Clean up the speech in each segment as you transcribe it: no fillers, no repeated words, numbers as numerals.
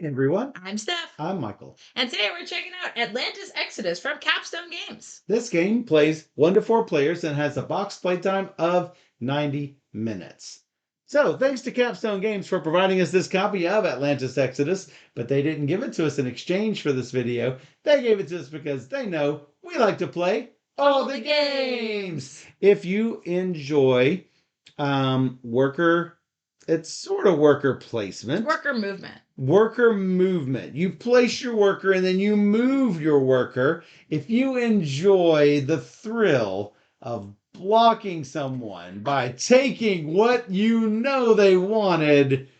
Everyone. I'm Steph. I'm Michael. And today we're checking out Atlantis Exodus from Capstone Games. This game plays 1 to 4 players and has a box playtime of 90 minutes. So, thanks to Capstone Games for providing us this copy of Atlantis Exodus, but they didn't give it to us in exchange for this video. They gave it to us because they know we like to play all the games. If you enjoy it's sort of worker placement. Worker movement. Worker movement. You place your worker and then you move your worker. If you enjoy the thrill of blocking someone by taking what you know they wanted,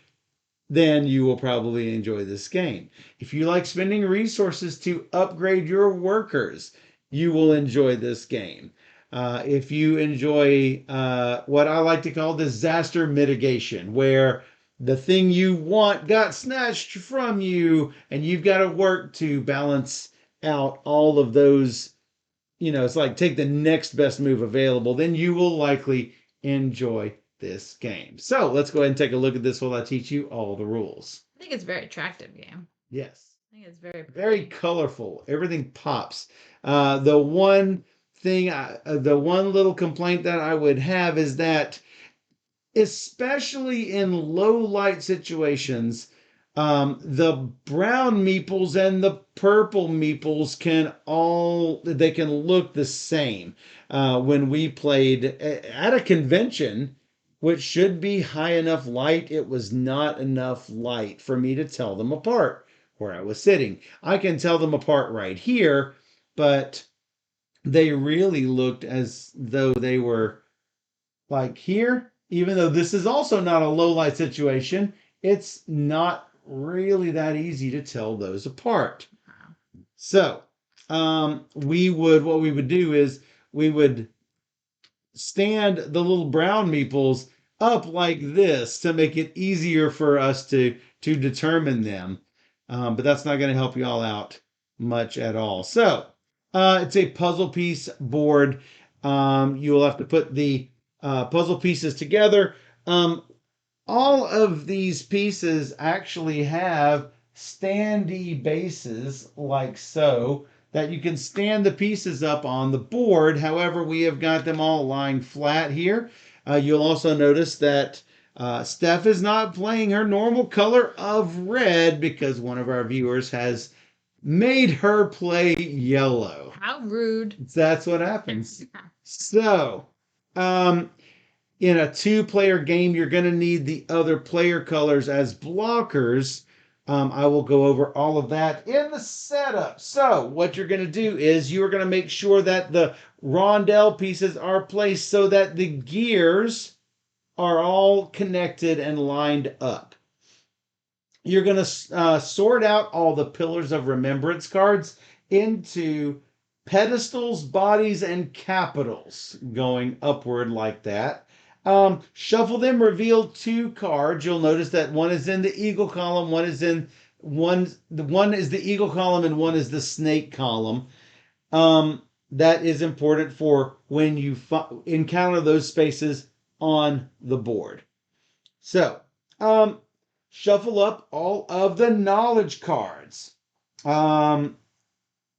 then you will probably enjoy this game. If you like spending resources to upgrade your workers, you will enjoy this game. If you enjoy what I like to call disaster mitigation, where the thing you want got snatched from you and you've got to work to balance out all of those, it's like take the next best move available, then you will likely enjoy this game. So let's go ahead and take a look at this while I teach you all the rules. I think it's a very attractive game. Yes. I think it's very colorful. Everything pops. The one little complaint that I would have is that, especially in low light situations, the brown meeples and the purple meeples can look the same. When we played at a convention, which should be high enough light, it was not enough light for me to tell them apart where I was sitting. I can tell them apart right here, but they really looked as though they were like here. Even though this is also not a low light situation, it's not really that easy to tell those apart. So, what we would do is we would stand the little brown meeples up like this to make it easier for us to determine them. But that's not going to help you all out much at all. So, it's a puzzle piece board. You will have to put the puzzle pieces together. All of these pieces actually have standy bases like so, that you can stand the pieces up on the board. However, we have got them all lying flat here. You'll also notice that Steph is not playing her normal color of red because one of our viewers has made her play yellow. How rude. That's what happens. So, in a 2-player game, you're going to need the other player colors as blockers. I will go over all of that in the setup. So what you're going to do is you're going to make sure that the rondelle pieces are placed so that the gears are all connected and lined up. You're going to sort out all the Pillars of Remembrance cards into pedestals, bodies, and capitals, going upward like that. Shuffle them, reveal 2 cards. You'll notice that one is in the eagle column, one is the eagle column, and one is the snake column. That is important for when you encounter those spaces on the board. So, shuffle up all of the knowledge cards. And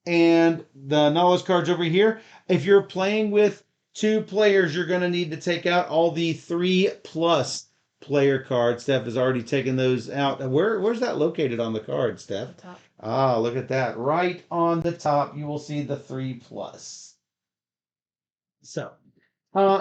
the knowledge cards over here. If you're playing with 2 players, you're going to need to take out all the 3+ player cards. Steph has already taken those out. Where's that located on the card, Steph? The top. Ah, look at that. Right on the top, you will see the 3+. So,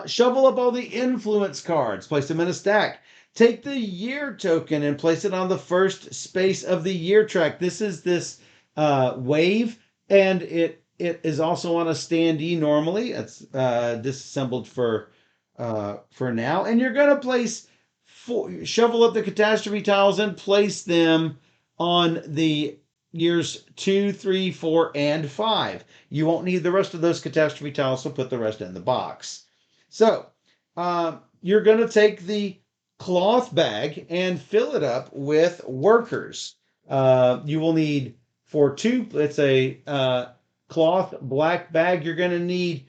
shovel up all the influence cards. Place them in a stack. Take the year token and place it on the first space of the year track. This is this wave, and it is also on a standee normally. It's disassembled for now. And you're going to shovel up the catastrophe tiles and place them on the years 2, 3, 4, and 5. You won't need the rest of those catastrophe tiles, so put the rest in the box. So, you're going to take the cloth bag and fill it up with workers. You will need, for 2, it's a cloth black bag, you're going to need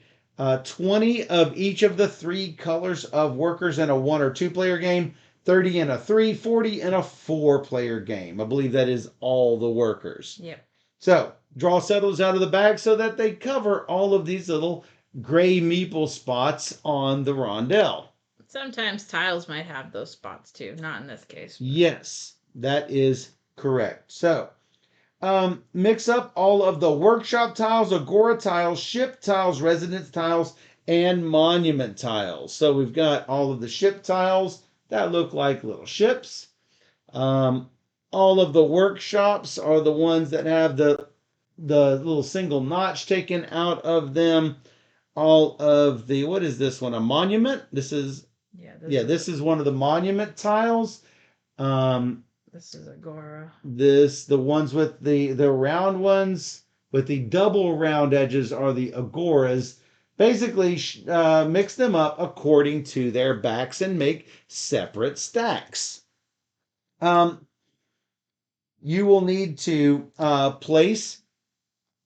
20 of each of the 3 colors of workers in a 1 or 2 player game. 30 in a 3, 40 in a 4-player game. I believe that is all the workers. Yep. So, draw settlers out of the bag so that they cover all of these little gray meeple spots on the rondel. Sometimes tiles might have those spots too. Not in this case. Yes, that is correct. So, mix up all of the workshop tiles, agora tiles, ship tiles, residence tiles, and monument tiles. So we've got all of the ship tiles that look like little ships. All of the workshops are the ones that have the little single notch taken out of them. All of the, what is this one? A monument? This is this is one of the monument tiles. This is agora. The ones with the round ones with the double round edges are the agoras. Basically, mix them up according to their backs and make separate stacks. You will need to place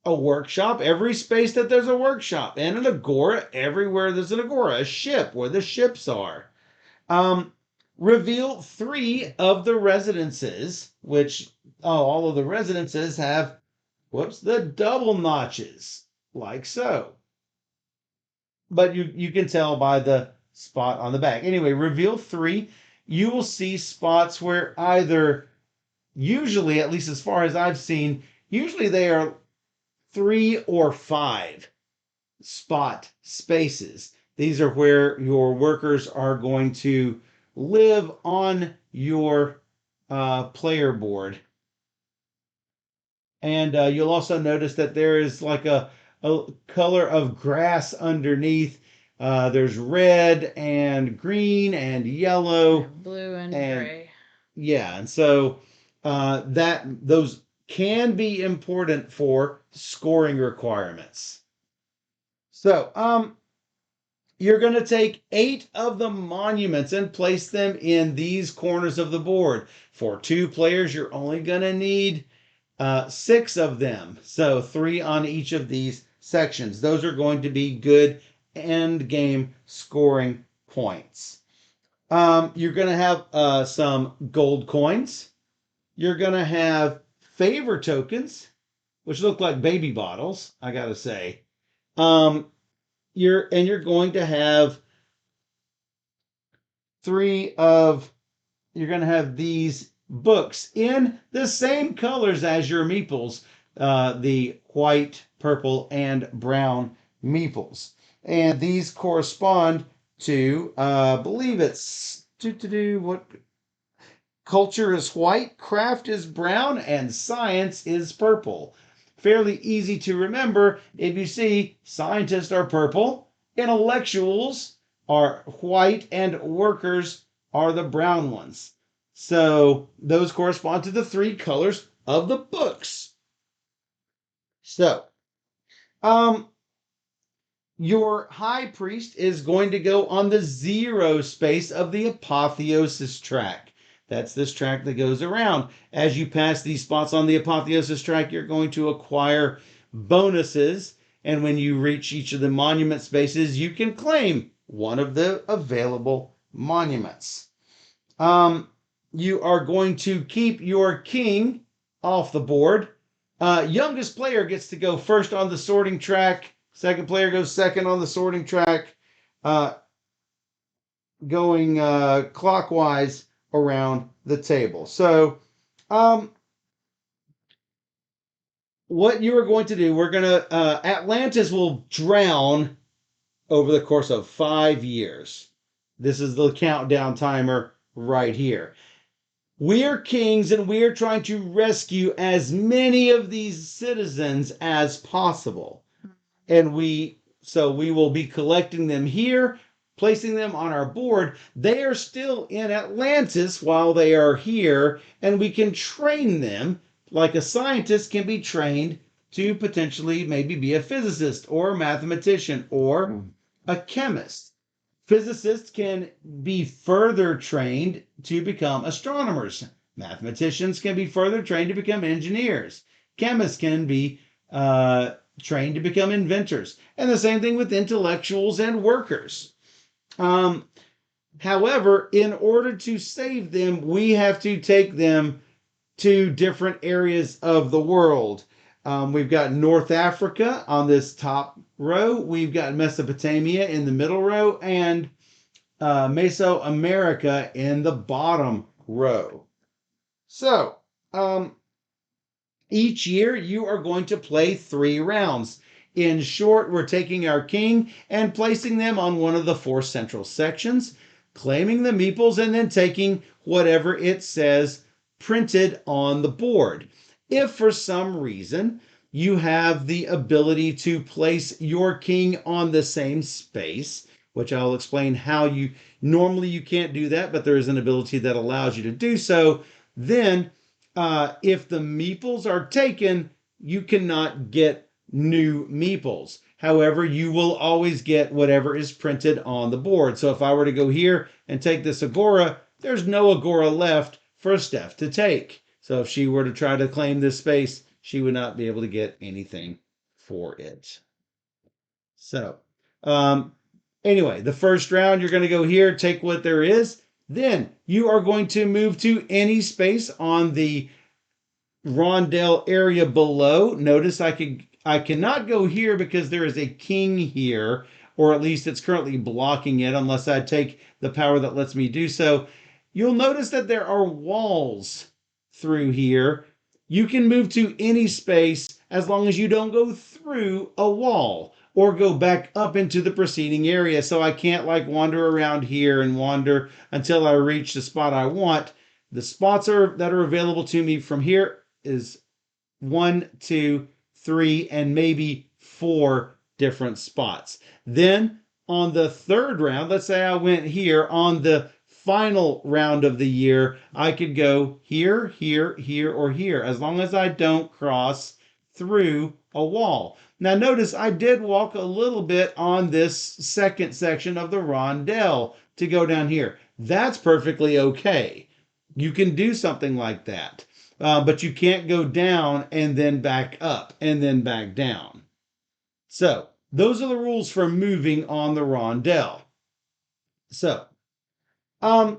a workshop every space that there's a workshop, and an agora everywhere there's an agora, a ship where the ships are. Reveal 3 of the residences, which all of the residences have, the double notches, like so. But you can tell by the spot on the back. Anyway, reveal 3. You will see spots where either, usually, at least as far as I've seen, usually they are 3 or 5 spot spaces. These are where your workers are going to live on your player board. And you'll also notice that there is like a color of grass underneath. There's red and green and yellow. Blue and gray. Yeah, and so those can be important for scoring requirements. So, you're going to take 8 of the monuments and place them in these corners of the board. For 2 players, you're only going to need 6 of them. So 3 on each of these sections. Those are going to be good end game scoring points. You're going to have some gold coins. You're going to have favor tokens, which look like baby bottles, I got to say. You're going to have you're going to have these books in the same colors as your meeples, the white, purple, and brown meeples. And these correspond to, I believe it's, what? Culture is white, craft is brown, and science is purple. Fairly easy to remember if you see scientists are purple, intellectuals are white, and workers are the brown ones. So those correspond to the 3 colors of the books. So, your high priest is going to go on the 0 space of the apotheosis track. That's this track that goes around. As you pass these spots on the apotheosis track, you're going to acquire bonuses. And when you reach each of the monument spaces, you can claim one of the available monuments. You are going to keep your king off the board. Youngest player gets to go first on the sorting track. Second player goes second on the sorting track, going clockwise around the table. So, what you are going to do, Atlantis will drown over the course of 5 years. This is the countdown timer right here. We are kings and we are trying to rescue as many of these citizens as possible. And we will be collecting them here, placing them on our board. They are still in Atlantis while they are here, and we can train them like a scientist can be trained to potentially maybe be a physicist or a mathematician or a chemist. Physicists can be further trained to become astronomers. Mathematicians can be further trained to become engineers. Chemists can be trained to become inventors. And the same thing with intellectuals and workers. However, in order to save them, we have to take them to different areas of the world. We've got North Africa on this top row. We've got Mesopotamia in the middle row, and Mesoamerica in the bottom row. So, each year you are going to play 3 rounds. In short, we're taking our king and placing them on one of the 4 central sections, claiming the meeples, and then taking whatever it says printed on the board. If for some reason you have the ability to place your king on the same space, which I'll explain how you normally you can't do that, but there is an ability that allows you to do so, then if the meeples are taken, you cannot get new meeples. However, you will always get whatever is printed on the board. So if I were to go here and take this agora, there's no agora left for Steph to take. So if she were to try to claim this space, she would not be able to get anything for it. So, anyway, the first round, you're going to go here, take what there is. Then you are going to move to any space on the rondel area below. Notice I cannot go here because there is a king here, or at least it's currently blocking it unless I take the power that lets me do so. You'll notice that there are walls through here. You can move to any space as long as you don't go through a wall or go back up into the preceding area. So I can't like wander around here and wander until I reach the spot I want. The spots that are available to me from here is 1, 2, 3, and maybe 4 different spots. Then on the third round, let's say I went here on the final round of the year, I could go here, here, here, or here, as long as I don't cross through a wall. Now notice I did walk a little bit on this second section of the rondel to go down here. That's perfectly okay. You can do something like that. But you can't go down and then back up and then back down. So those are the rules for moving on the rondel. So, at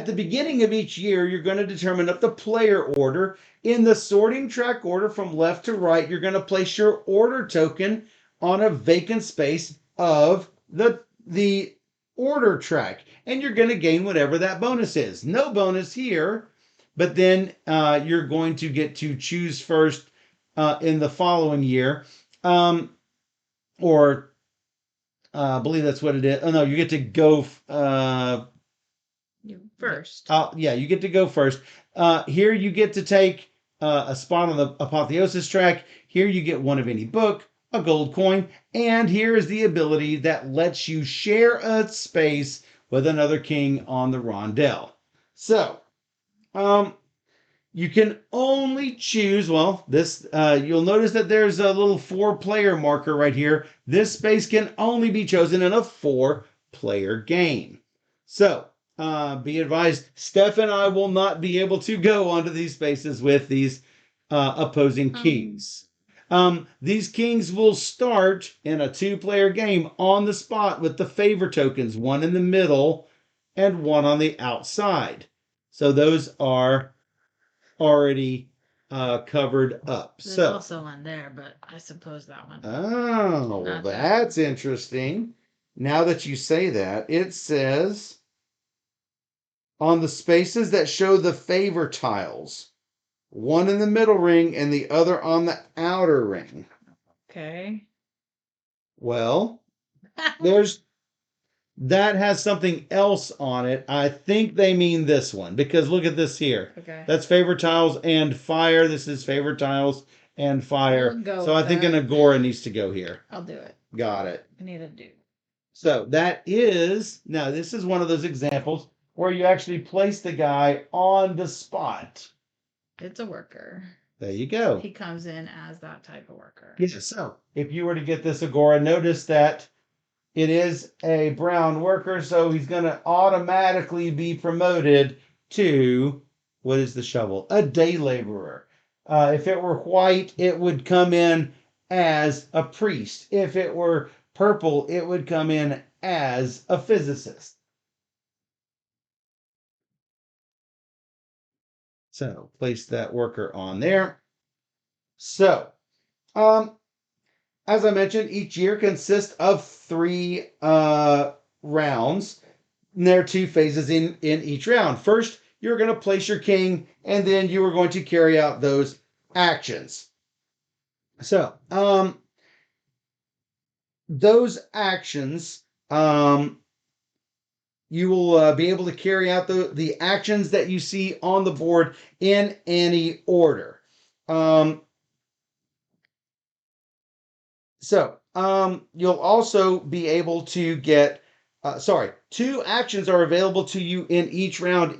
the beginning of each year, you're going to determine up the player order. In the sorting track order from left to right, you're going to place your order token on a vacant space of the order track, and you're going to gain whatever that bonus is. No bonus here, but then you're going to get to choose first in the following year, or I believe that's what it is. Oh no, you get to go. You first. Yeah, you get to go first. Here you get to take a spot on the apotheosis track. Here you get one of any book, a gold coin, and here is the ability that lets you share a space with another king on the rondel. So, you can only choose, well, this, you'll notice that there's a little 4-player marker right here. This space can only be chosen in a 4-player game. So, be advised, Steph and I will not be able to go onto these spaces with these opposing kings. These kings will start in a 2-player game on the spot with the favor tokens, one in the middle and one on the outside. So those are already covered up. There's so also one there, but I suppose that one. Oh, well, that's interesting. Now that you say that, it says on the spaces that show the favor tiles, one in the middle ring and the other on the outer ring. Okay. Well, there's that has something else on it. I think they mean this one because look at this here. Okay. That's favor tiles and fire. This is favor tiles and fire. We'll go so I with think that. an agora needs to go here. I'll do it. Got it. I need a dude. So that is, now this is one of those examples where you actually place the guy on the spot. It's a worker. There you go. He comes in as that type of worker. Yes. So if you were to get this agora, notice that it is a brown worker, so he's going to automatically be promoted to, what is the shovel? A day laborer. If it were white, it would come in as a priest. If it were purple, it would come in as a physicist. So place that worker on there. So, um, as I mentioned, each year consists of three rounds. And there are two phases in each round. First, you're going to place your king, and then you are going to carry out those actions. So, those actions, you will be able to carry out the actions that you see on the board in any order. Um, you'll also be able to get, two actions are available to you in each round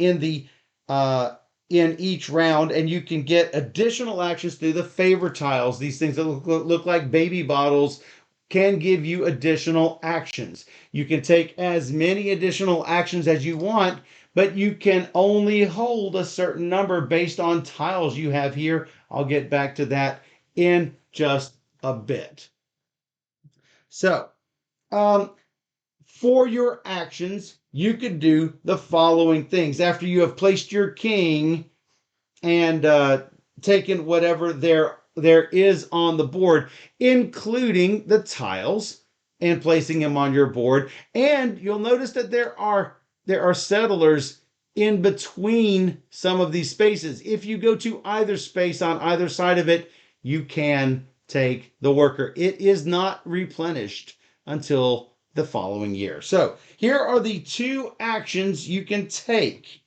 uh, in each round, and you can get additional actions through the favor tiles. These things that look like baby bottles can give you additional actions. You can take as many additional actions as you want, but you can only hold a certain number based on tiles you have here. I'll get back to that in just a bit. So, um, for your actions, you could do the following things. After you have placed your king and taken whatever there is on the board, including the tiles, and placing them on your board. And you'll notice that there are settlers in between some of these spaces. If you go to either space on either side of it, you can take the worker. It is not replenished until the following year. So here are the two actions you can take.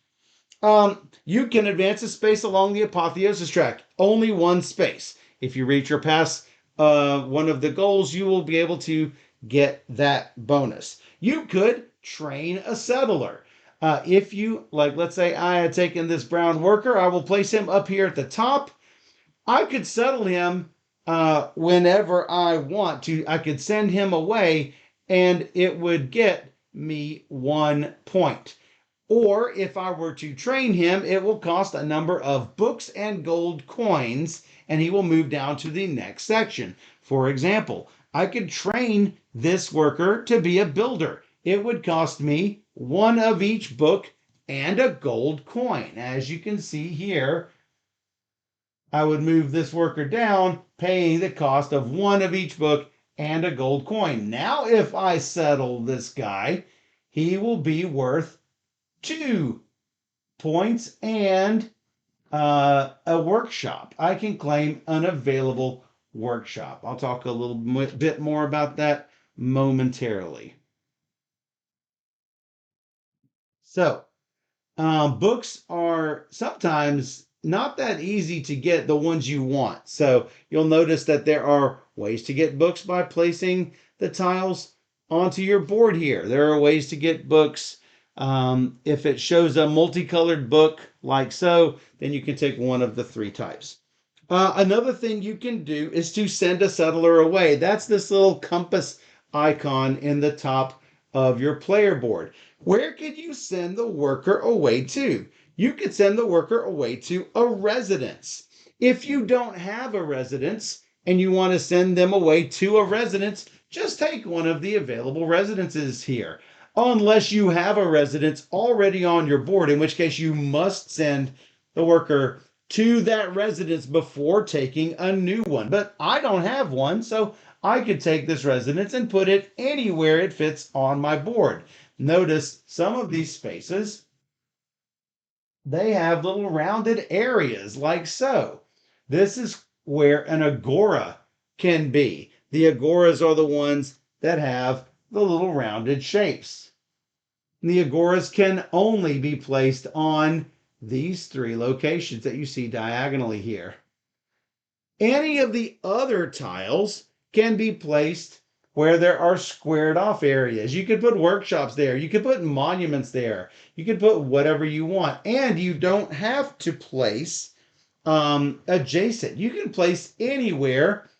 You can advance a space along the apotheosis track. Only one space. If you reach or pass one of the goals, you will be able to get that bonus. You could train a settler. If you, like, let's say I had taken this brown worker, I will place him up here at the top. I could settle him whenever I want to. I could send him away and it would get me 1 point. Or if I were to train him, it will cost a number of books and gold coins, and he will move down to the next section. For example, I could train this worker to be a builder. It would cost me one of each book and a gold coin. As you can see here, I would move this worker down, paying the cost of one of each book and a gold coin. Now, if I settle this guy, he will be worth 2 points and a workshop. I can claim an available workshop. I'll talk a little bit more about that momentarily. So, books are sometimes not that easy to get the ones you want. So you'll notice that there are ways to get books by placing the tiles onto your board here. There are ways to get books. If it shows a multicolored book like so, then you can take one of the three types. Another thing you can do is to send a settler away. That's this little compass icon in the top of your player board. Where could you send the worker away to? You could send the worker away to a residence. If you don't have a residence and you want to send them away to a residence, just take one of the available residences here. Unless you have a residence already on your board, in which case you must send the worker to that residence before taking a new one. But I don't have one, so I could take this residence and put it anywhere it fits on my board. Notice some of these spaces, they have little rounded areas like so. This is where an agora can be. The agoras are the ones that have the little rounded shapes. The agoras can only be placed on these three locations that you see diagonally here. Any of the other tiles can be placed where there are squared off areas. You could put workshops there. You could put monuments there. You could put whatever you want. And you don't have to place adjacent. You can place anywhere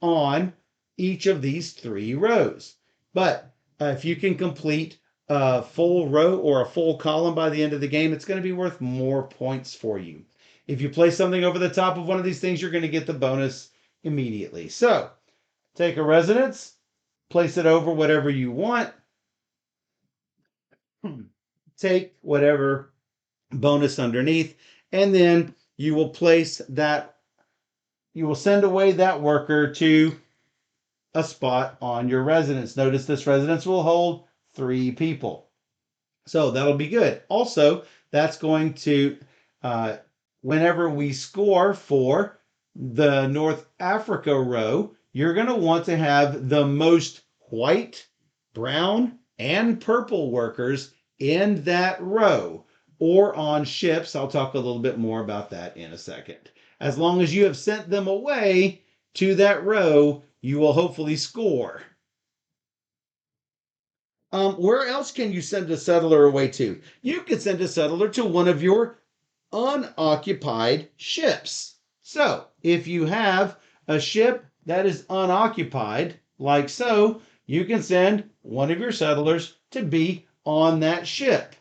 on each of these three rows. But if you can complete a full row or a full column by the end of the game, it's going to be worth more points for you. If you place something over the top of one of these things, you're going to get the bonus immediately. So take a residence, place it over whatever you want, take whatever bonus underneath, and then you will place that, you will send away that worker to a spot on your residence. Notice this residence will hold 3 people. So that'll be good. Also, that's going to, uh, whenever we score for the North Africa row, you're going to want to have the most white, brown, and purple workers in that row or on ships. I'll talk a little bit more about that in a second. As long as you have sent them away to that row, you will hopefully score. Where else can you send a settler away to? You could send a settler to one of your unoccupied ships. So, if you have a ship that is unoccupied, like so, you can send one of your settlers to be on that ship.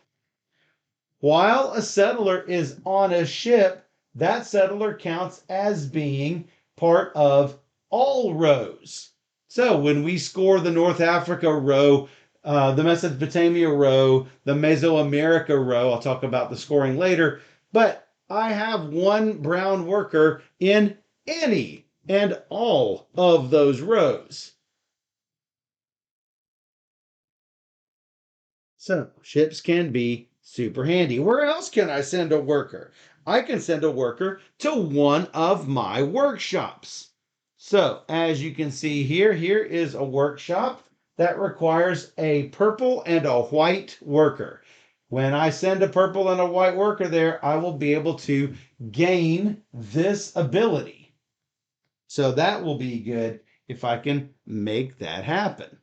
While a settler is on a ship, that settler counts as being part of all rows. So when we score the North Africa row, the Mesopotamia row, the Mesoamerica row, I'll talk about the scoring later, but I have one brown worker in any and all of those rows. So ships can be super handy. Where else can I send a worker? I can send a worker to one of my workshops. So as you can see here, here is a workshop that requires a purple and a white worker. When I send a purple and a white worker there, I will be able to gain this ability. So that will be good if I can make that happen.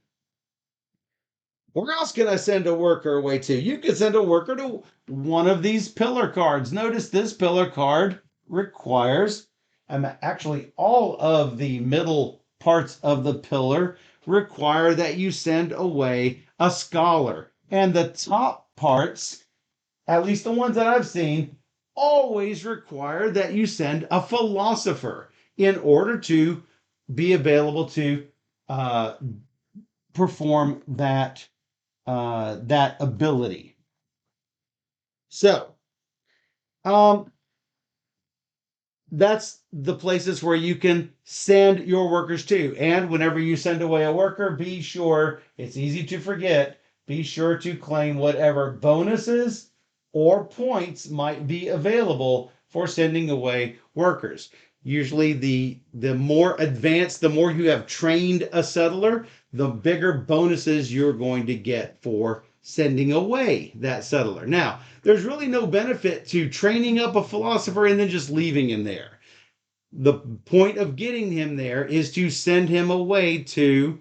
Where else can I send a worker away to? You could send a worker to one of these pillar cards. Notice this pillar card requires, actually all of the middle parts of the pillar require that you send away a scholar. And the top parts, at least the ones that I've seen, always require that you send a philosopher in order to be available to uh, perform that ability. So, um, that's the places where you can send your workers to. And whenever you send away a worker, be sure, it's easy to forget, be sure to claim whatever bonuses or points might be available for sending away workers. Usually the more advanced, the more you have trained a settler, the bigger bonuses you're going to get for sending away that settler. Now, there's really no benefit to training up a philosopher and then just leaving him there. The point of getting him there is to send him away to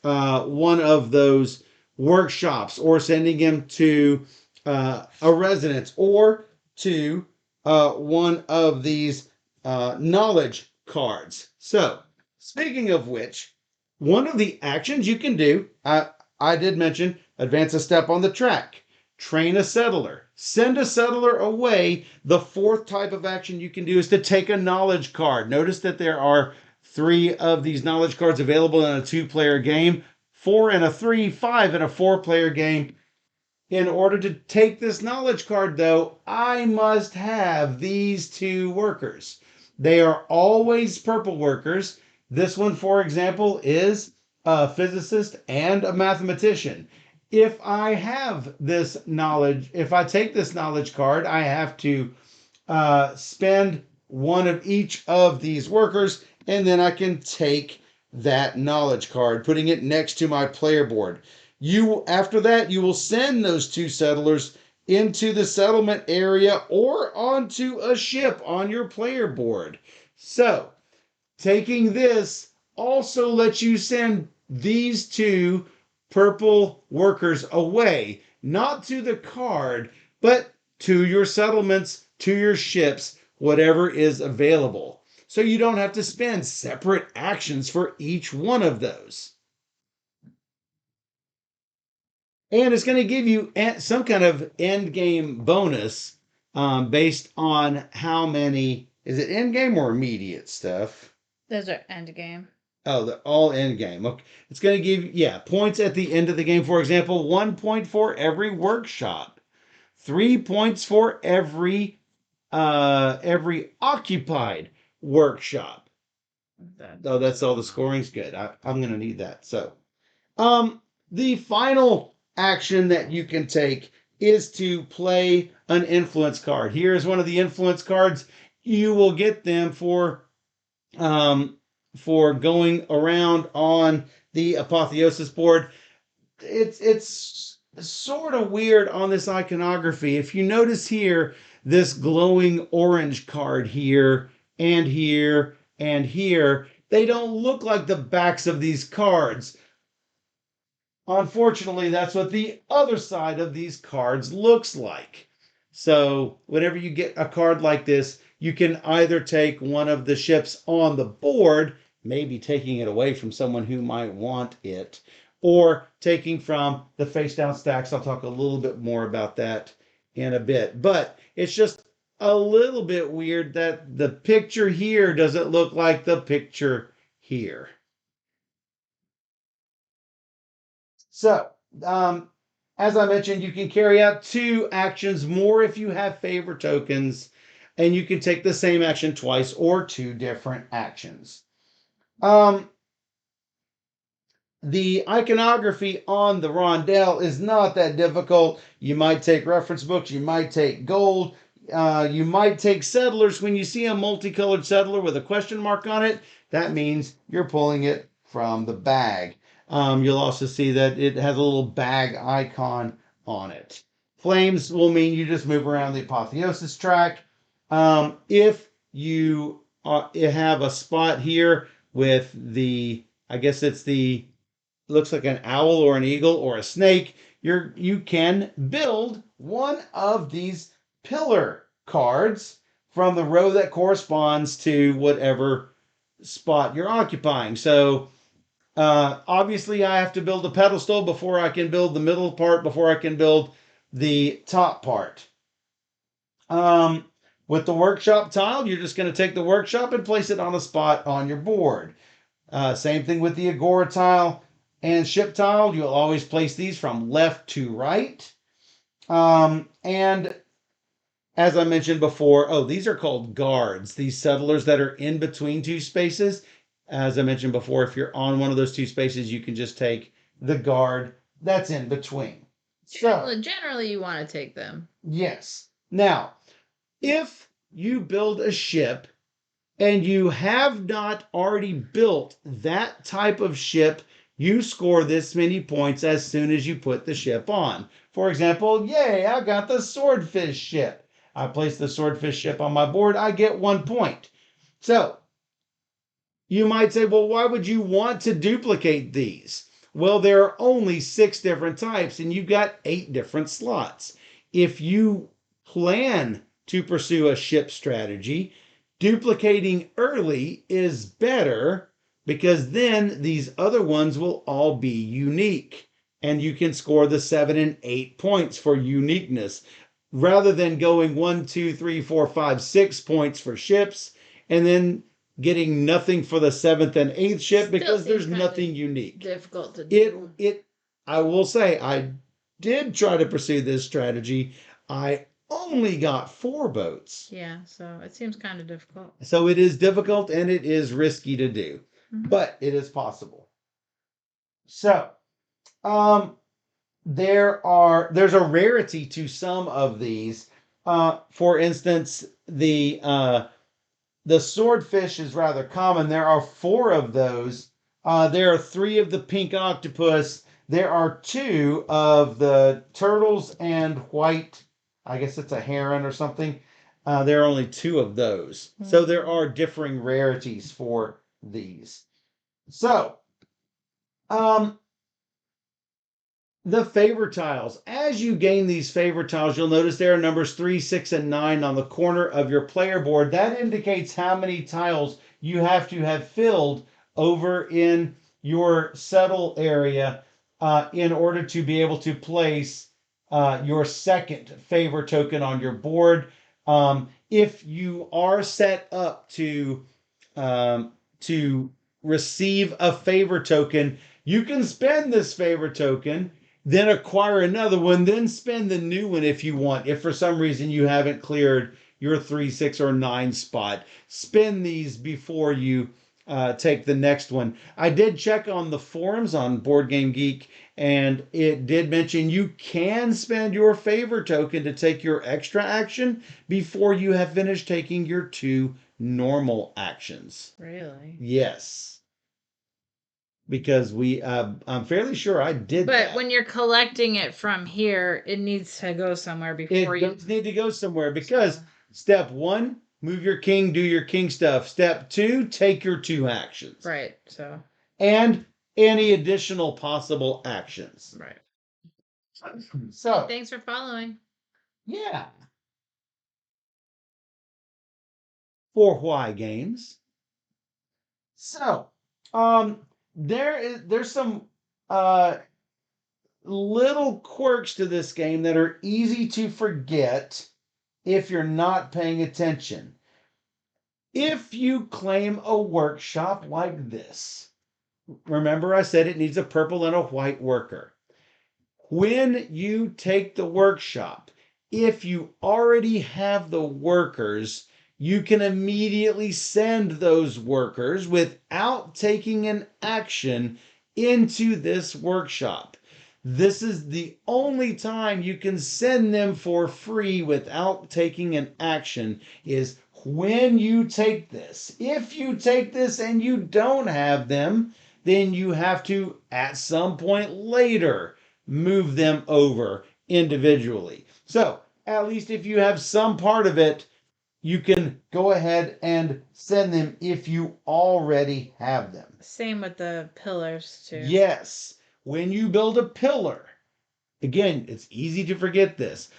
one of those workshops or sending him to a residence or to one of these knowledge cards. So, speaking of which, one of the actions you can do, I did mention advance a step on the track, train a settler, send a settler away. The fourth type of action you can do is to take a knowledge card. Notice that there are 3 of these knowledge cards available in a 2-player game, 4 in a 3, 5 in a 4-player game. In order to take this knowledge card, though, I must have these 2 workers. They are always purple workers. This one, for example, is a physicist and a mathematician. If I have this knowledge, if I take this knowledge card, I have to spend one of each of these workers, and then I can take that knowledge card, putting it next to my player board. After that, you will send those 2 settlers into the settlement area or onto a ship on your player board. So, taking this also lets you send these 2 purple workers away, not to the card, but to your settlements, to your ships, whatever is available. So you don't have to spend separate actions for each one of those. And it's going to give you some kind of end game bonus based on how many. Is it end game or immediate stuff? Those are end game. Oh, they're all end game. Okay. It's going to give, yeah, points at the end of the game. For example, 1 point for every workshop, 3 points for every occupied workshop. Oh, that's all the scoring's good. I'm going to need that. So, um, the final action that you can take is to play an influence card. Here is one of the influence cards. You will get them um, for going around on the apotheosis board. It's sort of weird on this iconography. If you notice here, this glowing orange card here and here and here, they don't look like the backs of these cards. Unfortunately, that's what the other side of these cards looks like. So, whenever you get a card like this, you can either take one of the ships on the board, maybe taking it away from someone who might want it, or taking from the face down stacks. I'll talk a little bit more about that in a bit. But it's just a little bit weird that the picture here doesn't look like the picture here. So, um, as I mentioned, you can carry out 2 actions more if you have favor tokens, and you can take the same action twice or 2 different actions. The iconography on the rondelle is not that difficult. You might take reference books, you might take gold, you might take settlers. When you see a multicolored settler with a question mark on it, that means you're pulling it from the bag. You'll also see that it has a little bag icon on it. Flames will mean you just move around the apotheosis track. If you have a spot here with I guess it's looks like an owl or an eagle or a snake, you can build one of these pillar cards from the row that corresponds to whatever spot you're occupying. So obviously I have to build a pedestal before I can build the middle part, before I can build the top part. Um, with the workshop tile, you're just going to take the workshop and place it on a spot on your board. Same thing with the Agora tile and ship tile. You'll always place these from left to right. And as I mentioned before, oh, these are called guards. These settlers that are in between 2 spaces. As I mentioned before, if you're on one of those 2 spaces, you can just take the guard that's in between. So, Generally, you want to take them. yes. Now, if you build a ship and you have not already built that type of ship, you score this many points as soon as you put the ship on. For example, yay, I got the swordfish ship. I place the swordfish ship on my board, I get 1 point. So, you might say, well, why would you want to duplicate these? Well, there are only 6 different types, and you've got 8 different slots. If you plan to pursue a ship strategy, duplicating early is better because then these other ones will all be unique. And you can score the 7 and 8 points for uniqueness rather than going 1, 2, 3, 4, 5, 6 points for ships and then getting nothing for the 7th and 8th ship because there's nothing unique. Difficult to do. I will say, I did try to pursue this strategy. I only got 4 boats. Yeah, so it seems kind of difficult. So it is difficult and it is risky to do, but it is possible. So, there's a rarity to some of these. For instance, the swordfish is rather common. There are 4 of those. There are 3 of the pink octopus. There are 2 of the turtles and white. I guess it's a heron or something. There are only 2 of those. So there are differing rarities for these. So, the favor tiles. As you gain these favor tiles, you'll notice there are numbers 3, 6, and 9 on the corner of your player board. That indicates how many tiles you have to have filled over in your settle area in order to be able to place your second favor token on your board. If you are set up to receive a favor token, you can spend this favor token, then acquire another one, then spend the new one if you want. If for some reason you haven't cleared your 3, 6, or 9 spot, spend these before you take the next one. I did check on the forums on Board Game Geek, and it did mention you can spend your favor token to take your extra action before you have finished taking your 2 normal actions. Really? Yes. Because I'm fairly sure I did But that. when you're collecting it from here, it needs to go somewhere before It does need to go somewhere because step 1, move your king, do your king stuff. Step 2, take your 2 actions. Right. So. And any additional possible actions. Right. So, Thanks for following. yeah. For why games. So, there's some little quirks to this game that are easy to forget if you're not paying attention. If you claim a workshop like this, remember I said it needs a purple and a white worker. When you take the workshop, if you already have the workers, you can immediately send those workers without taking an action into this workshop. This is the only time you can send them for free without taking an action is when you take this. If you take this and you don't have them, then you have to, at some point later, move them over individually. So, at least if you have some part of it, you can go ahead and send them if you already have them. Same with the pillars, too. Yes. When you build a pillar, again, it's easy to forget this.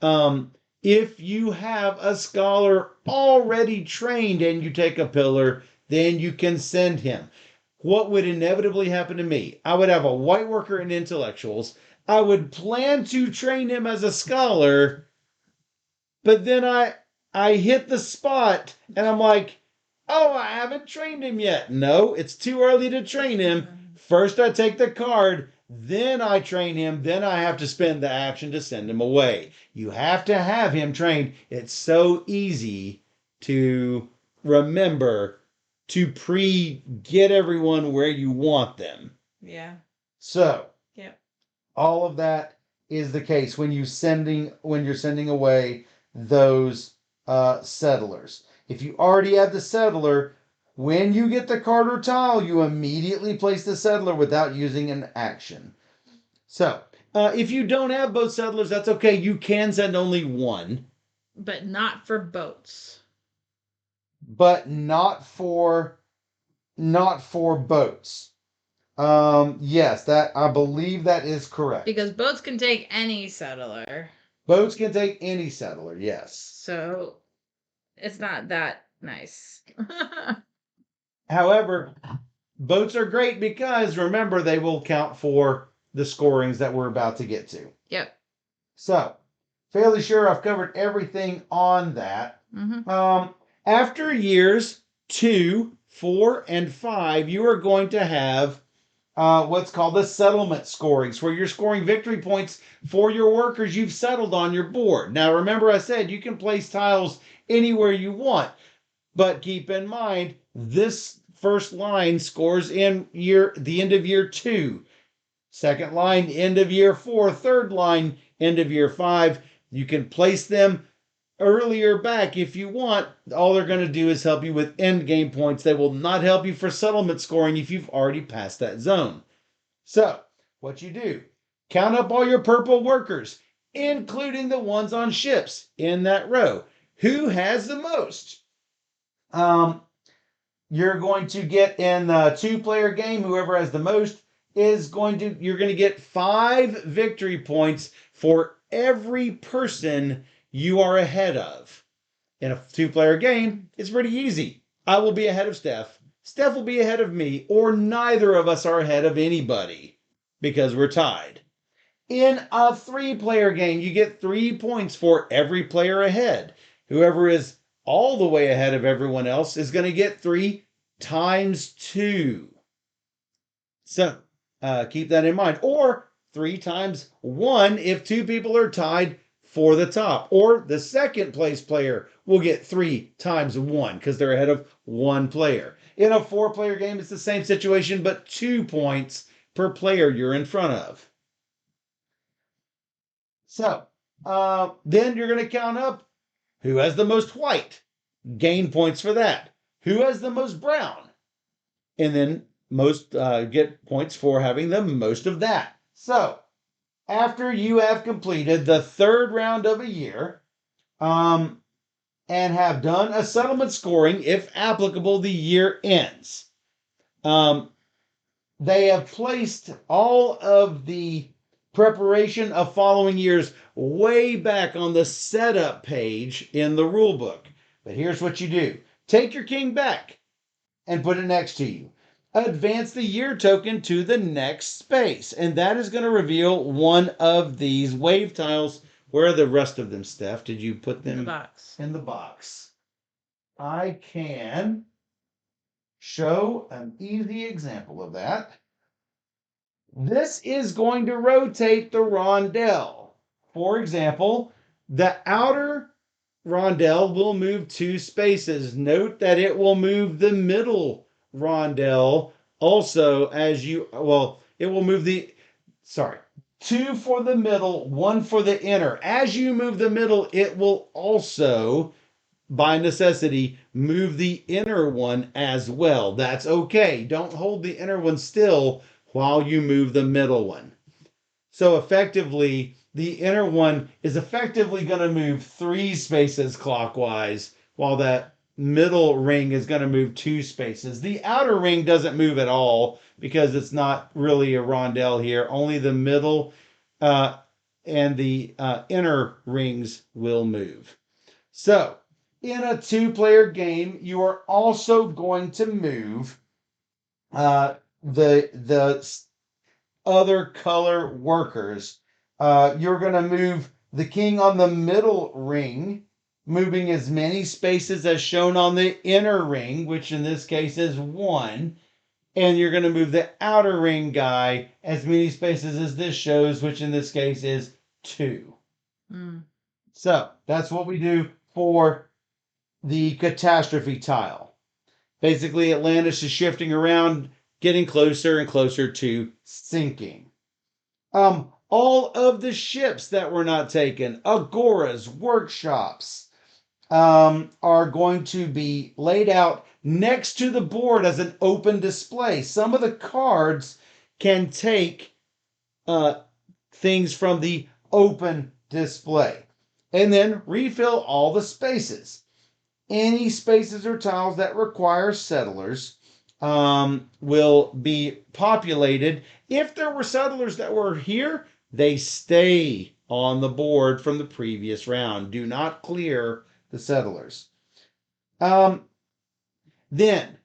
If you have a scholar already trained and you take a pillar, then you can send him. What would inevitably happen to me? I would have a white worker in intellectuals. I would plan to train him as a scholar, but then I hit the spot and I'm like, oh, I haven't trained him yet. No, it's too early to train him. First I take the card, then I train him, then I have to spend the action to send him away. You have to have him trained. It's so easy to remember to get everyone where you want them. Yeah. So, yep. All of that is the case when you're sending away those settlers. If you already have the settler, when you get the card or tile, you immediately place the settler without using an action. So, if you don't have both settlers, that's okay. You can send only one. But not for boats. But not for boats. Yes, that I believe that is correct. Because boats can take any settler. Boats can take any settler, yes. So it's not that nice. However, boats are great because remember they will count for the scorings that we're about to get to. Yep. So, fairly sure I've covered everything on that. Mm-hmm. After years 2, 4, and 5, you are going to have what's called the settlement scorings, where you're scoring victory points for your workers you've settled on your board. Now, remember I said you can place tiles anywhere you want, but keep in mind this first line scores in the end of year 2. Second line, end of year 4. Third line, end of year 5. You can place them earlier back if you want. All they're going to do is help you with end game points. They will not help you for settlement scoring if you've already passed that zone. So, what you do, count up all your purple workers, including the ones on ships in that row. Who has the most? You're going to get in the 2-player game, whoever has the most you're going to get 5 victory points for every person you are ahead of. In a 2-player game, it's pretty easy. I will be ahead of Steph. Steph will be ahead of me, or neither of us are ahead of anybody because we're tied. In a 3-player game, you get 3 points for every player ahead. Whoever is all the way ahead of everyone else is going to get 3 times 2. So keep that in mind. Or 3 times 1 if 2 people are tied for the top. Or the second place player will get 3 times 1 because they're ahead of 1 player. In a 4-player game, it's the same situation, but 2 points per player you're in front of. So then you're going to count up who has the most white. Gain points for that. Who has the most brown? And then most get points for having the most of that. So after you have completed the 3rd round of a year and have done a settlement scoring, if applicable, the year ends. They have placed all of the preparation of following years way back on the setup page in the rule book. But here's what you do. Take your king back and put it next to you. Advance the year token to the next space, and that is going to reveal one of these wave tiles. Where are the rest of them, Steph? Did you put them in the box? In the box. I can show an easy example of that. This is going to rotate the rondelle. For example, the outer rondelle will move 2 spaces. Note that it will move the middle rondelle also as you, it will move 2 for the middle, 1 for the inner. As you move the middle, it will also, by necessity, move the inner one as well. That's okay. Don't hold the inner one still while you move the middle one. So effectively, the inner one is effectively going to move 3 spaces clockwise, while that middle ring is going to move 2 spaces. The outer ring doesn't move at all because it's not really a rondelle here. Only the middle and the inner rings will move. So in a 2-player game, you are also going to move the other color workers. You're going to move the king on the middle ring, moving as many spaces as shown on the inner ring, which in this case is 1. And you're going to move the outer ring guy as many spaces as this shows, which in this case is 2. So that's what we do for the catastrophe tile. Basically, Atlantis is shifting around, getting closer and closer to sinking. All of the ships that were not taken, agoras, workshops, are going to be laid out next to the board as an open display. Some of the cards can take things from the open display and then refill all the spaces. Any spaces or tiles that require settlers will be populated. If there were settlers that were here, they stay on the board from the previous round. Do not clear the settlers. Then,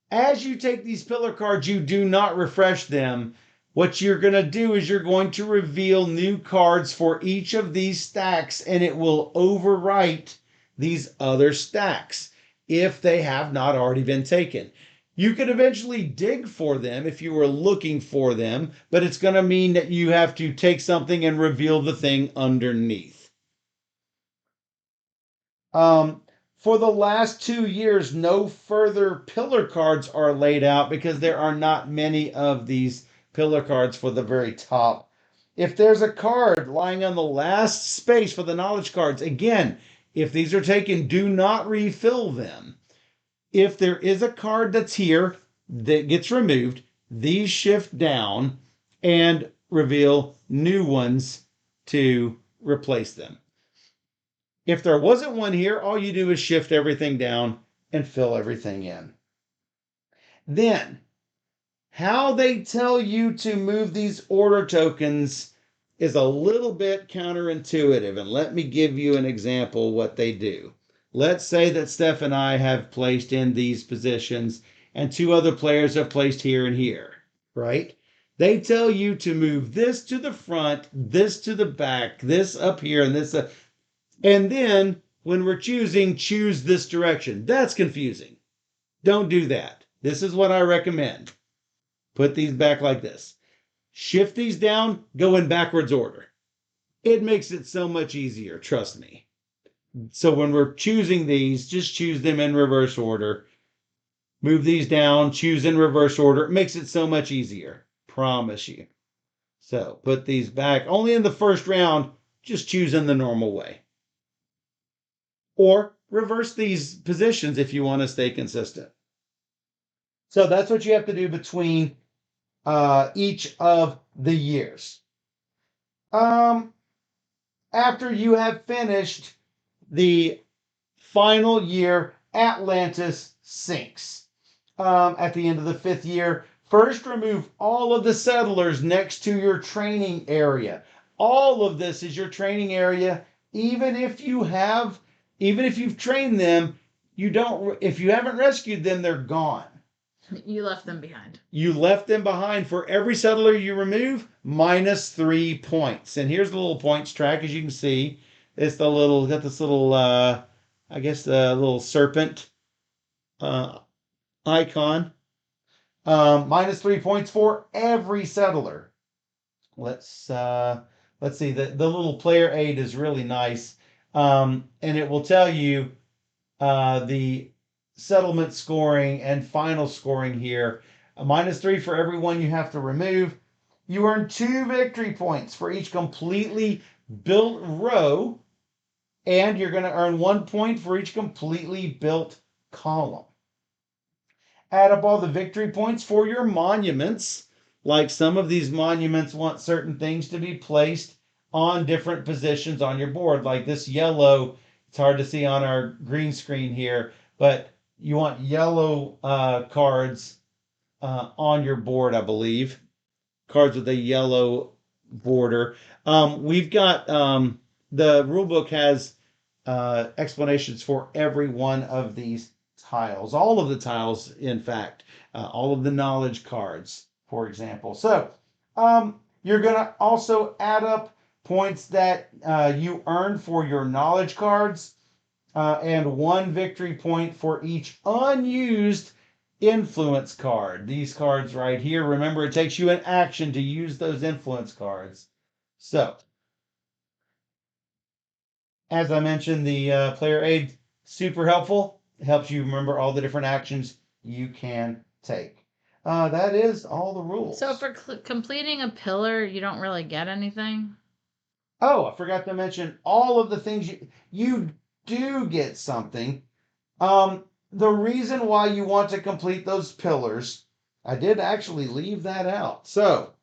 as you take these pillar cards, you do not refresh them. What you're going to do is you're going to reveal new cards for each of these stacks, and it will overwrite these other stacks if they have not already been taken. You could eventually dig for them if you were looking for them, but it's going to mean that you have to take something and reveal the thing underneath. For the last 2 years, no further pillar cards are laid out because there are not many of these pillar cards for the very top. If there's a card lying on the last space for the knowledge cards, again, if these are taken, do not refill them. If there is a card that's here that gets removed, these shift down and reveal new ones to replace them. If there wasn't one here, all you do is shift everything down and fill everything in. Then, how they tell you to move these order tokens is a little bit counterintuitive, and let me give you an example what they do. Let's say that Steph and I have placed in these positions, and 2 other players have placed here and here, right? They tell you to move this to the front, this to the back, this up here, and this up. And then, when we're choose this direction. That's confusing. Don't do that. This is what I recommend. Put these back like this. Shift these down, go in backwards order. It makes it so much easier, trust me. So when we're choosing these, just choose them in reverse order. Move these down, choose in reverse order. It makes it so much easier. Promise you. So put these back. Only in the first round, just choose in the normal way. Or reverse these positions if you want to stay consistent. So that's what you have to do between each of the years. After you have finished the final year, Atlantis sinks. At the end of the 5th year, first remove all of the settlers next to your training area. All of this is your training area. Even if you've trained them, if you haven't rescued them, they're gone. You left them behind. You left them behind. For every settler you remove, -3 points. And here's the little points track, as you can see. It's got this little, I guess, the little serpent icon. -3 points for every settler. Let's see. The little player aid is really nice, and it will tell you the settlement scoring and final scoring here. -3 for every one you have to remove. You earn 2 victory points for each completely built row, and you're going to earn 1 point for each completely built column. Add up all the victory points for your monuments. Like some of these monuments want certain things to be placed on different positions on your board. Like this yellow, it's hard to see on our green screen here, but you want yellow cards on your board, I believe. Cards with a yellow border. We've got the rulebook has explanations for every one of these tiles, all of the tiles, in fact, all of the knowledge cards, for example. So you're going to also add up points that you earn for your knowledge cards and 1 victory point for each unused influence card. These cards right here, remember, it takes you an action to use those influence cards. So as I mentioned, the player aid, super helpful. It helps you remember all the different actions you can take. That is all the rules. So for completing a pillar, you don't really get anything? Oh, I forgot to mention all of the things you do get something. The reason why you want to complete those pillars, I did actually leave that out. So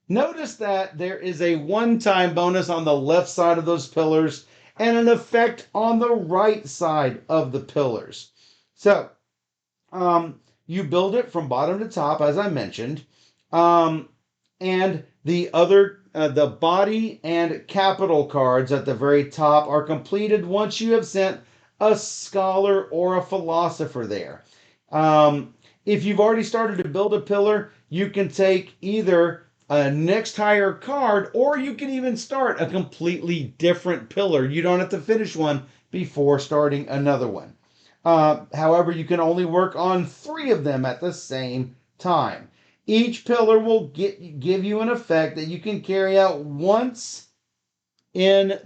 notice that there is a one-time bonus on the left side of those pillars and an effect on the right side of the pillars. So, you build it from bottom to top, as I mentioned, and the body and capital cards at the very top are completed once you have sent a scholar or a philosopher there. If you've already started to build a pillar, you can take either a next higher card, or you can even start a completely different pillar. You don't have to finish one before starting another one. However, you can only work on 3 of them at the same time. Each pillar will give you an effect that you can carry out once in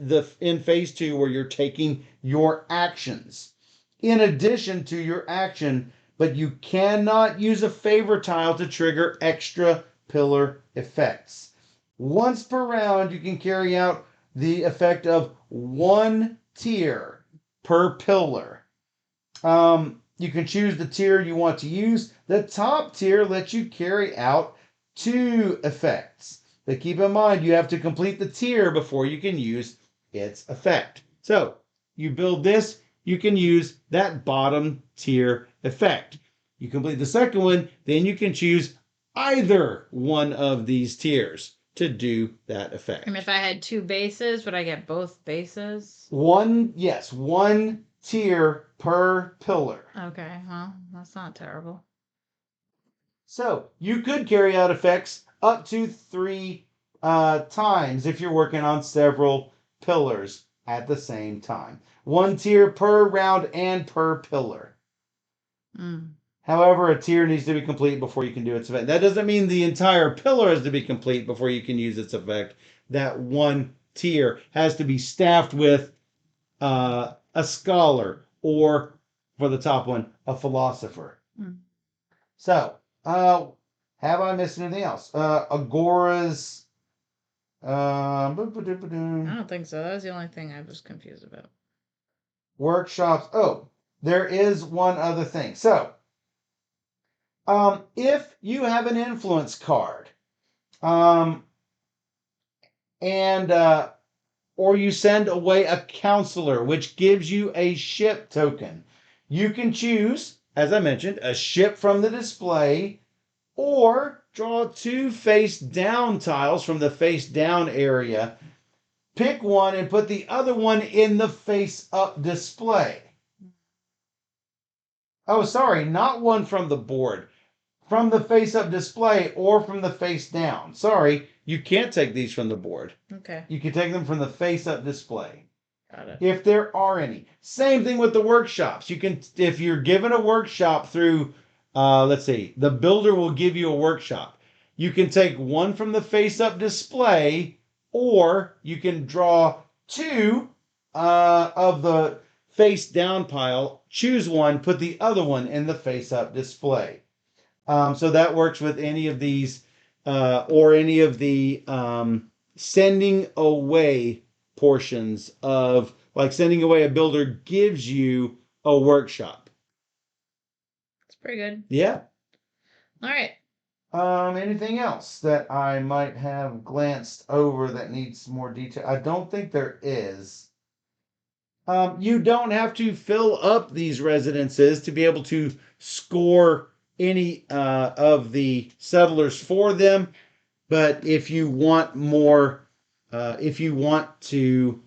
phase 2, where you're taking your actions. In addition to your action, but you cannot use a favor tile to trigger extra pillar effects. Once per round, you can carry out the effect of 1 tier per pillar. You can choose the tier you want to use. The top tier lets you carry out 2 effects. But keep in mind, you have to complete the tier before you can use its effect. So, you build this, you can use that bottom tier effect. You complete the second one, then you can choose either one of these tiers to do that effect. And if I had 2 bases, would I get both bases? One tier per pillar. Okay, well, that's not terrible. So you could carry out effects up to 3 times if you're working on several pillars at the same time. 1 tier per round and per pillar. However, a tier needs to be complete before you can do its effect. That doesn't mean the entire pillar has to be complete before you can use its effect. That one tier has to be staffed with a scholar, or for the top one, a philosopher. Hmm. So, have I missed anything else? Agoras. I don't think so. That was the only thing I was confused about. Workshops. Oh, there is one other thing. So, if you have an influence card, um, and or you send away a counselor, which gives you a ship token, you can choose, as I mentioned, a ship from the display, or draw 2 face down tiles from the face down area. Pick one and put the other one in the face up display. Oh, sorry, not one from the board. From the face up display or from the face down. Sorry, you can't take these from the board. Okay. You can take them from the face up display. Got it. If there are any. Same thing with the workshops. You can, if you're given a workshop through, let's see, the builder will give you a workshop. You can take one from the face up display, or you can draw 2 of the face down pile, choose one, put the other one in the face up display. So that works with any of these, or any of the sending away portions of, like sending away a builder gives you a workshop. It's pretty good. Yeah. All right. Anything else that I might have glanced over that needs more detail? I don't think there is. You don't have to fill up these residences to be able to score any of the settlers for them. But if you want more, if you want to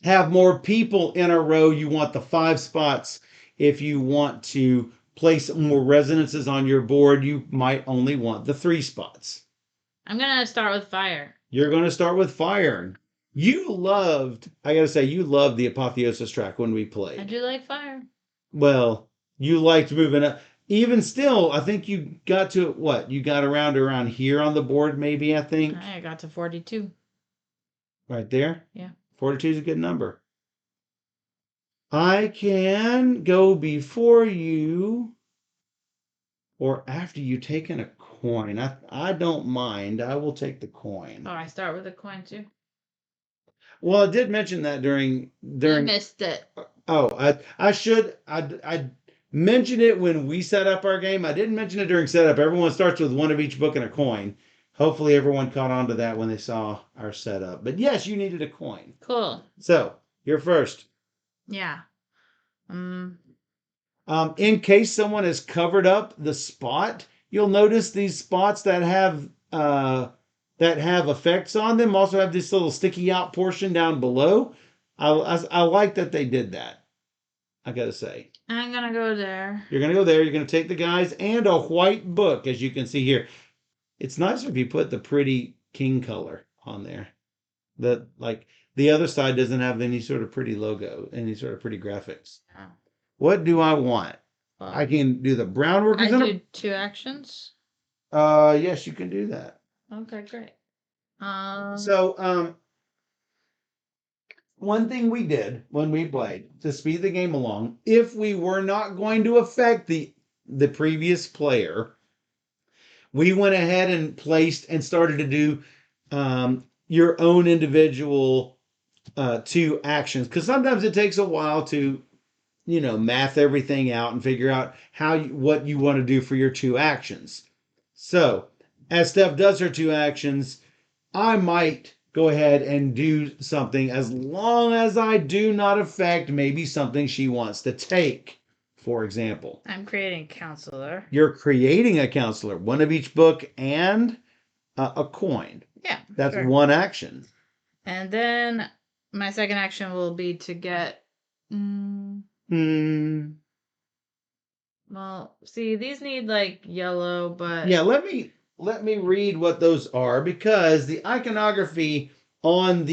have more people in a row, you want the 5 spots. If you want to place more residences on your board, you might only want the 3 spots. I'm going to start with fire. You're going to start with fire. You loved, I got to say, you loved the Apotheosis track when we played. I do like fire. Well, you liked moving up. Even still, I think you got to what? You got around here on the board, maybe, I think. I got to 42. Right there? Yeah. 42 is a good number. I can go before you or after you taken a coin. I don't mind. I will take the coin. Oh, I start with a coin too. Well, I did mention that during I missed it. Oh, I mentioned it when we set up our game. I didn't mention it during setup. Everyone starts with one of each book and a coin. Hopefully everyone caught on to that when they saw our setup. But yes, you needed a coin. Cool. So, you're first. Yeah. In case someone has covered up the spot, you'll notice these spots that have effects on them also have this little sticky out portion down below. I like that they did that. I gotta say. I'm gonna go there. You're gonna go there. You're gonna take the guys and a white book, as you can see here. It's nicer if you put the pretty king color on there. The other side doesn't have any sort of pretty logo, any sort of pretty graphics. Oh. What do I want? Well, I can do the brown workers. I do 2 actions. Yes, you can do that. Okay, great. So, one thing we did when we played to speed the game along, if we were not going to affect the previous player, we went ahead and placed and started to do your own individual 2 actions, because sometimes it takes a while to math everything out and figure out what you want to do for your 2 actions. So, as Steph does her 2 actions, I might go ahead and do something as long as I do not affect maybe something she wants to take. For example, I'm creating a counselor. You're creating a counselor, one of each book and a coin. Yeah. That's sure. 1 action. And then my second action will be to get. Well, see, these need like yellow, but yeah. Let me read what those are, because the iconography on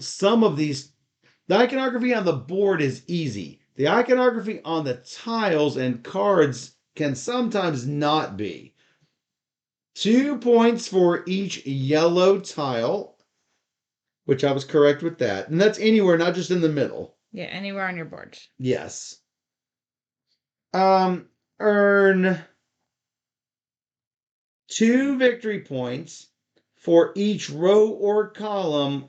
some of these, the iconography on the board is easy. The iconography on the tiles and cards can sometimes not be. 2 points for each yellow tile, which I was correct with that. And that's anywhere, not just in the middle. Yeah, anywhere on your board. Yes. Earn 2 victory points for each row or column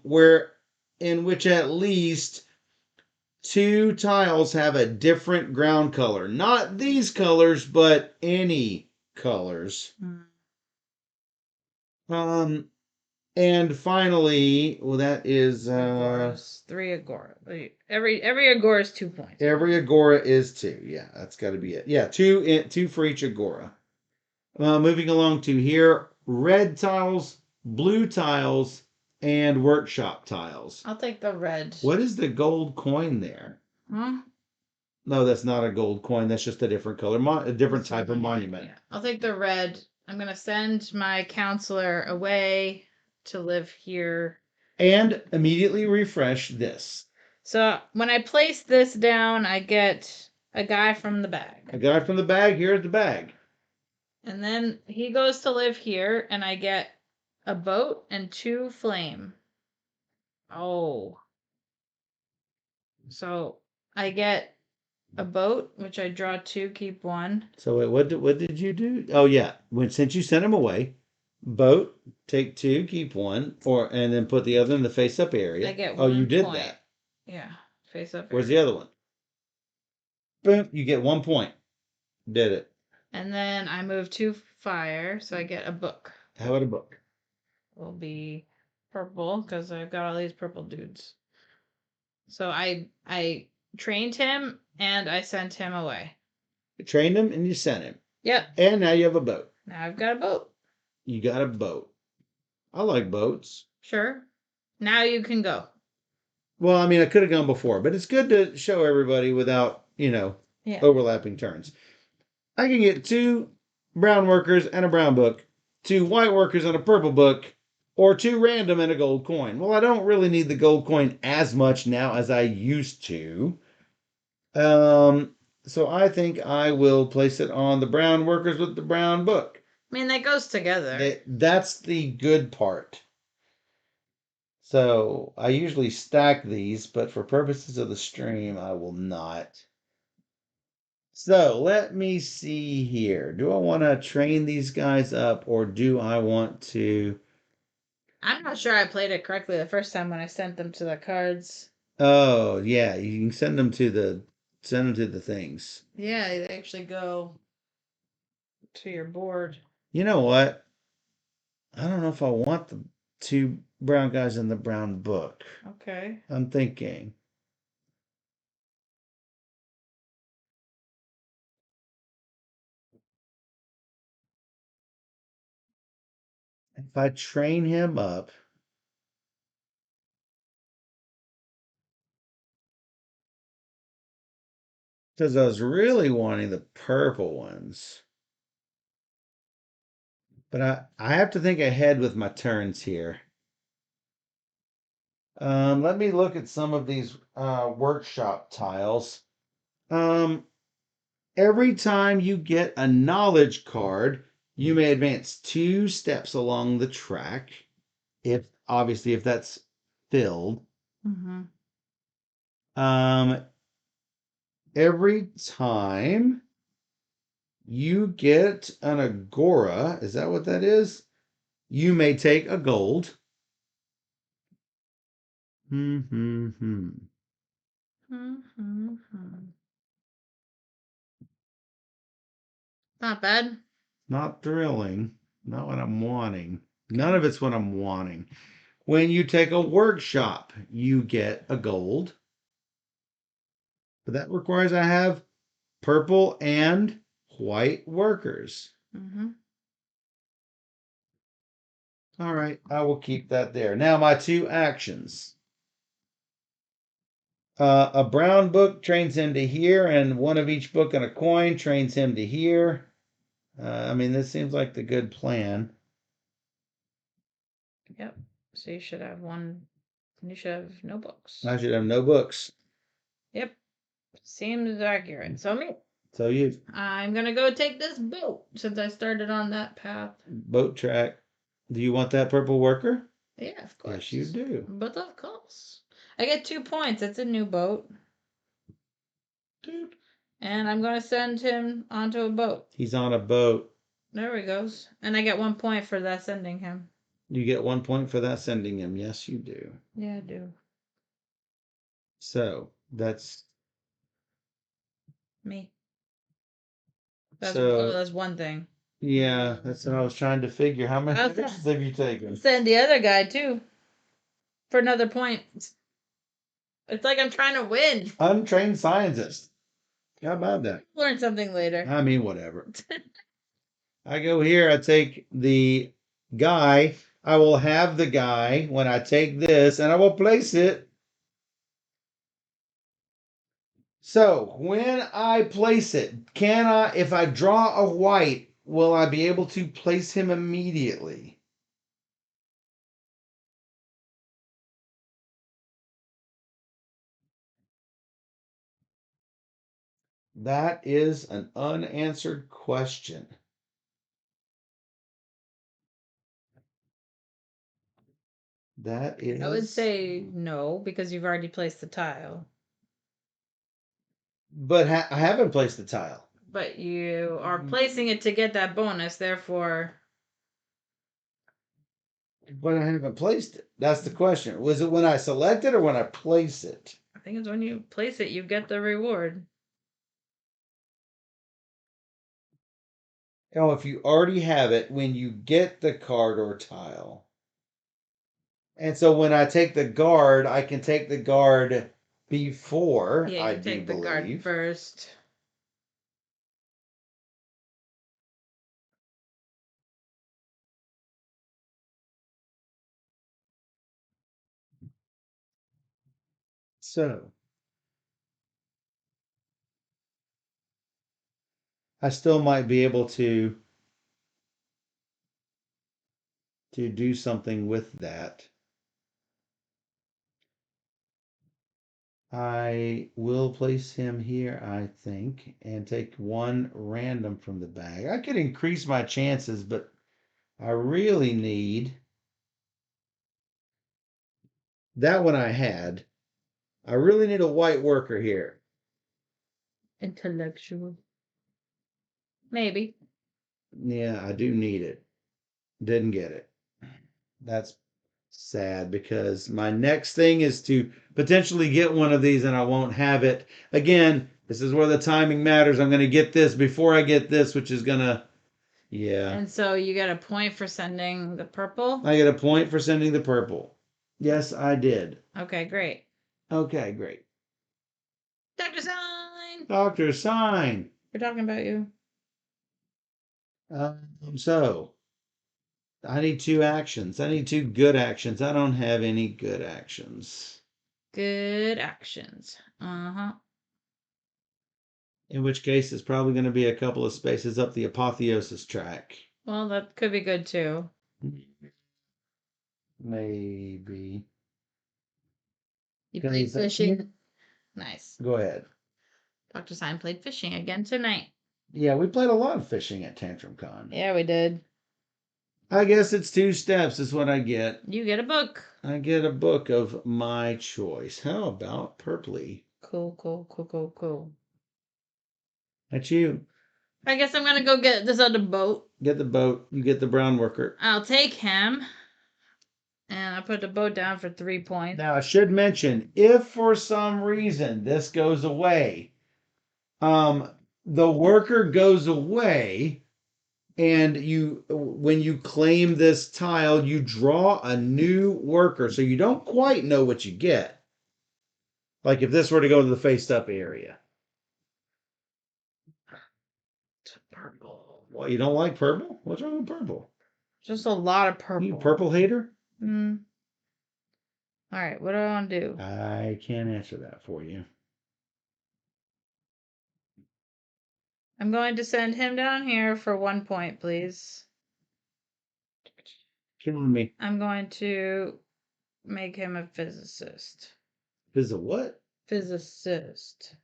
in which at least 2 tiles have a different ground color. Not these colors, but any colors. And finally, well, that is Agoras. 3 agora. Every agora is 2 points. Every agora is 2. Yeah, that's got to be it. Yeah, 2 for each agora. Moving along to here, red tiles, blue tiles, and workshop tiles. I'll take the red. What is the gold coin there? Huh? No, that's not a gold coin. That's just a different color, a different type of monument. Yeah. I'll take the red. I'm going to send my counselor away to live here. And immediately refresh this. So when I place this down, I get a guy from the bag. A guy from the bag, here's the bag. And then he goes to live here, and I get a boat and 2 flame. Oh. So I get a boat, which I draw 2, keep 1. So wait, what did you do? Oh yeah, since you sent him away, boat, take 2, keep 1, and then put the other in the face up area. I get 1 Oh, you did point. that. Yeah, face up. Where's the other one? Boom, you get 1 point. Did it. And then I move 2 fire, so I get a book. How about a book? Will be purple because I've got all these purple dudes. So I trained him and I sent him away. You trained him and you sent him. Yep. And now you have a boat. Now I've got a boat. You got a boat. I like boats. Sure. Now you can go. Well, I mean, I could have gone before, but it's good to show everybody without, overlapping turns. I can get 2 brown workers and a brown book, 2 white workers and a purple book, or 2 random and a gold coin. Well, I don't really need the gold coin as much now as I used to. So I think I will place it on the brown workers with the brown book. I mean, that goes together. That's the good part. So I usually stack these, but for purposes of the stream, I will not. So let me see here. Do I want to train these guys up, or do I want to? I'm not sure I played it correctly the first time when I sent them to the cards. Oh yeah, you can send them to the things. Yeah, they actually go to your board. You know what? I don't know if I want the 2 brown guys in the brown book. Okay. I'm thinking. If I train him up, because I was really wanting the purple ones. But I have to think ahead with my turns here. Let me look at some of these workshop tiles. Every time you get a knowledge card, you may advance 2 steps along the track. If that's filled. Mm-hmm. Every time you get an agora, is that what that is? You may take a gold. Not bad. Not thrilling. Not what I'm wanting. None of it's what I'm wanting. When you take a workshop, you get a gold. But that requires I have purple and white workers. Mm-hmm. All right, I will keep that there. Now my 2 actions. A brown book trains him to here, and 1 of each book and a coin trains him to here. I mean, this seems like the good plan. Yep. So you should have 1. You should have no books. I should have no books. Yep. Seems accurate. So me. So you I'm gonna go take this boat since I started on that path. boat track. Do you want that purple worker? Yeah, of course. Yes, you do. But of course. I get 2 points. It's a new boat. Dude. And I'm gonna send him onto a boat. He's on a boat. There he goes. And I get 1 point for that sending him. You get 1 point for that sending him. Yes, you do. Yeah, I do. So that's Me. That's so that's one thing. yeah, that's what I was trying to figure. How many I'll pictures have you taken? send the other guy too. For another point. It's like I'm trying to win. Untrained scientist. How about that? Learn something later. I mean, whatever. I go here, I take the guy. I will have the guy when I take this, and I will place it. So when I place it, can I, if I draw a white, will I be able to place him immediately? That is an unanswered question. That is. I would say no, because you've already placed the tile. But I haven't placed the tile. But you are placing it to get that bonus, therefore. But I haven't placed it. That's the question. Was it when I select it or when I place it? I think it's when you place it, you get the reward. Oh, if you already have it, when you get the card or tile. And so when I take the guard, I can take the guard before Yeah, I you do take the guard believe. first. So I still might be able to do something with that. I will place him here, I think, and take one random from the bag. I could increase my chances, but I really need that one I had. I really need a white worker here. Intellectual. Maybe. Yeah, I do need it. Didn't get it. That's sad because my next thing is to potentially get one of these and I won't have it. Again, this is where the timing matters. I'm going to get this before I get this, which is going to, yeah. And so you get a point for sending the purple? I get a point for sending the purple. Yes, I did. Okay, great. Okay, great. Dr. Sign! Doctor, sign. We're talking about you. So I need 2 actions. I need 2 good actions. I don't have any good actions. Good actions. Uh-huh. In which case, it's probably going to be a couple of spaces up the apotheosis track. Well, that could be good too. Maybe. You played fishing. Nice. Go ahead. Dr. Sign played fishing again tonight. Yeah, we played a lot of fishing at Tantrum Con. Yeah, we did. I guess it's 2 steps is what I get. You get a book. I get a book of my choice. How about purpley? Cool, cool, cool, cool, cool. That's you. I guess I'm gonna go get this other boat. Get the boat. You get the brown worker. I'll take him. And I put the boat down for 3 points. Now, I should mention, if for some reason this goes away, the worker goes away, and when you claim this tile, you draw a new worker, so you don't quite know what you get. Like if this were to go to the faced up area. Purple. Well, you don't like purple? What's wrong with purple? Just a lot of purple. You purple hater? All right, what do I want to do? I can't answer that for you. I'm going to send him down here for 1 point, please. Killing me. I'm going to make him a physicist. Is a what? Physicist.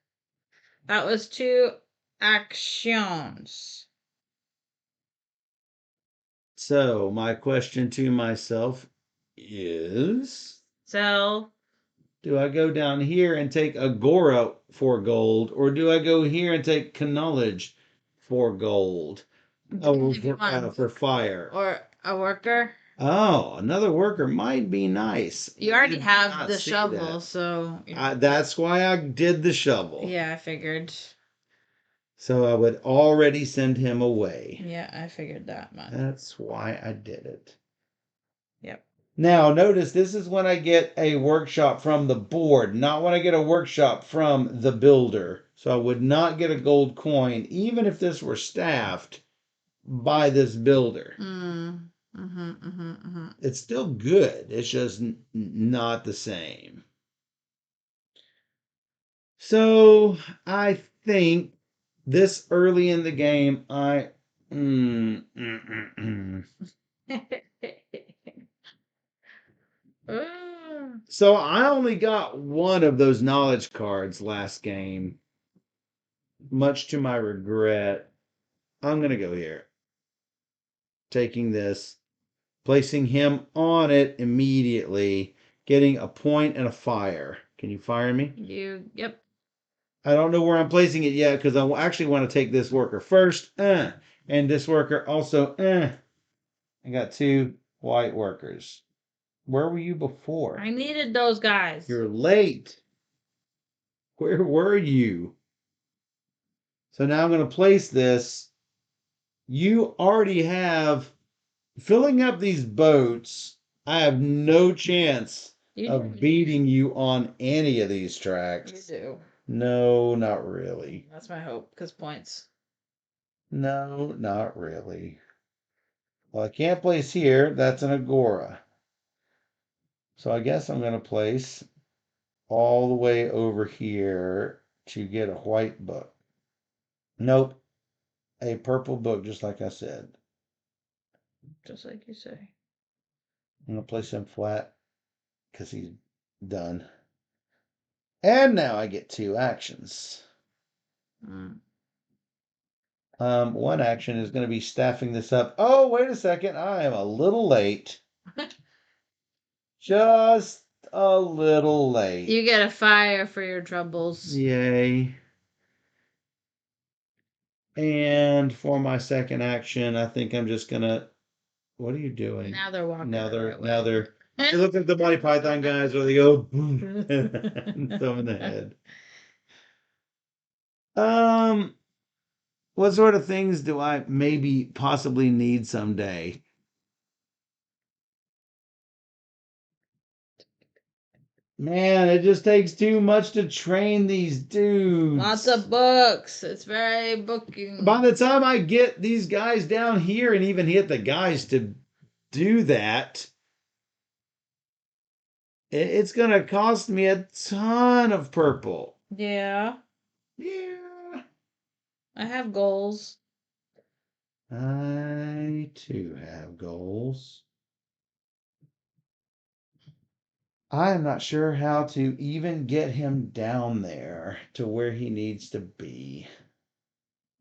That was 2 actions. So, my question to myself is, So, do I go down here and take Agora for gold, or do I go here and take Knowledge for gold? Oh, if you want for fire. or a worker. Oh, another worker might be nice. You I already did have not the see shovel, that. so That's why I did the shovel. yeah, I figured. So I would already send him away. Yeah, I figured that much. That's why I did it. Yep. Now, notice this is when I get a workshop from the board, not when I get a workshop from the builder. So I would not get a gold coin, even if this were staffed by this builder. It's still good. It's just not the same. So I think this early in the game, So I only got one of those knowledge cards last game, much to my regret. I'm going to go here. Taking this, placing him on it immediately, getting a point and a fire. Can you fire me? Yep. I don't know where I'm placing it yet because I actually want to take this worker first. And this worker also. I got 2 white workers. Where were you before? I needed those guys. You're late. Where were you? So now I'm going to place this. You already have filling up these boats. I have no chance of beating you on any of these tracks. You do. No, not really. That's my hope, because points. No, not really. Well, I can't place here. That's an Agora. So I guess I'm going to place all the way over here to get a white book. Nope. A purple book, just like I said. Just like you say. I'm going to place him flat because he's done. And now I get 2 actions. One action is going to be staffing this up. Oh, wait a second. I am a little late. Just a little late. You get a fire for your troubles. Yay. And for my second action, I think I'm just going to. What are you doing? Now they're walking. Now they're. They look like the Monty Python guys where they go boom, and thumb in the head. What sort of things do I maybe possibly need someday? Man, it just takes too much to train these dudes. Lots of books. It's very booking. By the time I get these guys down here and even hit the guys to do that, it's going to cost me a ton of purple. Yeah. Yeah. I have goals. I too have goals. I am not sure how to even get him down there to where he needs to be.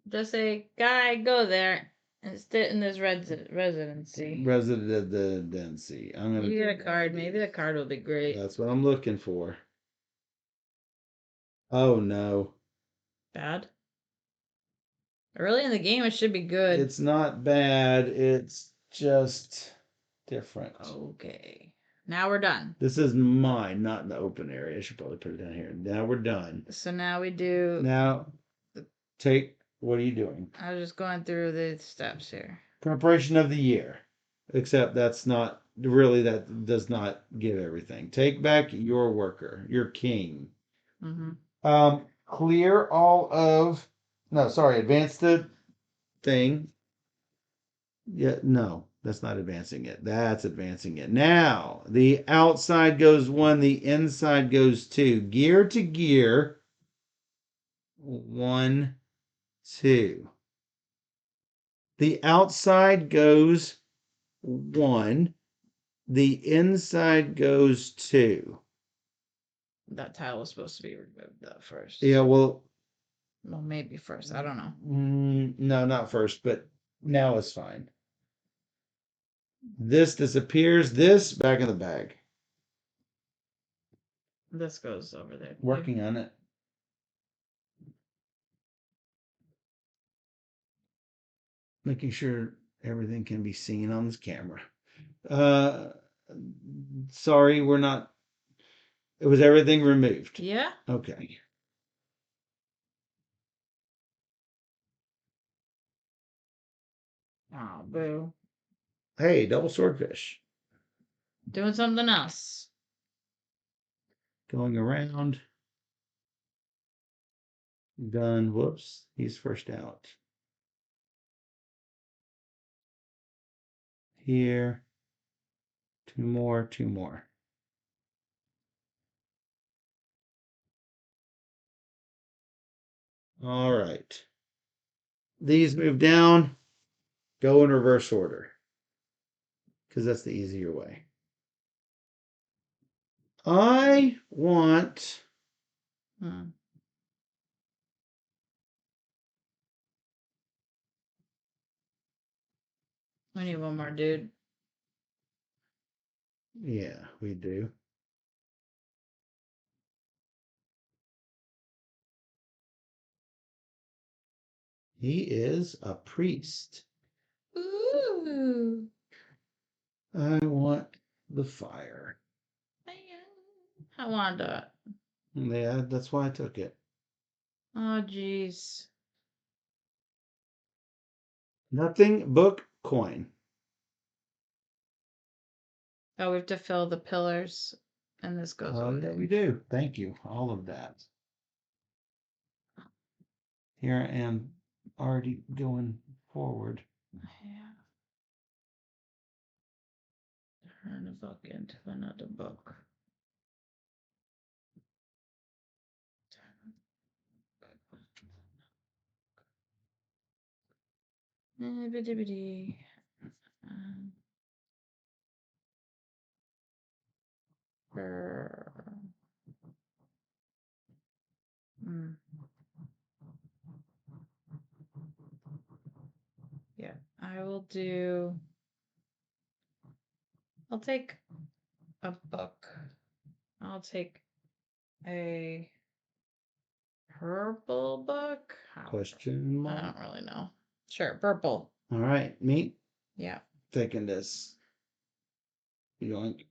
Just say, guy, go there and sit in this residency. Residency. I'm gonna. You get a card. Maybe the card will be great. That's what I'm looking for. Oh no. Bad? Early in the game, it should be good. It's not bad. It's just different. Okay. Now we're done. This is mine, not in the open area. I should probably put it down here. Now we're done. So now we do. Now, take. What are you doing? I was just going through the steps here. Preparation of the year. Except that's not really, that does not give everything. Take back your worker, your king. Clear all of. No, sorry, advance the thing. Yeah, no, that's not advancing it. That's advancing it. Now, the outside goes 1, the inside goes 2. Gear to gear. 1, 2. The outside goes 1. The inside goes 2. That tile was supposed to be removed though first. Yeah, well, Well, maybe first. I don't know. No, not first, but now it's fine. This disappears. This back in the bag. This goes over there. Working on it. Making sure everything can be seen on this camera. Sorry, we're not. It was everything removed. Yeah. Okay. Oh, boo. Hey, double swordfish. Doing something else. Going around. Done. Whoops. He's first out. Here. Two more. Two more. All right. These move down. Go in reverse order. Because that's the easier way. I want. Hmm. We need one more dude. Yeah, we do. He is a priest. Ooh. I want the fire. I wanted that. Yeah, that's why I took it. Oh, jeez. Nothing. Book. Coin. Oh, we have to fill the pillars, and this goes Oh, over yeah, there. we do. Thank you. All of that. Here I am already going forward. Yeah. Turn a book into another book. Bibbidi. Brr. Mm. Yeah, I will do. I'll take a book. I'll take a purple book. Question I mark. don't really know. Sure, purple. All right, meat. Yeah. Taking this. Yoink.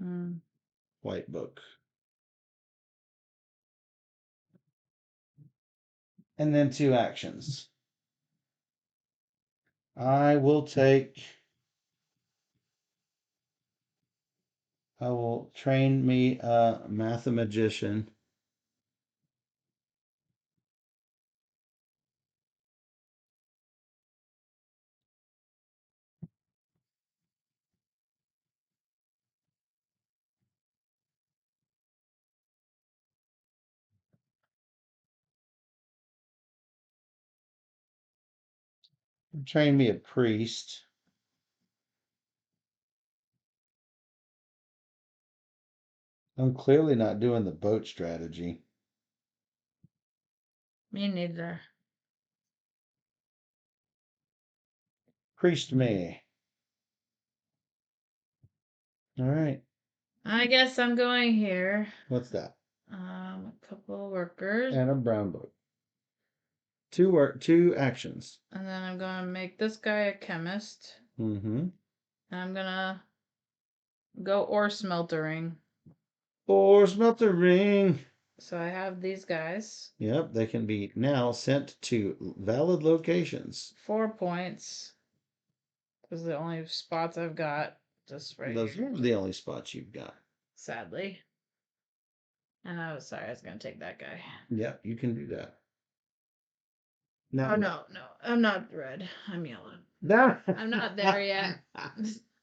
Mm. White book. And then two actions. I will take. I will train me a mathematician. Train me a priest. I'm clearly not doing the boat strategy. Me neither. Priest me. All right. I guess I'm going here. What's that? A couple workers. And a brown book. Two actions. And then I'm gonna make this guy a chemist. Mm-hmm. And I'm gonna go ore smeltering. Or smelter ring. So I have these guys. Yep, they can be now sent to valid locations. 4 points. Those are the only spots I've got. Just right Those here. are the only spots you've got. Sadly. And I was sorry, I was gonna take that guy. Yep, you can do that. Now, Oh no, I'm not red. I'm yellow. No. I'm not there yet.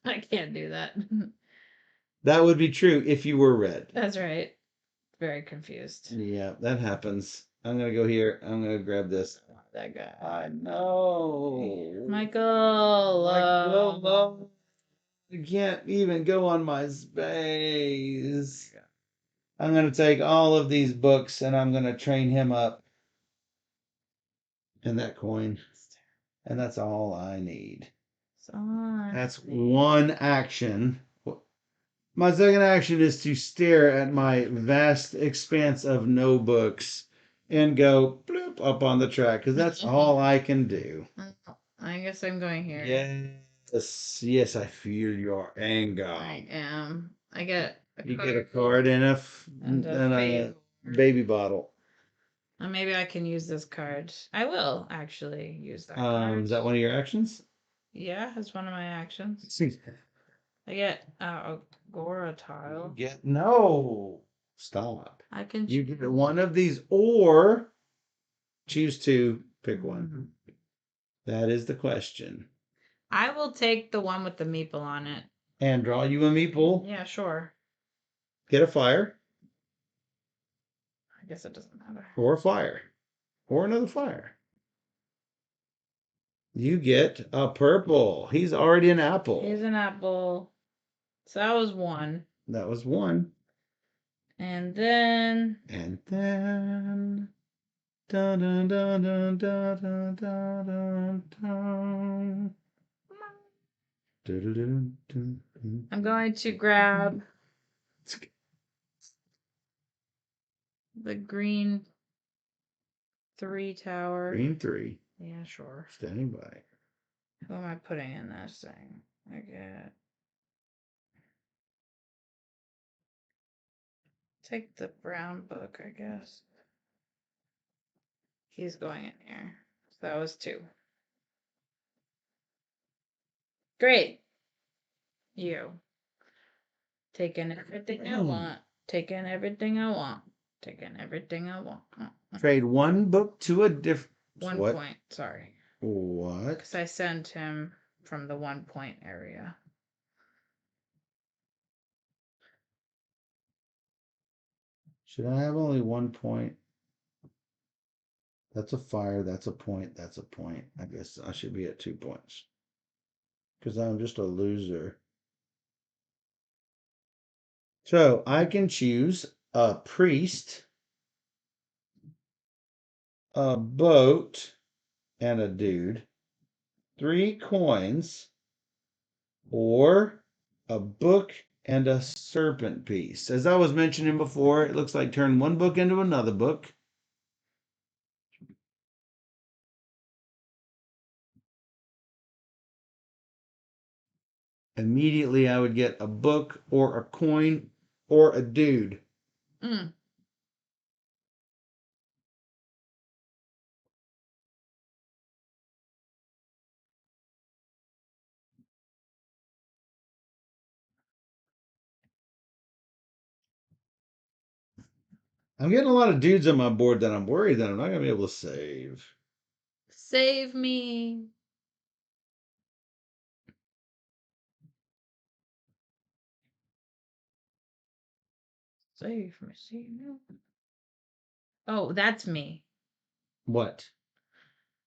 I can't do that. That would be true if you were red. That's right. Very confused. Yeah, that happens. I'm gonna go here. I'm gonna grab this. That guy. I know. Michael. You can't even go on my space. I'm going to take all of these books and I'm going to train him up in that coin. And that's all I need. That's one action. My second action is to stare at my vast expanse of no books and go bloop up on the track because that's all I can do. I guess I'm going here. Yes, yes, I feel your anger. I am. I get You get a card and and a baby bottle. Maybe I can use this card. I will actually use that card. Is that one of your actions? Yeah, it's one of my actions. I get Agora tile. No. Stop. I can. You get one of these or choose to pick one. That is the question. I will take the one with the meeple on it. And draw you a meeple. Yeah, sure. Get a fire. I guess it doesn't matter. Or a fire. Or another fire. You get a purple. He's already an apple. He's an apple. So that was one. That was one. And then. Dun, dun, dun, dun, dun, dun, dun, dun. I'm going to grab the green 3 tower. Green 3. Yeah, sure. Standing by. Who am I putting in this thing? I get. Take the brown book, I guess. He's going in here. So that was 2. Great. You. Taking everything I want. Taking everything I want. Taking everything I want. Trade one book to a different. 1 point. Sorry. What? Because I sent him from the 1 point area. Should I have only 1 point? That's a fire. That's a point. That's a point. I guess I should be at 2 points. Because I'm just a loser. So I can choose a priest, a boat, and a dude. 3 coins. Or a book and a serpent piece. As I was mentioning before, it looks like turn one book into another book. Immediately I would get a book or a coin or a dude. Mm. I'm getting a lot of dudes on my board that I'm worried that I'm not going to be able to save. Save me. Save me. Save me. Oh, that's me. What?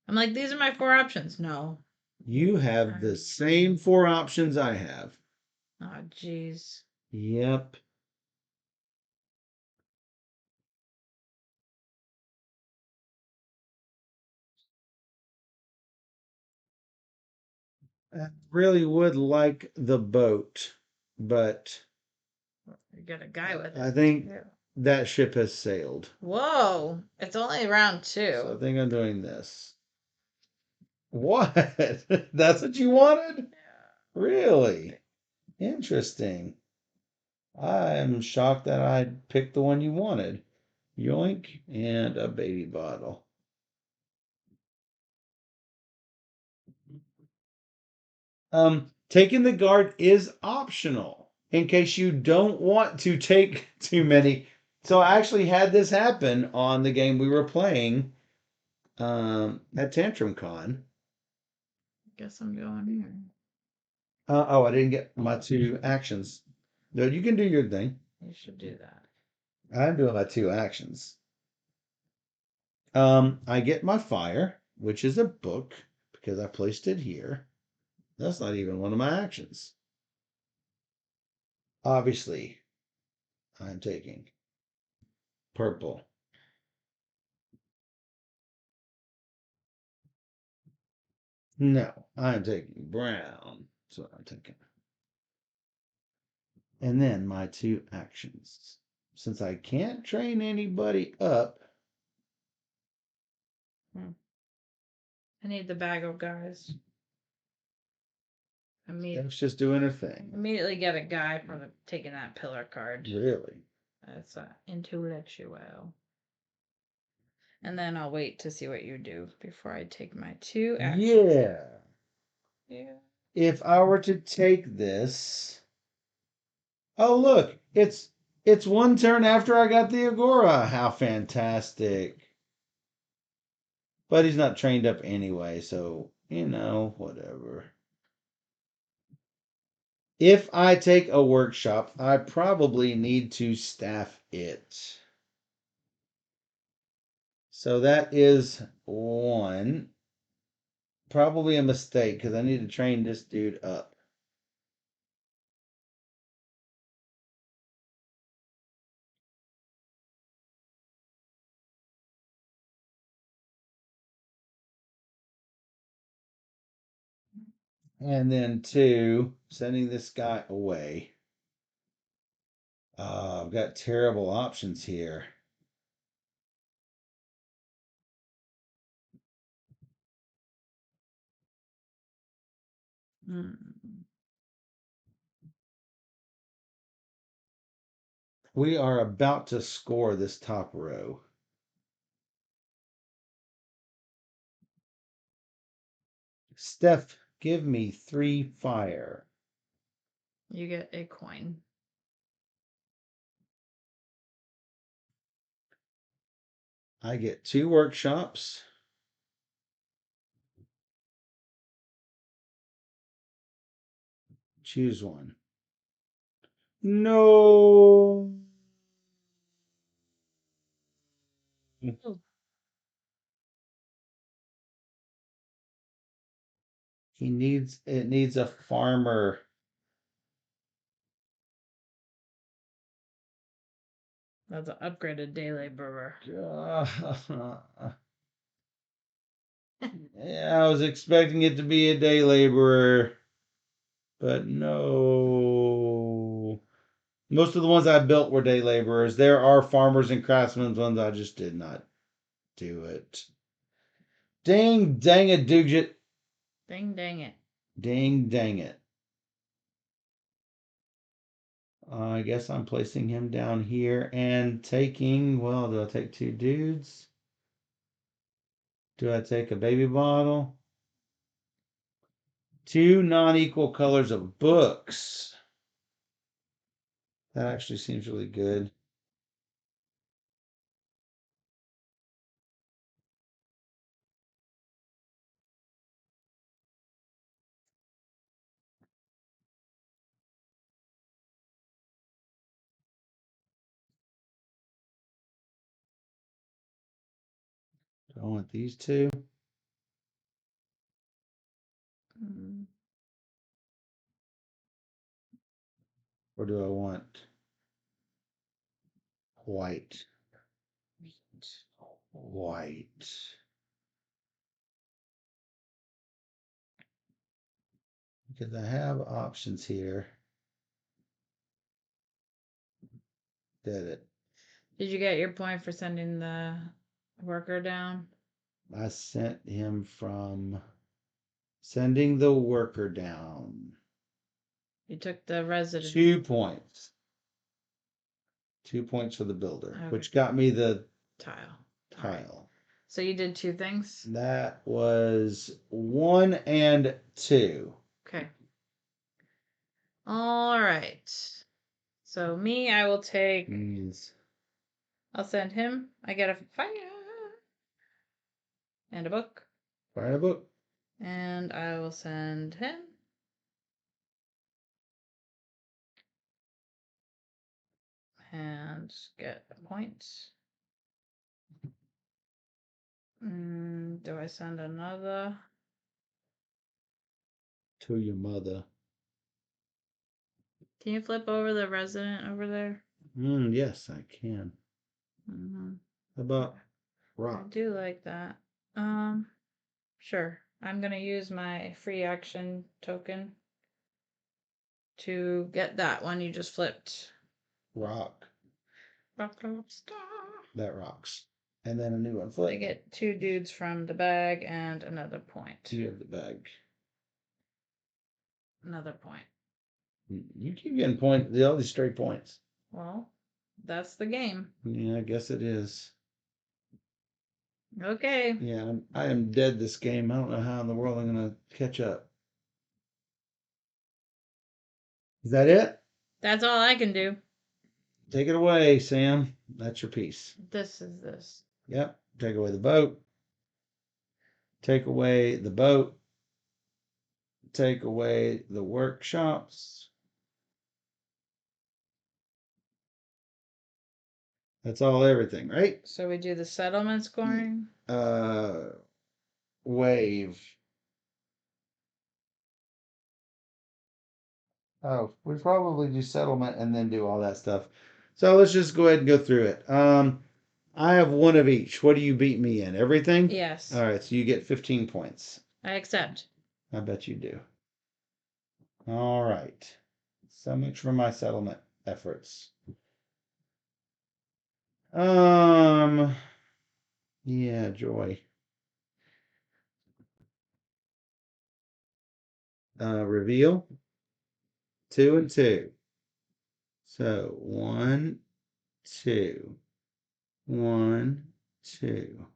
I'm like, these are my 4 options. No. You have the same 4 options I have. Oh, jeez. Yep. I really would like the boat, but You got a guy with it. I think that ship has sailed. Whoa. It's only round 2. So I think I'm doing this. What? That's what you wanted? Yeah. Really? Interesting. I'm shocked that I picked the one you wanted. Yoink and a baby bottle. Taking the guard is optional in case you don't want to take too many. So I actually had this happen on the game we were playing at Tantrum Con. Guess I'm going here. I didn't get my 2 actions. No, you can do your thing. You should do that. I'm doing my 2 actions. I get my fire, which is a book, because I placed it here. That's not even one of my actions. Obviously, I'm taking Purple. No, I'm taking brown. That's what I'm taking. And then my 2 actions. Since I can't train anybody up, I need the bag of guys. Steph's just doing her thing. Immediately get a guy from taking that pillar card. Really? That's intellectual. And then I'll wait to see what you do before I take my 2 actions. Yeah. Yeah. If I were to take this, oh look, it's 1 turn after I got the Agora. How fantastic! But he's not trained up anyway, so whatever. If I take a workshop, I probably need to staff it. So that is 1. Probably a mistake because I need to train this dude up. And then 2, sending this guy away. I've got terrible options here. We are about to score this top row. Steph, give me 3 fire. You get a coin. I get 2 workshops. Choose one. No. Oh. It needs a farmer. That's an upgraded day laborer. Yeah, I was expecting it to be a day laborer, but no. Most of the ones I built were day laborers. There are farmers and craftsmen ones. I just did not do it. Dang it, Dugit. Dang it. Dang it. I guess I'm placing him down here and taking, well, do I take 2 dudes? Do I take a baby bottle? 2 non-equal colors of books. That actually seems really good. Do I want these 2? Or do I want white? White. Because I have options here. Did it. Did you get your point for sending the worker down? I sent him from sending the worker down. You took the resident. 2 points. 2 points for the builder, Okay. which got me the tile. tile. Right. So you did 2 things? That was 1 and 2. Okay. All right. So me, I will take. I'll send him. I get a fire and a book. Fire and a book. And I will send him. And get a point. Do I send another? To your mother. Can you flip over the resident over there? Yes, I can. Mm-hmm. How about I rock? do like that. Sure. I'm gonna use my free action token to get that one you just flipped. Rock. Rock, rock, star. That rocks. And then a new one. I Flip. get 2 dudes from the bag and another point. You have the bag. Another point. You keep getting all these straight points. Well, that's the game. Yeah, I guess it is. Okay. Yeah, I am dead this game. I don't know how in the world I'm gonna catch up. Is that it? That's all I can do. Take it away, Sam. That's your piece. This is this. Yep. Take away the boat. Take away the boat. Take away the workshops. That's all everything, right? So we do the settlement scoring. Wave. Oh, we probably do settlement and then do all that stuff. So let's just go ahead and go through it. I have one of each. What do you beat me in? Everything? Yes. All right, so you get 15 points. I accept. I bet you do. All right. So much for my settlement efforts. Yeah, joy. Reveal. 2 and 2. So 1, 2. 1, 2.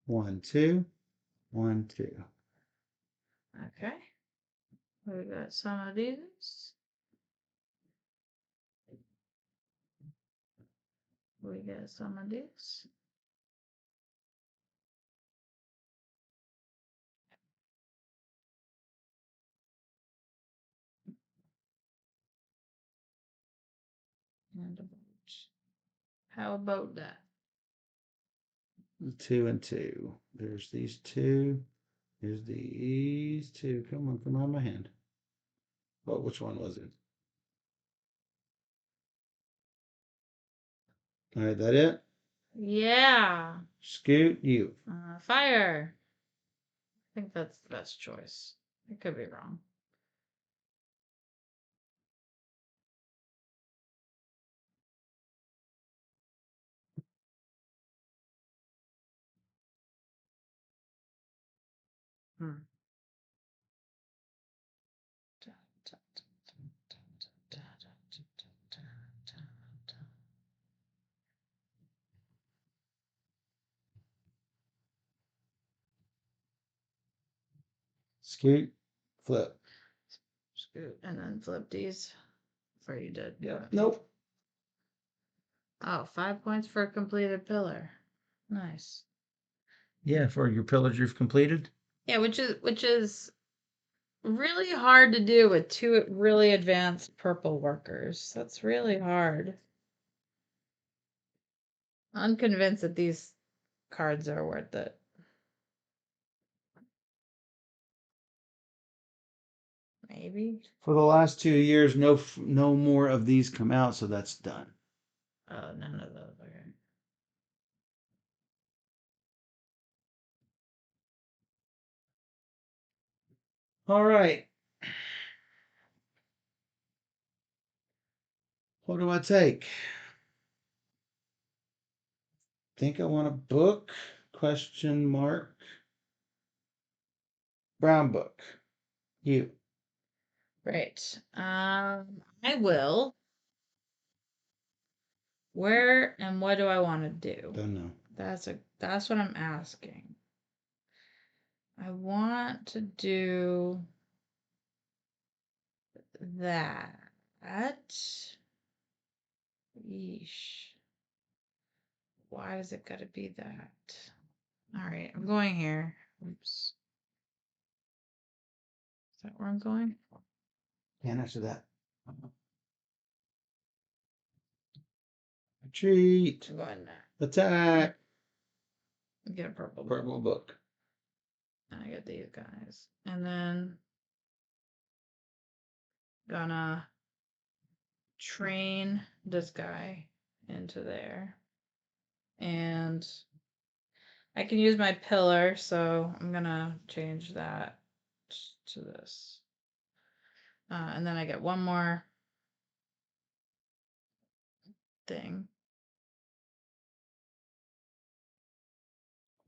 1, 2. 1, 2. Okay. We got some of these. We got some of this. And a bunch. How about that? 2 and 2. There's these 2. Here's these 2. Come on, come out of my hand. Oh, which one was it? All right, that it? Yeah. Scoot, you. Fire. I think that's the best choice. I could be wrong. Hmm. Scoot, flip. Scoot and then flip these. Before you did. Yeah. Nope. Oh, 5 points for a completed pillar. Nice. Yeah, for your pillage you've completed. Yeah, which is really hard to do with 2 really advanced purple workers. That's really hard. I'm convinced that these cards are worth it. Maybe. For the last 2 years, no more of these come out, so that's done. Oh, none of those. Okay. All right. What do I take? Think I want a book? Question mark. Brown book. You. Right. I will. Where and what do I want to do? Don't know. That's what I'm asking. I want to do that. Yeesh. Why does it gotta be that? All right, I'm going here. Oops. Is that where I'm going? Can't answer that. Retreat. I'm going there. Attack. Get a purple. Purple book. And I get these guys. And then gonna train this guy into there. And I can use my pillar, so I'm gonna change that to this. And then I get one more thing.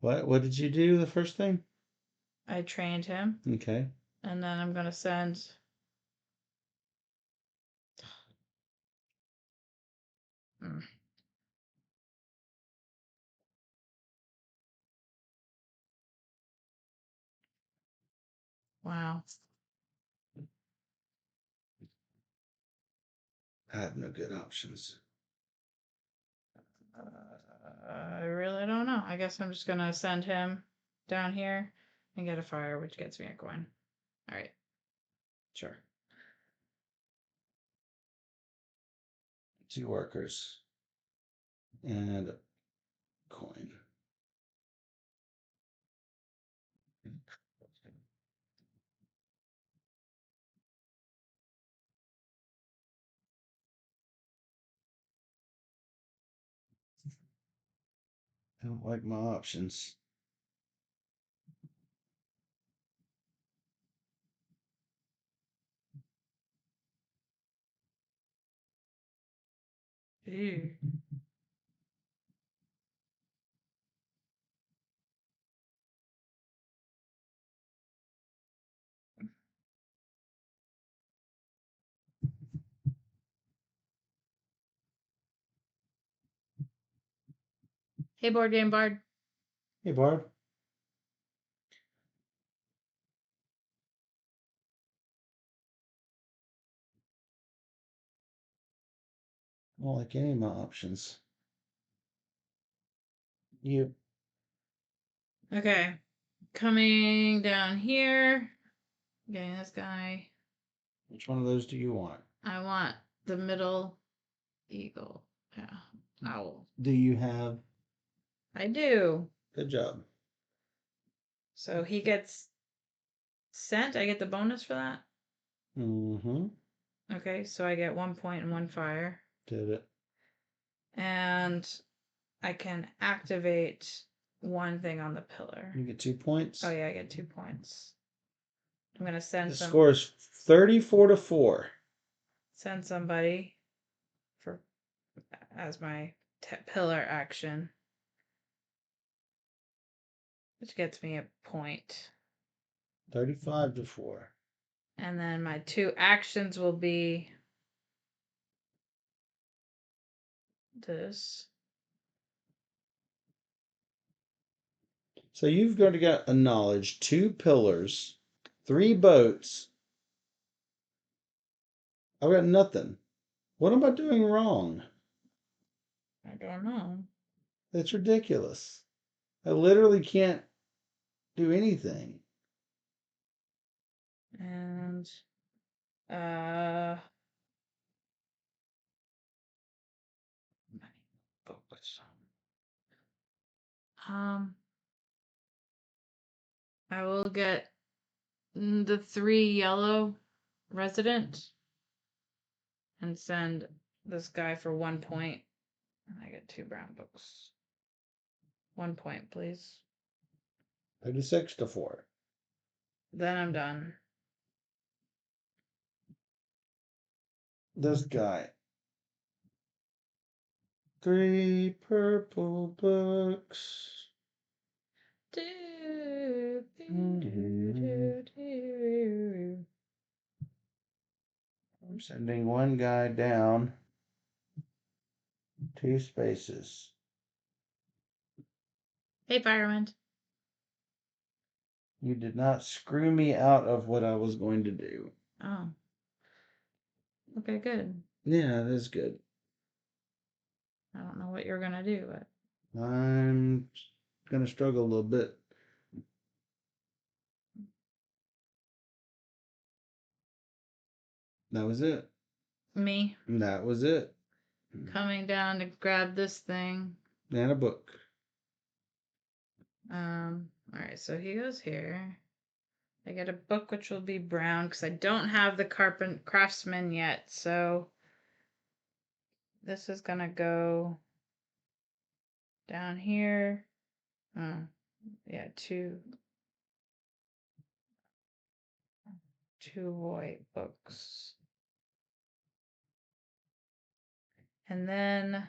What did you do the first thing? I trained him. Okay. And then I'm gonna send. Mm. Wow. I have no good options. I really don't know. I guess I'm just gonna send him down here and get a fire, which gets me a coin. All right. Sure. 2 workers. And a coin. I don't like my options. Ew. Hey, board game bard. Hey, Barb. I don't like any of my options. You. Okay. Coming down here. Getting this guy. Which one of those do you want? I want the middle eagle. Yeah. Owl. Do you have? I do. Good job. So he gets sent. I get the bonus for that. Mm-hmm. Okay, so I get 1 point and 1 fire. Did it. And I can activate one thing on the pillar. You get 2 points. Oh yeah, I get 2 points. I'm gonna send The some. score is 34-4. Send somebody for as my pillar action, which gets me a point. 35-4. And then my 2 actions will be this. So you've got to get a knowledge, 2 pillars, 3 boats. I've got nothing. What am I doing wrong? I don't know. It's ridiculous. I literally can't do anything. And uh focus. I will get the 3 yellow resident and send this guy for 1 point. And I get 2 brown books. 1 point, please. 36-4. Then I'm done. This guy. 3 purple books. I'm sending one guy down 2 spaces. Hey, fireman. You did not screw me out of what I was going to do. Oh. Okay, good. Yeah, that's good. I don't know what you're gonna do, but I'm going to struggle a little bit. That was it. me That was it. coming down to grab this thing. And a book. All right, so he goes here. I get a book which will be brown because I don't have the craftsman yet. So this is gonna go down here. Yeah, two white books. And then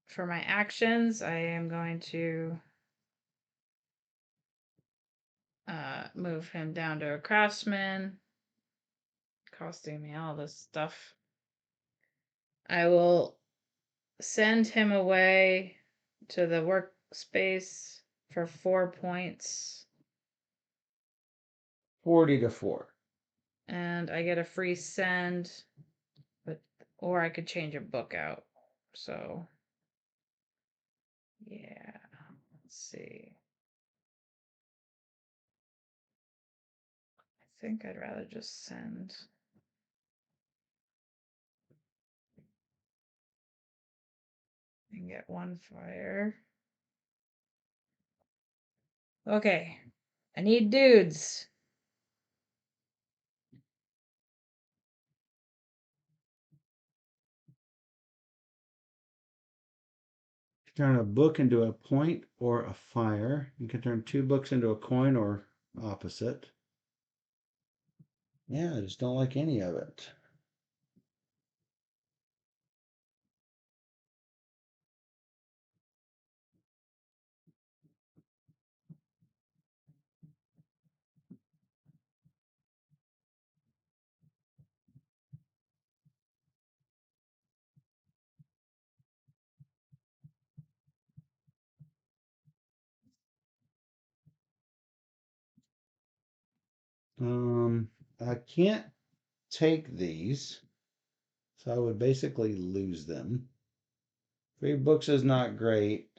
for my actions, I am going to move him down to a craftsman, costing me all this stuff. I will send him away to the workspace for 4 points. 40 to 4. And I get a free send, or I could change a book out. So, yeah, let's see. I think I'd rather just send. And get 1 fire. Okay, I need dudes. Turn a book into a point or a fire. You can turn 2 books into a coin or opposite. Yeah, I just don't like any of it. I can't take these, so I would basically lose them. 3 books is not great.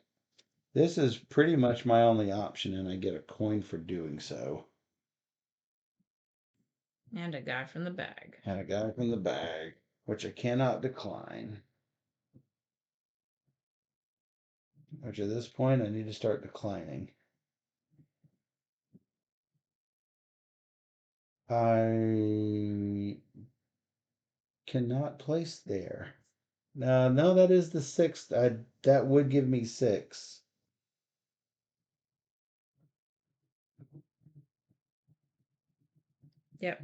This is pretty much my only option, and I get a coin for doing so. And a guy from the bag. And a guy from the bag, which I cannot decline. Which at this point I need to start declining. I cannot place there. No, that is the 6th. That would give me 6. Yep.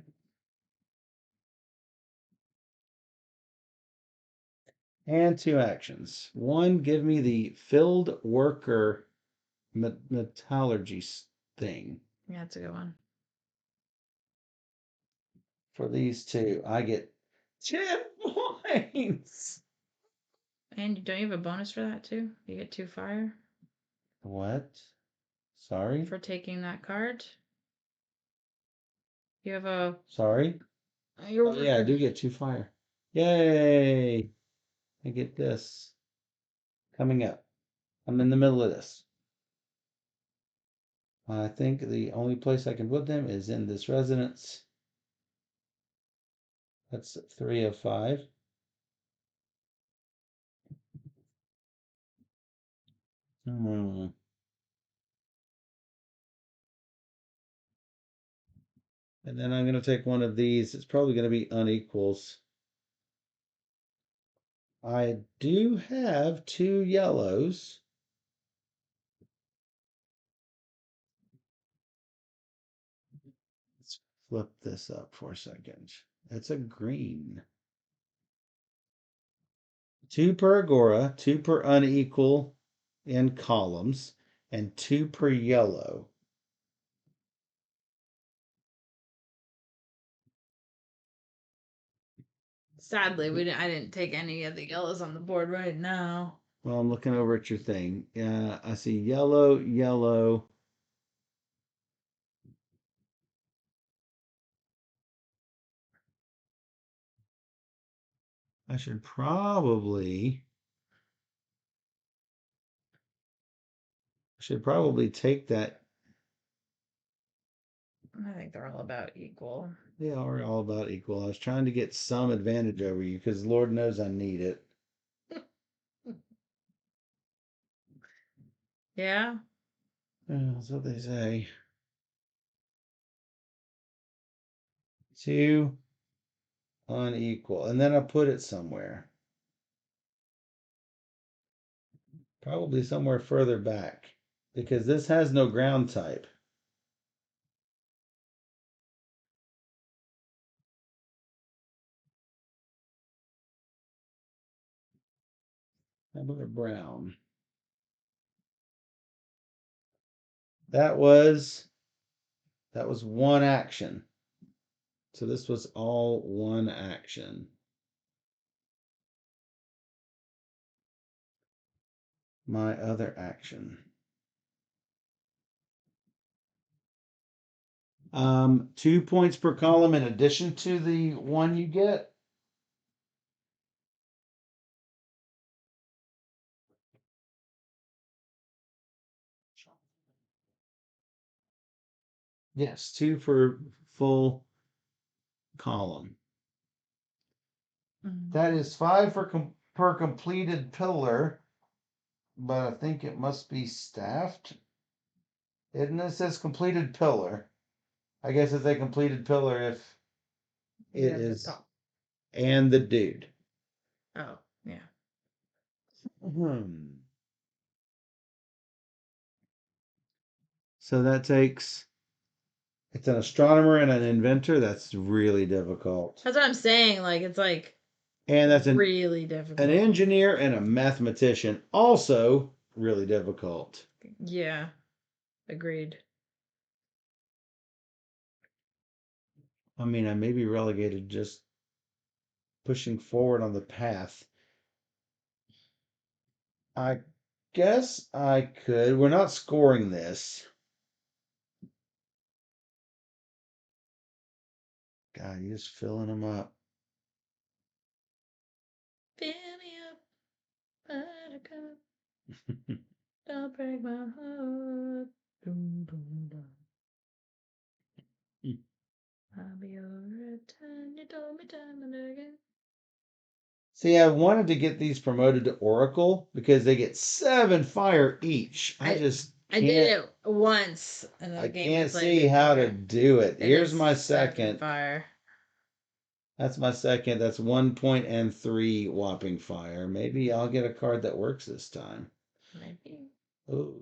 And 2 actions. 1, give me the filled worker metallurgy thing. Yeah, that's a good one. For these 2, I get 10 points. And don't you have a bonus for that too? You get 2 fire. What? Sorry? For taking that card. You have a. Sorry? Your Oh, yeah, I do get 2 fire. Yay! I get this. Coming up. I'm in the middle of this. I think the only place I can put them is in this residence. That's 3 of 5. Hmm. And then I'm going to take one of these. It's probably going to be unequals. I do have 2 yellows. Let's flip this up for a second. It's a green. 2 per agora, 2 per unequal in columns, and 2 per yellow. Sadly, I didn't take any of the yellows on the board right now. Well, I'm looking over at your thing. Yeah, I see yellow, yellow. I should probably take that. I think they're all about equal. They are all about equal. I was trying to get some advantage over you because Lord knows I need it. Yeah. That's what they say. 2 unequal. And then I put it somewhere. Probably somewhere further back because this has no ground type. How about a brown? That was one action. So this was all one action. My other action. 2 points per column in addition to the one you get. Yes, 2 for full column. That is 5 per completed pillar, but I think it must be staffed. Isn't it? It says completed pillar. I guess it's a completed pillar if it is. And the dude. Oh, yeah. So that takes. It's an astronomer and an inventor. That's really difficult. That's what I'm saying. Like, it's like. And that's really difficult. An engineer and a mathematician. Also really difficult. Yeah. Agreed. I mean, I may be relegated just pushing forward on the path. I guess I could. We're not scoring this. God, you're just filling them up. Fill me up, buttercup. Don't break my heart. Dum, dum, dum. I'll be over at 10. You told me time and again. See, I wanted to get these promoted to Oracle because they get 7 fire each. I just can't. I did it once. In I can't see how to do it. Here's my second. Fire. That's my second. That's 1 point and 3 whopping fire. Maybe I'll get a card that works this time. Maybe. Oh.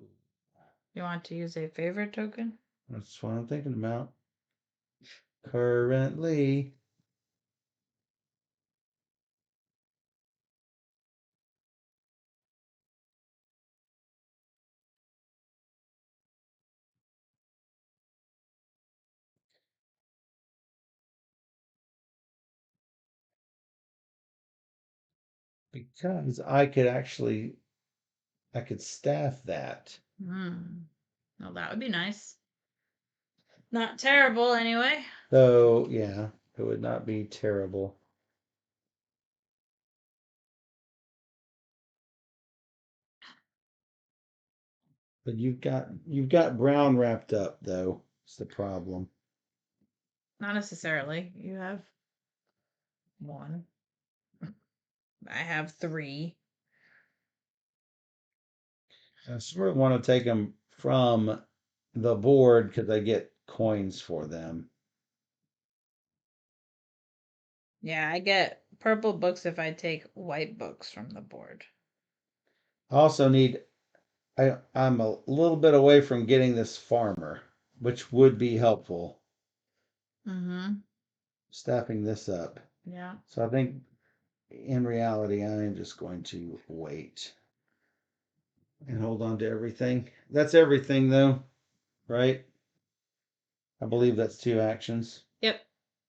You want to use a favorite token? That's what I'm thinking about. Currently. Because I could staff that. Well, that would be nice. Not terrible, anyway. So, yeah, it would not be terrible. But you've got brown wrapped up though. It's the problem. Not necessarily. You have 1. I have 3. I sort of want to take them from the board because I get coins for them. Yeah, I get purple books if I take white books from the board. I also need. I'm a little bit away from getting this farmer, which would be helpful. Staffing this up. Yeah. So I think in reality, I am just going to wait and hold on to everything. That's everything, though, right? I believe that's 2 actions. Yep.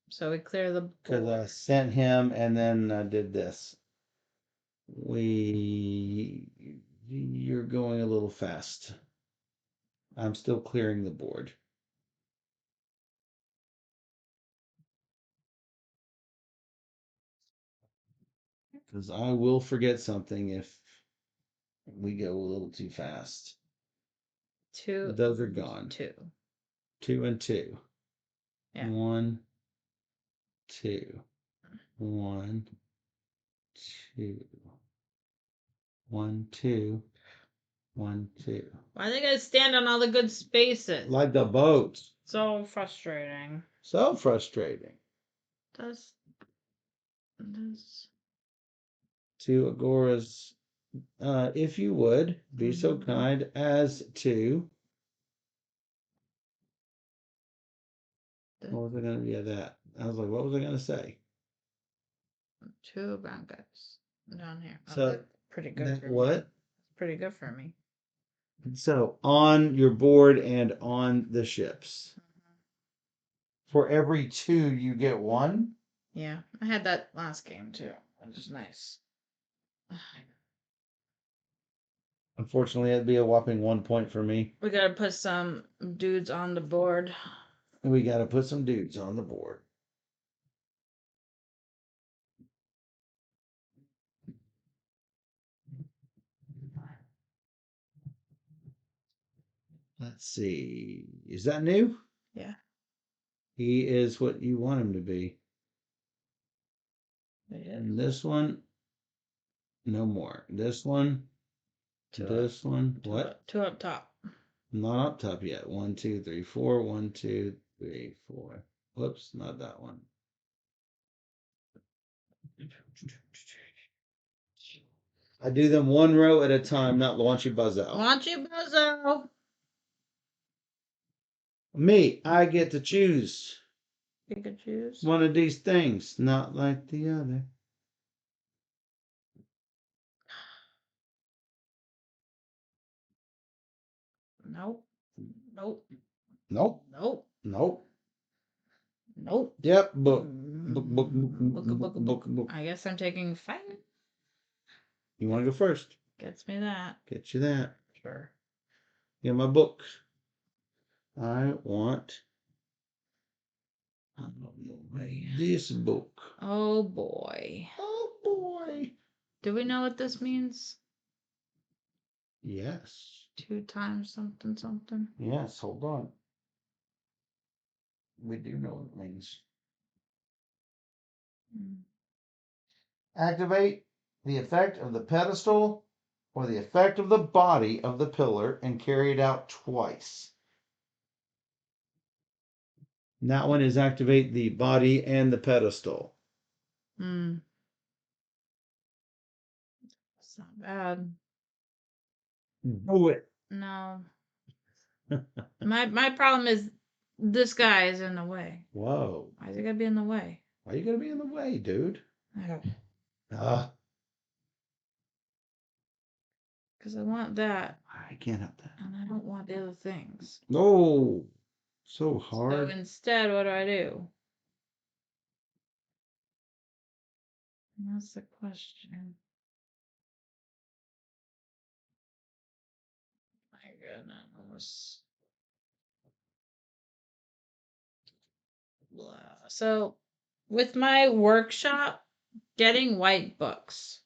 So we clear the board. Because I sent him and then I did this. You're going a little fast. I'm still clearing the board. Because I will forget something if we go a little too fast. 2. Those are gone. 2. 2 and 2. Yeah. 1, 2. 1, 2. 1, 2. 1, 2. Why they gotta stand on all the good spaces? Like the boat. So frustrating. So frustrating. Does 2 agoras if you would be so Mhm. kind as to. What was I gonna? Yeah, that. I was like, what was I gonna say? Two brown guys down here. Oh, So that's pretty good that for me. what? That's pretty good for me. So on your board and on the ships. For every two, you get one. Yeah, I had that last game too. Which is nice. Unfortunately, it'd be a whopping 1 point for me. We gotta put some dudes on the board. We got to put some dudes on the board. Let's see. Is that new? Yeah, He is what you want him to be. it is. And this one, no more. This one, Two up, this one. two What? up, two up top. Not up top yet. 1, 2, 3, 4. 1, 2, 3, 4. Whoops, not that one. I do them one row at a time, not launch you buzz out. Want you, Bozo? Me, I get to choose Pikachu's. one of these things, not like the other. Nope. Nope. Nope, Nope. nope. Nope. Yep, book. Book, book, book, book, book, book, book. I guess I'm taking 5. You want to go first? Gets me that. Get you that. Sure. Get my book. I want this book. Oh boy. Oh boy. Do we know what this means? Yes. 2 times something something. Yes, hold on. We do know what it means. Mm. Activate the effect of the pedestal or the effect of the body of the pillar and carry it out twice. And that one is activate the body and the pedestal. Hmm. It's not bad. Do it. No. My problem is this guy is in the way. Whoa. Why is he gonna be in the way? Why are you going to be in the way, dude? Because I want that, I can't help that. and I don't want the other things. No. So So hard. instead, what do? That's the question. My goodness. Blah. So, with my workshop, getting white books.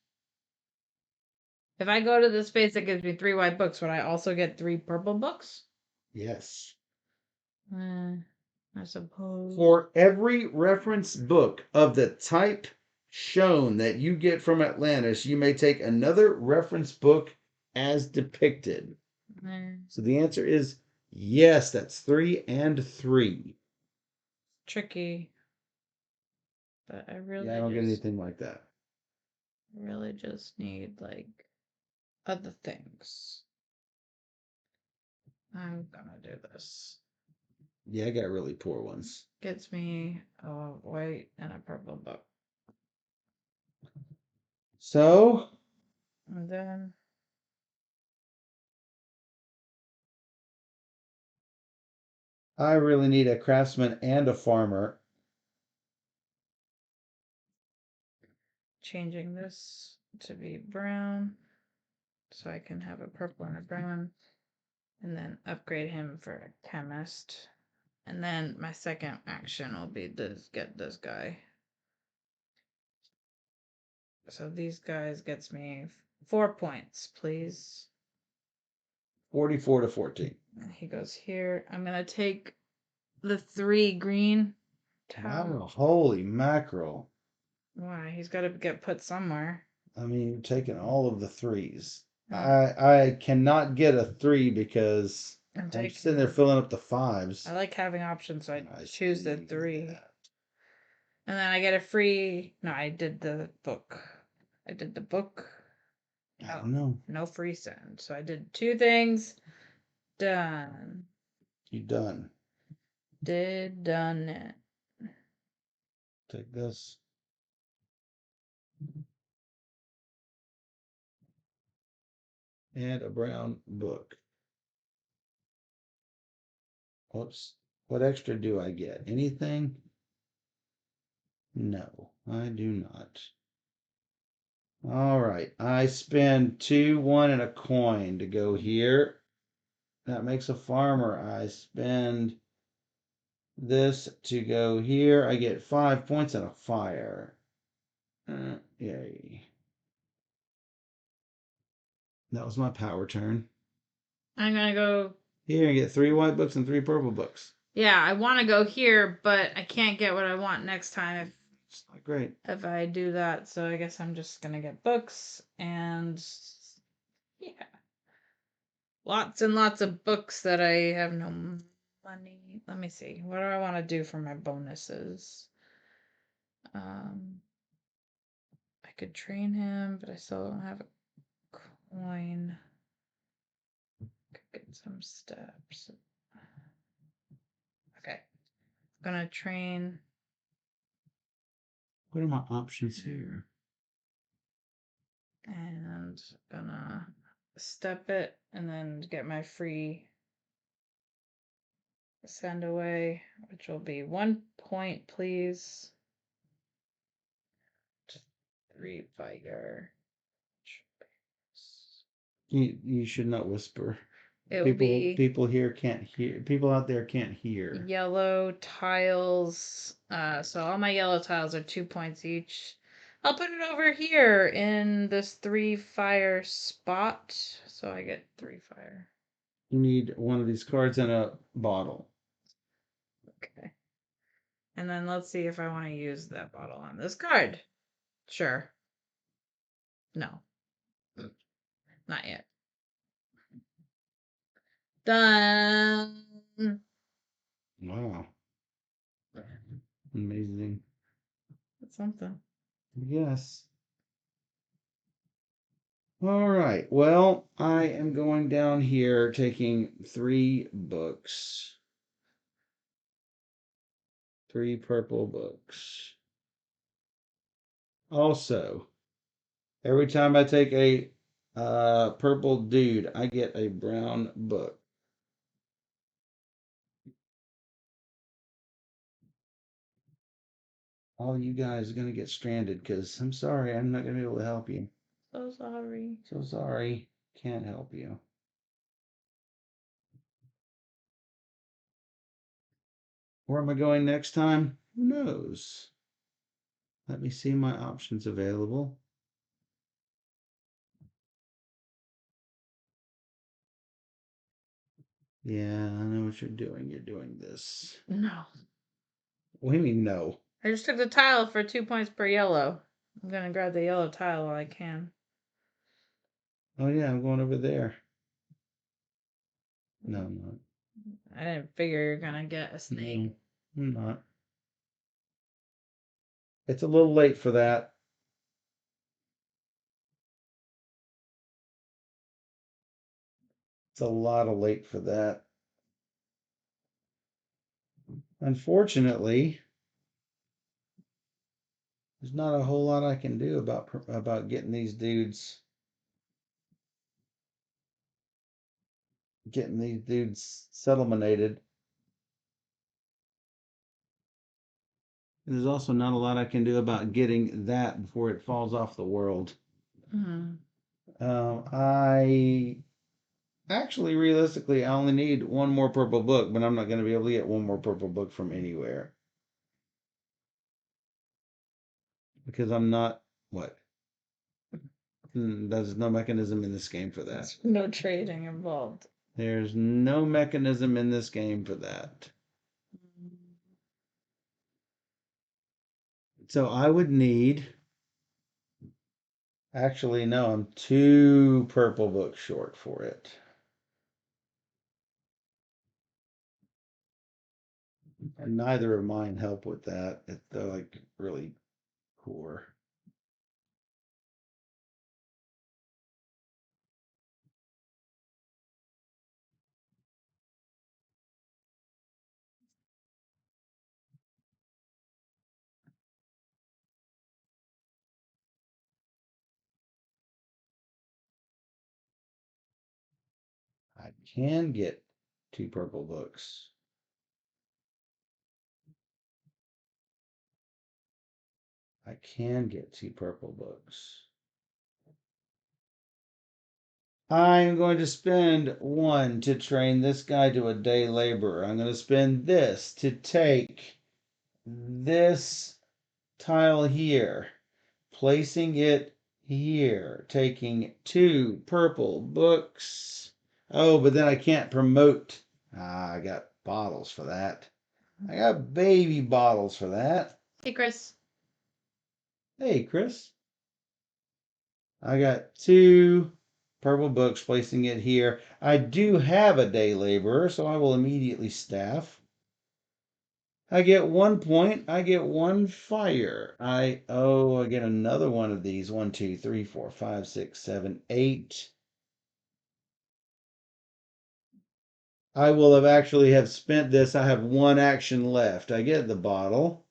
If I go to the space that gives me 3 white books, would I also get 3 purple books? Yes. I suppose. For every reference book of the type shown that you get from Atlantis, you may take another reference book as depicted. So the answer is yes, that's 3 and 3. Tricky. But I really Yeah, I don't get just anything like that. need like other things. I'm gonna do this. Yeah, I got really poor ones. Gets me a white and a purple book. So, And then I really need a craftsman and a farmer. changing this to be brown so I can have a purple and a brown. And then upgrade him for a chemist. And then my second action will be to get this guy. So these guys gets me 4 points, please. 44 to 14. And he goes here. I'm gonna take the 3 green tower. Wow, holy mackerel. Why? He's gotta get put somewhere. I mean, you're taking all of the threes. Oh. I cannot get a 3 because I'm I'm sitting there filling up the 5s. I like having options, so I choose the see 3. that. And then I get a free. No, I did the book. I don't know. No free send. So I did 2 things. Done. You done. Done it. Take this. And a brown book. Whoops. What extra do I get? Anything? No, I do not. All right. I spend 2, 1, and a coin to go here. That makes a farmer. I spend this to go here. I get 5 points and a fire. Yay. That was my power turn. I'm gonna go. Here, I get 3 white books and 3 purple books. Yeah, I want to go here, but I can't get what I want next time It's not great. if I do that. So I guess I'm just gonna get books and yeah, lots and lots of books that I have no money. Let me see. What do I want to do for my bonuses? I could train him, but I still don't have a coin. Could get some steps. Okay, gonna train. What are my options here? And gonna step it and then get my free send away, which will be 1 point, please. 3 fire. You should not whisper. It will be People here can't hear. People out there can't hear. yellow tiles. So all my yellow tiles are 2 points each. I'll put it over here in this 3 fire spot. So I get 3 fire. You need one of these cards and a bottle. Okay. And then let's see if I want to use that bottle on this card. Sure. No. Not yet. Done. Wow. Amazing. That's something. Yes. All right. Well, I am going down here taking 3 books. 3 purple books. Also, every time I take a purple dude, I get a brown book. All you guys are going to get stranded because I'm sorry, I'm not going to be able to help you. So sorry. So sorry, can't help you. Where am I going next time? Who knows? Let me see my options available. Yeah, I know what you're doing. You're doing this. No. What do you mean, no? I just took the tile for 2 points per yellow. I'm gonna grab the yellow tile while I can. Oh, yeah, I'm going over there. No, I'm not. I didn't figure you're gonna get a snake. No, I'm not. It's a little late for that. It's a lot of late for that. Unfortunately, there's not a whole lot I can do about getting these dudes settlemented. There's also not a lot I can do about getting that before it falls off the world. Mm-hmm. I actually, realistically, I only need 1 more purple book, but I'm not going to be able to get 1 more purple book from anywhere. Because I'm not, what? There's no mechanism in this game for that. No trading involved. There's no mechanism in this game for that. So I would need. Actually, no, I'm 2 purple books short for it. And neither of mine help with that. They're like really poor. can get 2 purple books. I can get 2 purple books. I'm going to spend 1 to train this guy to a day laborer. I'm going to spend this to take this tile here, placing it here, taking 2 purple books. Oh, but then I can't promote. I got bottles for that. I got baby bottles for that. Hey, Chris. Hey, Chris. I got 2 purple books, placing it here. I do have a day laborer, so I will immediately staff. I get 1 point. I get 1 fire. I get another one of these. 1, 2, 3, 4, 5, 6, 7, 8. I will have spent this. I have 1 action left. I get the bottle.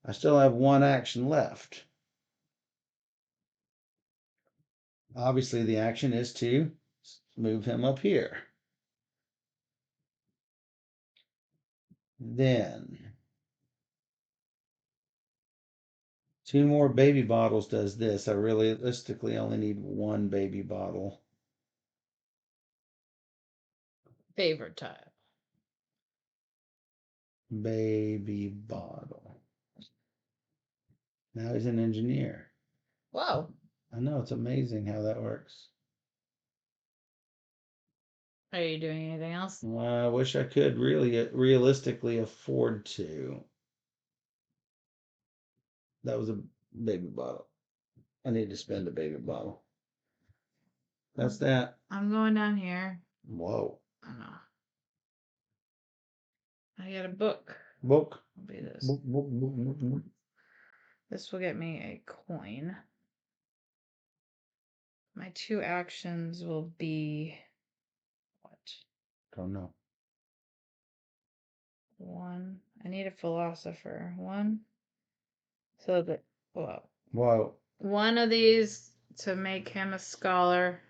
I still have 1 action left. Obviously, the action is to move him up here. Then 2 more baby bottles does this. I realistically only need 1 baby bottle. Favorite tile. Baby bottle. Now he's an engineer. Whoa. I know, it's amazing how that works. Are you doing anything else? I wish I could really realistically afford to. That was a baby bottle. I need to spend a baby bottle. That's that. I'm going down here. Whoa. I know. I got a book. Book. I'll be this. Book, book, book, book, book. This will get me a coin. My 2 actions will be what? Don't know. 1. I need a philosopher. 1. So that, well, Whoa. 1 of these to make him a scholar.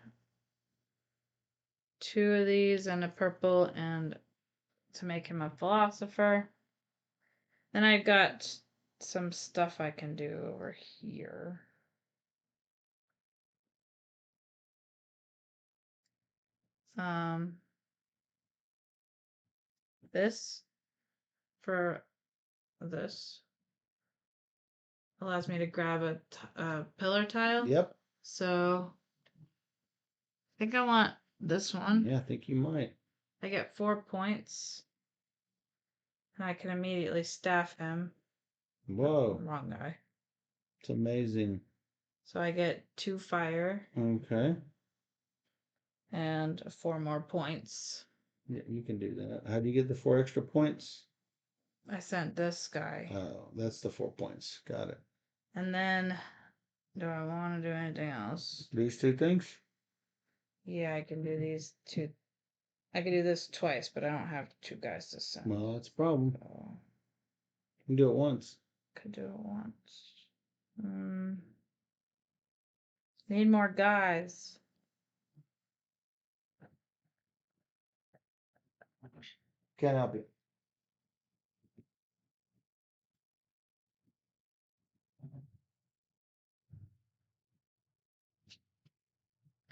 2 of these and a purple and to make him a philosopher. Then I've got some stuff I can do over here. This for this allows me to grab a pillar tile. Yep. So I think I want this one. Yeah, I think you might. I get 4 points. And I can immediately staff him. Whoa. Wrong guy. It's amazing. So I get 2 fire. Okay. And 4 more points. Yeah, you can do that. How do you get the 4 extra points? I sent this guy. Oh, that's the 4 points. Got it. And then, do I want to do anything else? These 2 things? Yeah, I can do these 2. I can do this twice, but I don't have 2 guys to send. Well, that's a problem. So, You can do it once. could do it once. Need more guys. Can't help you.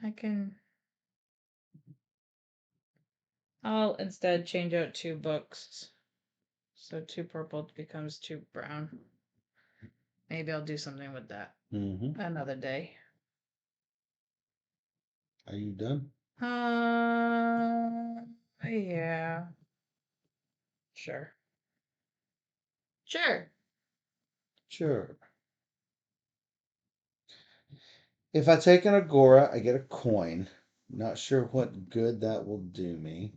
I can. I'll instead change out 2 books. So 2 purple becomes 2 brown. Maybe I'll do something with that another day. Are you done? Yeah. Sure. Sure. Sure. If I take an agora, I get a coin. Not sure what good that will do me.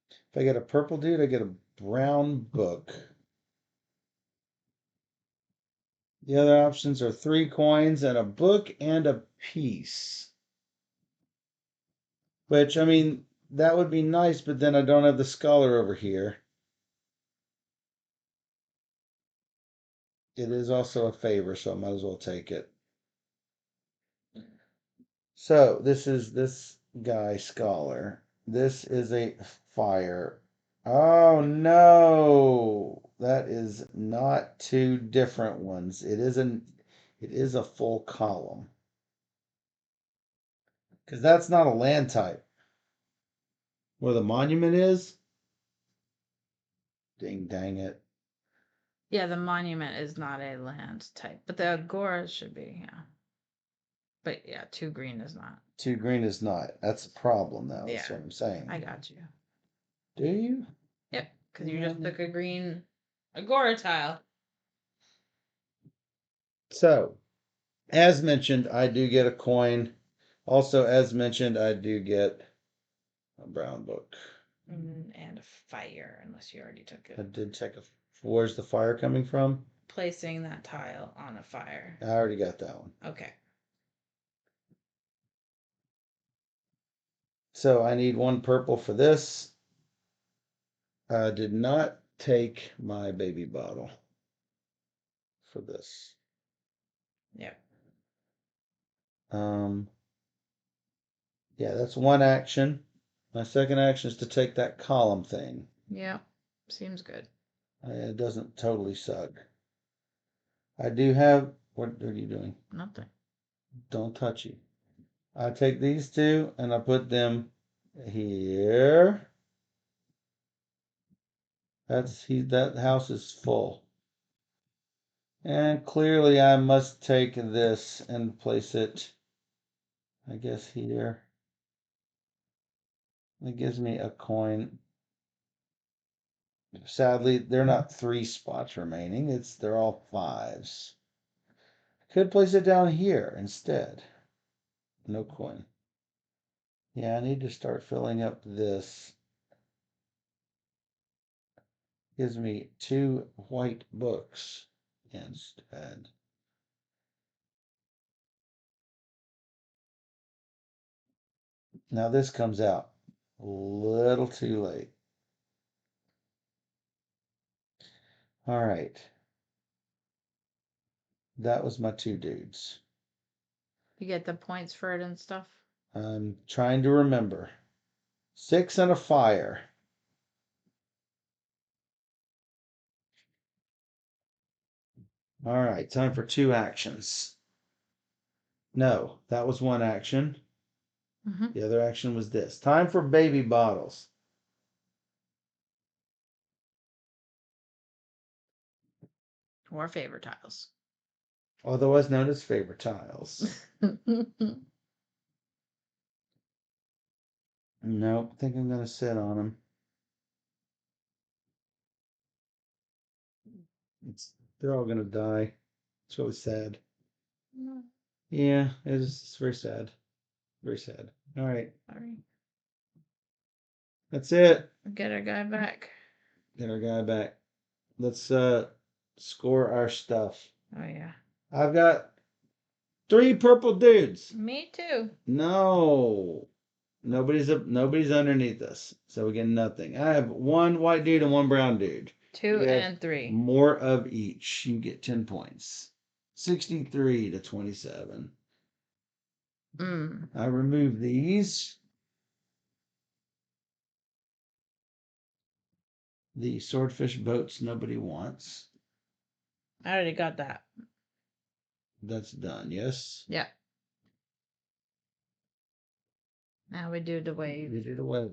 If I get a purple dude, I get a brown book. The other options are 3 coins and a book and a piece. Which, I mean, that would be nice, but then I don't have the scholar over here. It is also a favor, so I might as well take it. So, this is this guy, scholar. This is a fire. Oh no, that is not two different ones. It is a full column. Because that's not a land type. Where the monument is? Ding dang it. Yeah, the monument is not a land type, but the agora should be, yeah. But yeah, 2 green is not. 2 green is not. That's a problem, though. That's Yeah, what I'm saying. I got you. Do you? Yep, because you just took a green agora tile. So, as mentioned, I do get a coin. Also, as mentioned, I do get a brown book. And a fire, unless you already took I it. did take a. Where's the fire coming from? Placing that tile on a fire. I already got that one. Okay. So I need 1 purple for this. I did not take my baby bottle for this. Yep. Yeah, that's 1 action. My second action is to take that column thing. Yep. Seems good. It doesn't totally suck. I do have. What are you doing? Nothing. Don't touch you. I take these 2 and I put them here. That house is full. And clearly I must take this and place it, I guess, here. It gives me a coin. Sadly, they're not 3 spots remaining. They're all 5s. Could place it down here instead. No coin. Yeah, I need to start filling up this. Gives me 2 white books instead. Now this comes out a little too late. All right. That was my 2 dudes. You get the points for it and stuff? I'm trying to remember. 6 and a fire. All right, time for 2 actions. No, that was 1 action. Mm-hmm. The other action was this. Time for baby bottles. Or favor tiles. Otherwise known as favor tiles. Nope, think I'm gonna sit on them. They're all gonna die. It's really sad. Yeah, it's very sad. Very sad. All right, Sorry. that's it. Get our guy back. Get our guy back. Let's score our stuff. Oh yeah. I've got 3 purple dudes. Me too. No. Nobody's underneath us. So we get nothing. I have 1 white dude and 1 brown dude. 2 and 3. More of each. You get 10 points. 63 to 27. I remove these. The swordfish boats nobody wants. I already got that. That's done, yes? Yeah. Now we do the wave. We did a wave.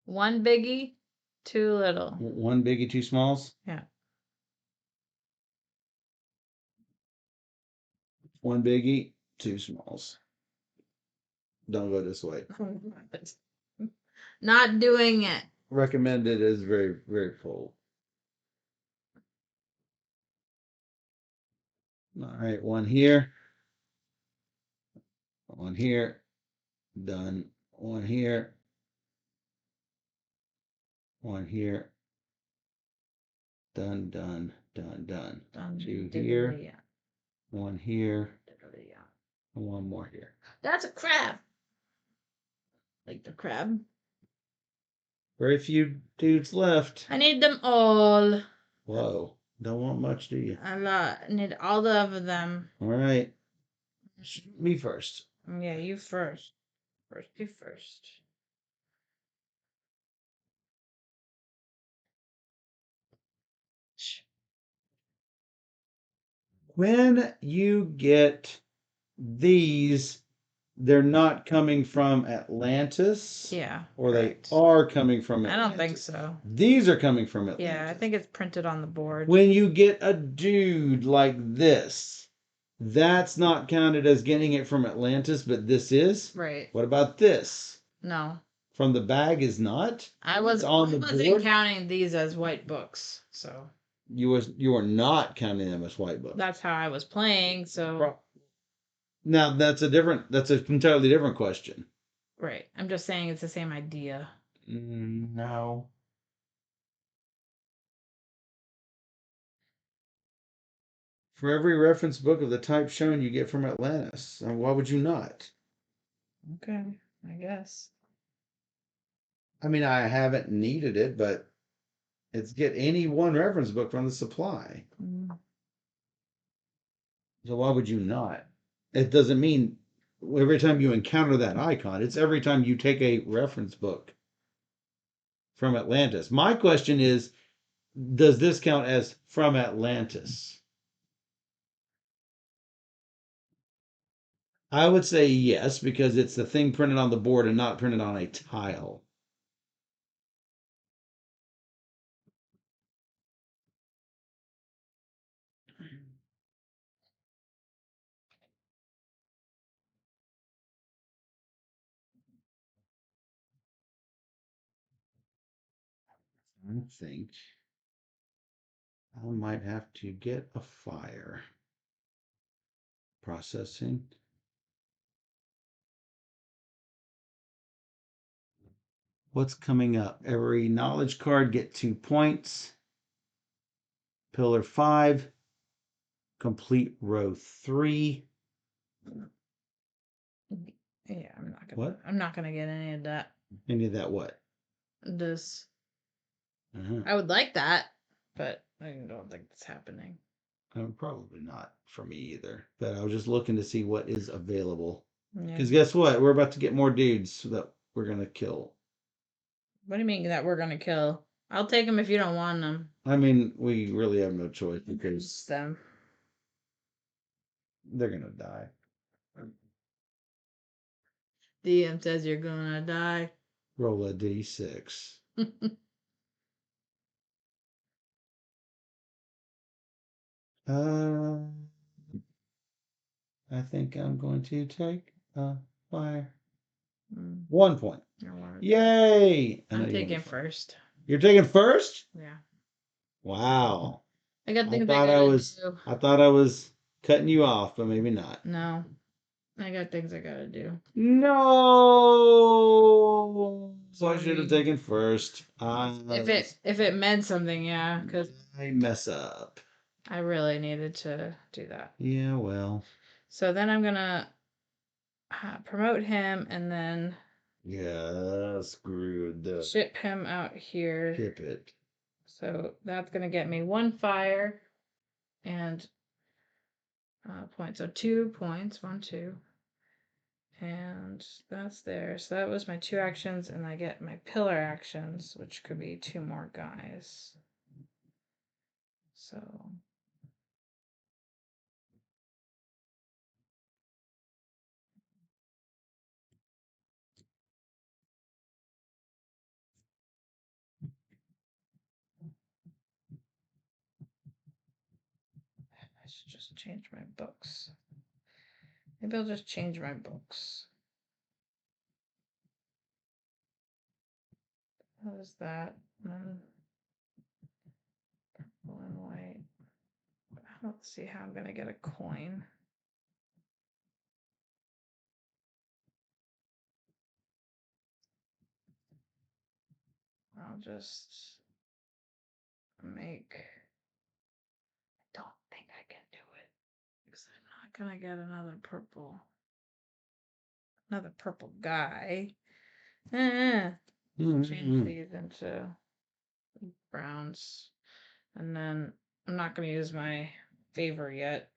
1 biggie, 2 little. 1 biggie, 2 smalls? Yeah. 1 biggie, 2 smalls. Don't go this way. Not doing it. Recommended is very, very full. All right, 1 here. 1 here. Done. 1 here. 1 here. Done, done, done, done. 2 here. 1 here. And 1 more here. That's a crab. Like the crab. Very few dudes left. I need them all. Whoa. Don't want much, do you? A lot. I need all of them. All right. Me first. Yeah, you first. First do first. When you get these, they're not coming from Atlantis. Yeah. Or correct. they are coming from I Atlantis. don't think so. These are coming from Atlantis. Yeah, I think it's printed on the board. When you get a dude like this, that's not counted as getting it from Atlantis, but this is. Right. What about this? No. From the bag is not. I It's on the wasn't board. counting these as white books, so You were not counting them as white books. that's how I was playing. So Now that's an entirely different question. right, I'm just saying it's the same idea. No. For every reference book of the type shown, you get from Atlantis. And why would you not? Okay, I guess. I mean, I haven't needed it, but it's get any one reference book from the supply. Mm. So why would you not? It doesn't mean every time you encounter that icon, it's every time you take a reference book from Atlantis. My question is, does this count as from Atlantis? I would say yes, because it's the thing printed on the board and not printed on a tile. I think I might have to get a fire. Processing. What's coming up? Every knowledge card get 2 points. Pillar 5. Complete row 3. Yeah, I'm not gonna. What? I'm not gonna get any of that. Any of that what? This. Uh-huh. I would like that, but I don't think it's happening. Probably not for me either. But I was just looking to see what is available. Yeah. Because guess what? We're about to get more dudes that we're going to kill. What do you mean that we're gonna kill? I'll take them if you don't want them. I mean, we really have no choice It's because them. they're going to die. DM says you're gonna die. Roll a d6. Uh, I think I'm going to take a fire. 1 point. Yay! I'm taking first. You're taking first? Yeah. Wow. I got things I thought I was cutting you off, but maybe not. No. I got things I gotta do. No. So I should have taken first. If it meant something, yeah, because I mess up. I really needed to do that. Yeah, well. So then I'm gonna promote him and then screwed the ship him out here. ship it. So that's gonna get me 1 fire and point. So 2 points, 1, 2. And that's there. So that was my 2 actions, and I get my pillar actions, which could be 2 more guys. So I should just change my books. Maybe I'll just change my books. How is that? Purple and white. I don't see how I'm gonna get a coin. I'll just make. I don't think I can do it because I'm not gonna get another purple guy. Change these into browns, and then I'm not gonna use my favor yet.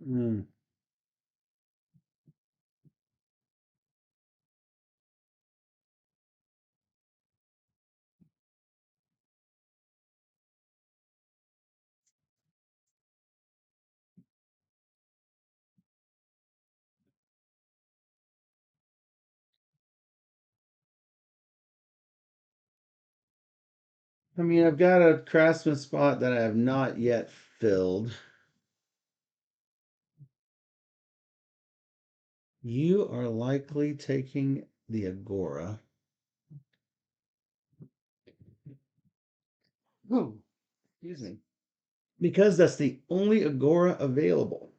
Mm. I mean, I've got a craftsman spot that I have not yet filled. You are likely taking the Agora. Oh, excuse me. Because that's the only Agora available.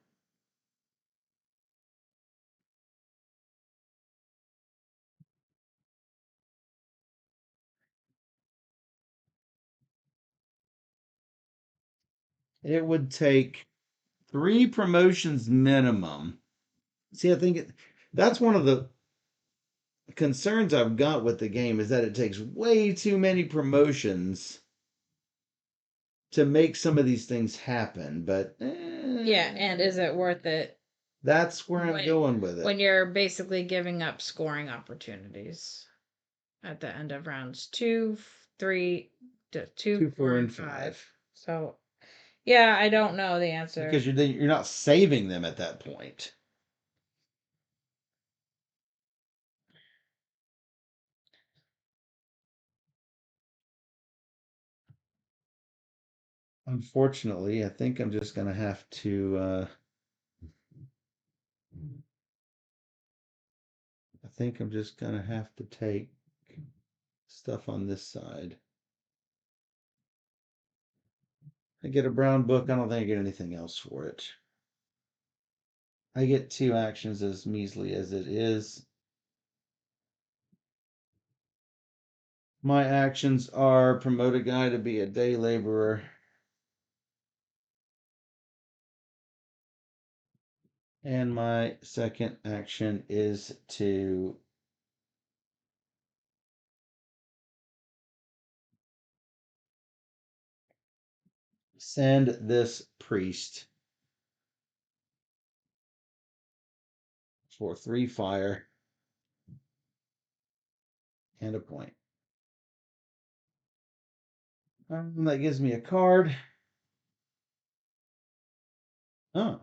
It would take 3 promotions minimum. See, I think that's one of the concerns I've got with the game is that it takes way too many promotions to make some of these things happen. But Yeah, and is it worth it that's where I'm when going with when it. you're basically giving up scoring opportunities at the end of rounds 2, 3, 2, 2, 4, 4, and and 5? 5 So, yeah, I don't know the answer. because you're not saving them at that point. Unfortunately, I think I'm just gonna have to. I think I'm just gonna have to take stuff on this side. I get a brown book. I don't think I get anything else for it. I get 2 actions as measly as it is. My actions are promote a guy to be a day laborer. And my second action is to send this priest for 3 fire and a point. That gives me a card. Oh,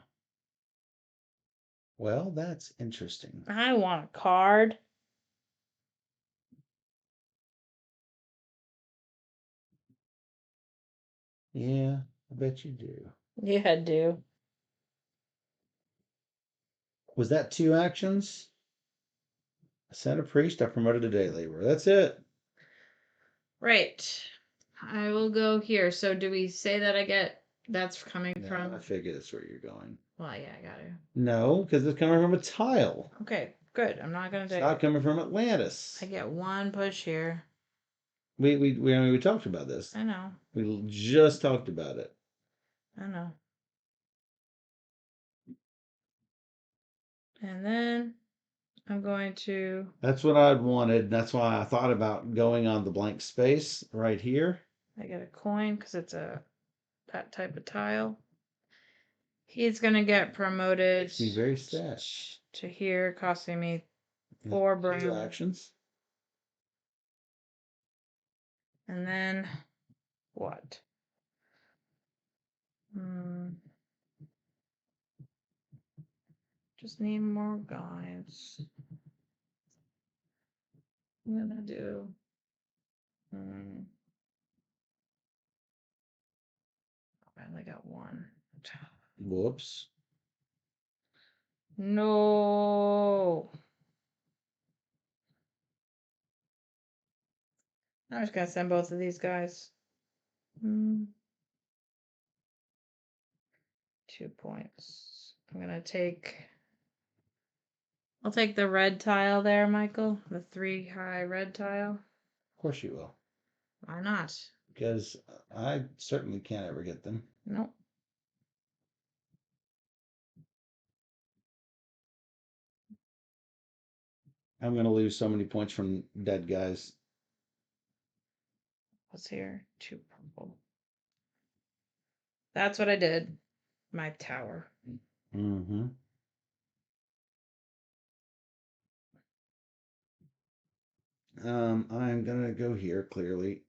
well, that's interesting. I want a card. Yeah, I bet you do. Yeah, I do. Was that 2 actions? I sent a priest, I promoted a day laborer. That's it. Right. I will go here. So do we say that I get that's coming No, from? I figure that's where you're going. Well, yeah, I got to. No, because it's coming from a tile. Okay, good. I'm not gonna It's take not it. coming from Atlantis. I get 1 push here. I mean, we talked about this. I know. We just talked about it. I know. And then I'm going to. That's what I'd wanted. That's why I thought about going on the blank space right here. I get a coin because it's that type of tile. He's gonna get promoted Makes me very sad. to here, costing me Yeah, 4 2 brown. actions. And then what? Hmm. Just need more guys. I'm gonna do. Hmm. I only got 1. Whoops. No. I'm just gonna send both of these guys. 2 points. I'm gonna take. I'll take the red tile there, Michael. The 3 high red tile. Of course you will. Why not? Because I certainly can't ever get them. Nope. I'm going to lose so many points from dead guys. What's here? 2 purple. That's what I did. My tower. Mm-hmm. I'm gonna go here clearly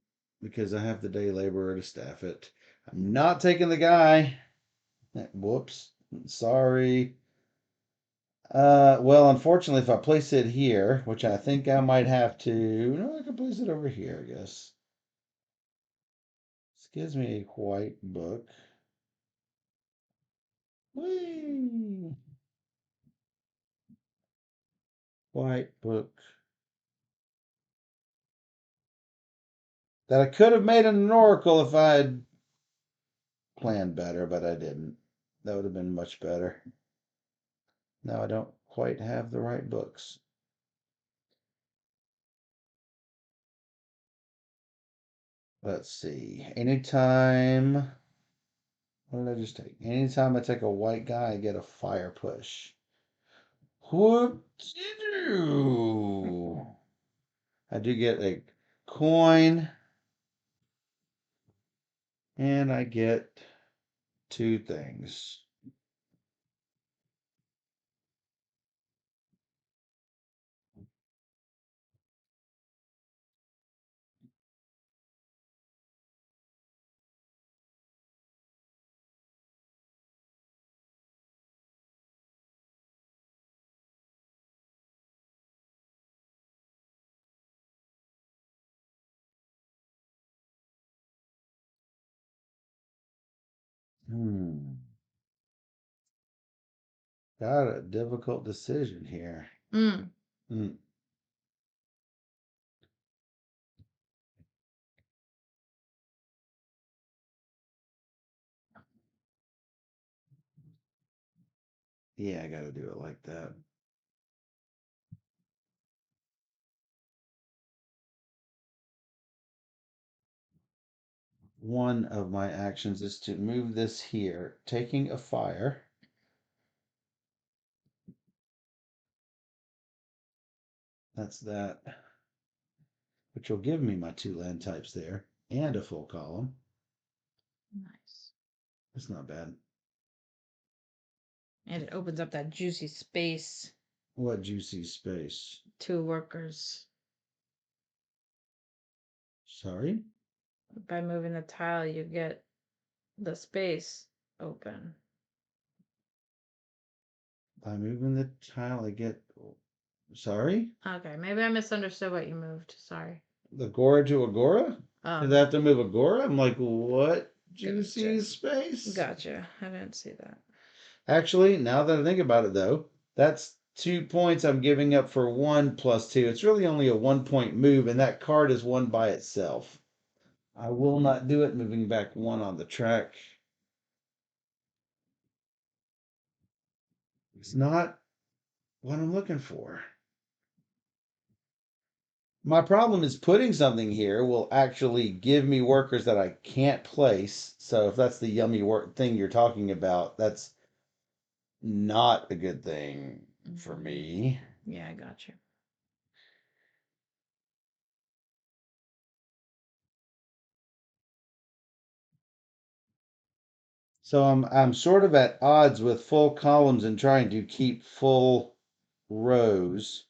because I have the day laborer to staff it. I'm not taking the guy. Whoops. Sorry. Well, unfortunately, if I place it here, which I think I might have to, no, I can place it over here, I guess. This gives me a white book. Whee! White book. That I could have made an oracle if I had planned better, but I didn't. That would have been much better. Now I don't quite have the right books. Let's see. Anytime. What did I just take? Anytime I take a white guy, I get a fire push. Whoop do? I do get a coin, and I get two things. Hmm. Got a difficult decision here. Mm. Hmm. Yeah, I gotta do it like that. One of my actions is to move this here, taking a fire. That's that, which will give me my two land types there and a full column. Nice. That's not bad. And it opens up that juicy space. What juicy space? 2 workers. Sorry? By moving the tile, you get the space open. By moving the tile, I get. Sorry? Okay, maybe I misunderstood what you moved. Sorry. Agora to Agora? Did I have to move Agora? I'm like, what juicy Gotcha. space? Gotcha. I didn't see that. Actually, now that I think about it, though, that's 2 points I'm giving up for 1 + 2. It's really only a 1 point move, and that card is one by itself. I will not do it, moving back one on the track. It's not what I'm looking for. My problem is putting something here will actually give me workers that I can't place. So if that's the yummy work thing you're talking about, that's not a good thing for me. Yeah, I got you. So I'm sort of at odds with full columns and trying to keep full rows.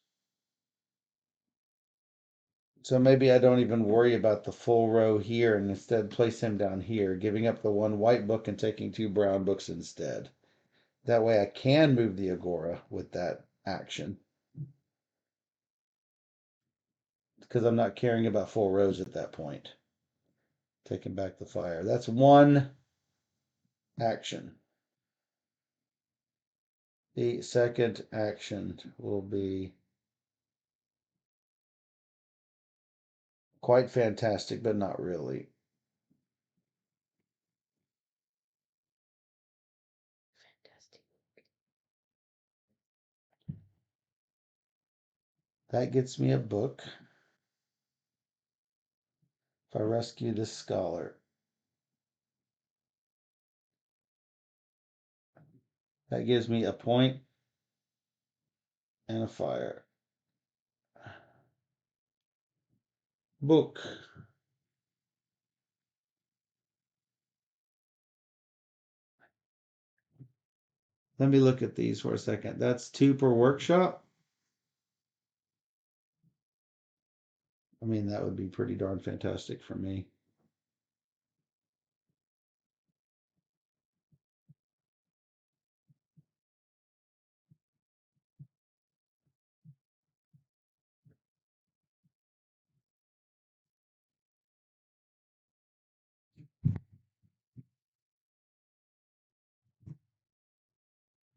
So maybe I don't even worry about the full row here and instead place him down here, giving up the one white book and taking two brown books instead. That way I can move the Agora with that action. Because I'm not caring about full rows at that point. Taking back the fire. That's one action. The second action will be quite fantastic, but not really. Fantastic. That gets me a book. If I rescue this scholar, that gives me a point and a fire. Book. Let me look at these for a second. That's 2 per workshop. I mean, that would be pretty darn fantastic for me.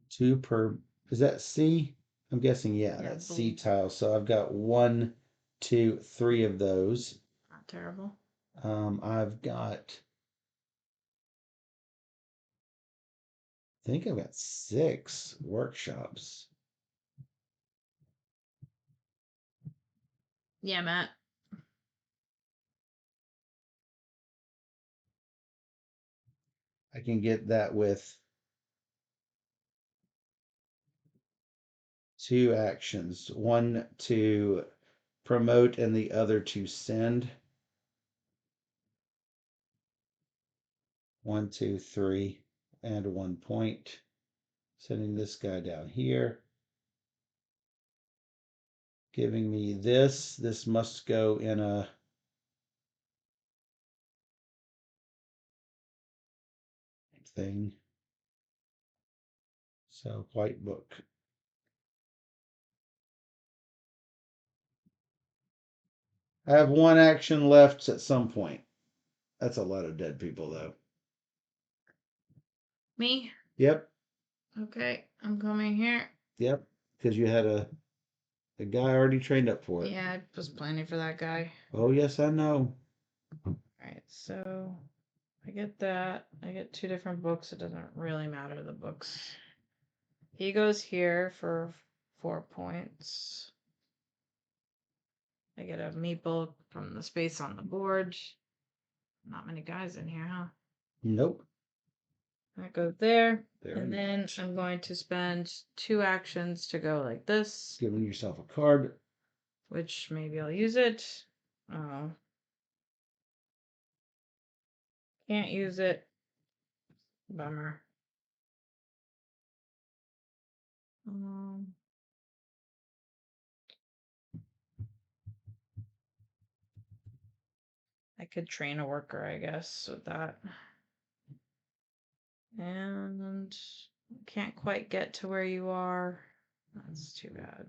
Two per, is that C? I'm guessing, yeah, Yeah, that's C blue. tile. So I've got 1, 2, 3 of those. Not terrible. I've got, I think I've got 6 workshops. Yeah, Matt. I can get that with 2 actions, one to promote and the other to send. 1, 2, 3, and 1 point. Sending this guy down here. Giving me this. This must go in a thing. So white book. I have 1 action left at some point. That's a lot of dead people, though. Me? Yep, Okay, I'm coming here. yep. Because you had a guy already trained up for it. Yeah, I was planning for that guy. Oh, yes, I know. Alright, so I get that. I get 2 different books. It doesn't really matter the books. He goes here for 4 points. I get a meeple from the space on the board. Not many guys in here, huh? Nope. That goes there. They're And then not. I'm going to spend 2 actions to go like this, Giving yourself a card. which maybe I'll use it. Oh. Can't use it. Bummer. Um, I could train a worker, I guess, with that. And can't quite get to where you are. That's too bad.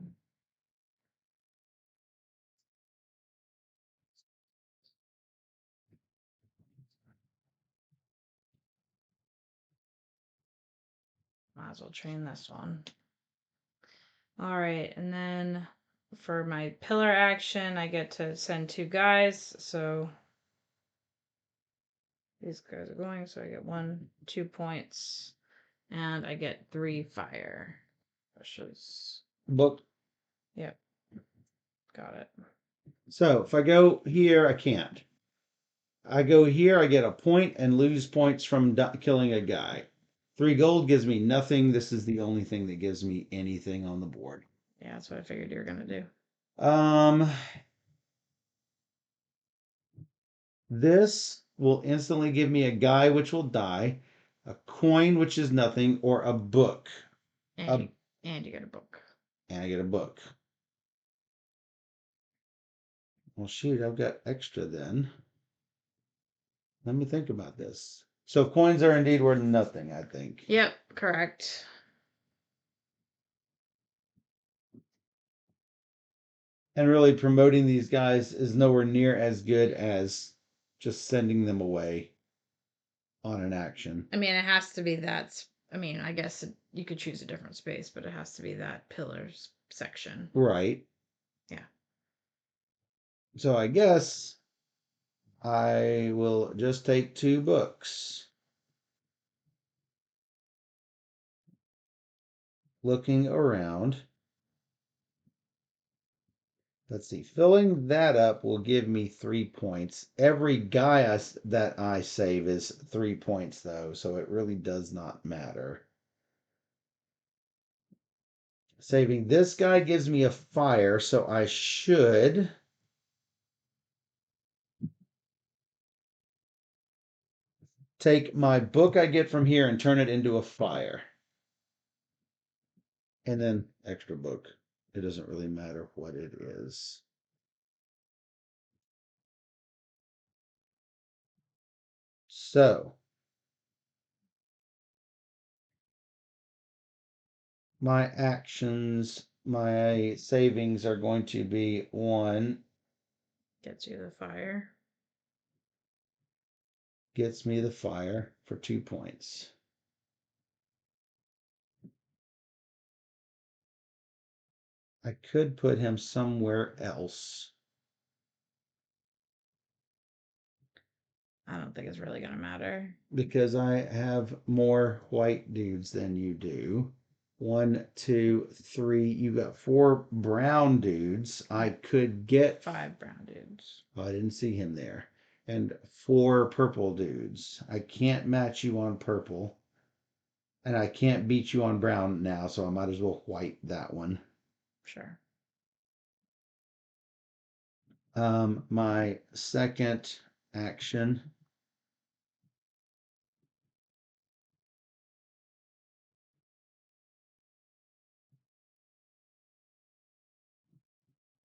Might as well train this one. All right, and then for my pillar action, I get to send 2 guys. So these guys are going, so I get 1, 2 points, and I get 3 fire pushes. Book. Yep, got it. So if I go here, I can't. I go here, I get a point and lose points from killing a guy. 3 gold gives me nothing. This is the only thing that gives me anything on the board. Yeah, that's what I figured you were gonna do. This will instantly give me a guy, which will die, a coin, which is nothing, or a book. And you get a book. And I get a book. Well, shoot, I've got extra then. Let me think about this. So coins are indeed worth nothing, I think. Yep, correct. And really promoting these guys is nowhere near as good as just sending them away on an action. I mean, it has to be that. I mean, I guess you could choose a different space, but it has to be that pillars section. Right. Yeah. So I guess I will just take 2 books. Looking around. Let's see. Filling that up will give me 3 points. Every guy that I save is 3 points, though, so it really does not matter. Saving this guy gives me a fire, so I should take my book I get from here and turn it into a fire. And then extra book. It doesn't really matter what it is. So my actions, my savings are going to be 1, Gets you the fire. gets me the fire for 2 points. I could put him somewhere else. I don't think it's really gonna matter. Because I have more white dudes than you do. 1, 2, 3. You got 4 brown dudes. I could get 5 brown dudes. Oh, I didn't see him there. And 4 purple dudes. I can't match you on purple. And I can't beat you on brown now, so I might as well white that one. Sure. My second action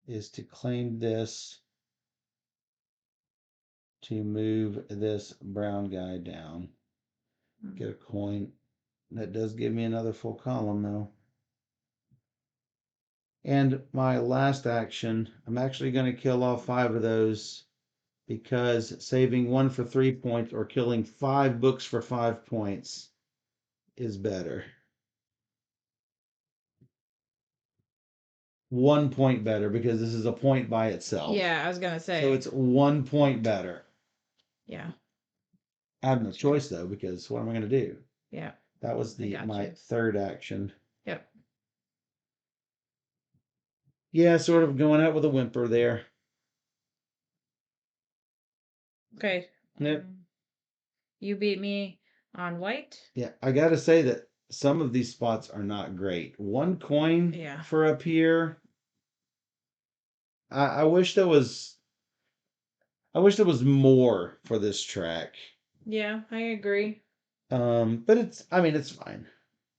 is to claim this to move this brown guy down. Get a coin. That does give me another full column, though. And my last action, I'm actually going to kill all 5 of those because saving 1 for 3 points or killing 5 books for 5 points is better. 1 point better because this is a point by itself. Yeah, I was gonna say. So it's 1 point better. Yeah. I have no choice though, because what am I going to do? Yeah. That was my third action. Yep. Yeah, sort of going out with a whimper there. Okay. Yep. You beat me on white. Yeah, I got to say that some of these spots are not great. 1 coin for up here. I wish there was. I wish there was more for this track. Yeah, I agree. But it's fine.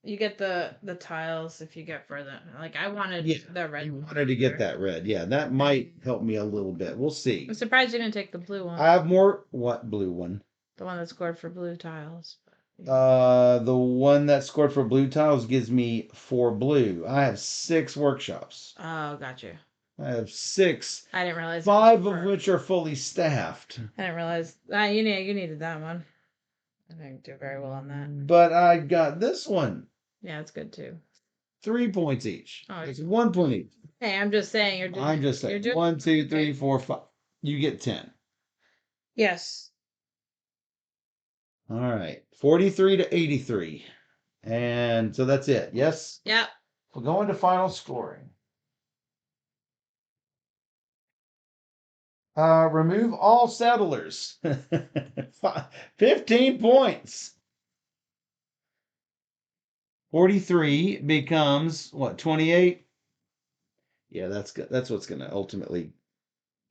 You get the tiles if you get further. Like I wanted the red. You wanted to get that red. Yeah, that might help me a little bit. We'll see. I'm surprised you didn't take the blue one. I have more. What blue one? The one that scored for blue tiles. The one that scored for blue tiles gives me 4 blue. I have 6 workshops. Oh, gotcha. I have 6. I didn't realize. 5 of which are fully staffed. I didn't realize. You needed that one. I didn't do very well on that. But I got this one. Yeah, it's good too. 3 points each. Oh, it's 1 point each. Hey, I'm just saying you're doing. I'm just saying. 1, 2, 3, 4, 5. You get 10. Yes. All right. 43 to 83. And so that's it. Yes? Yep. We'll go into final scoring. Remove all settlers. 15 points. 43 becomes what? 28? Yeah, that's good. That's what's going to ultimately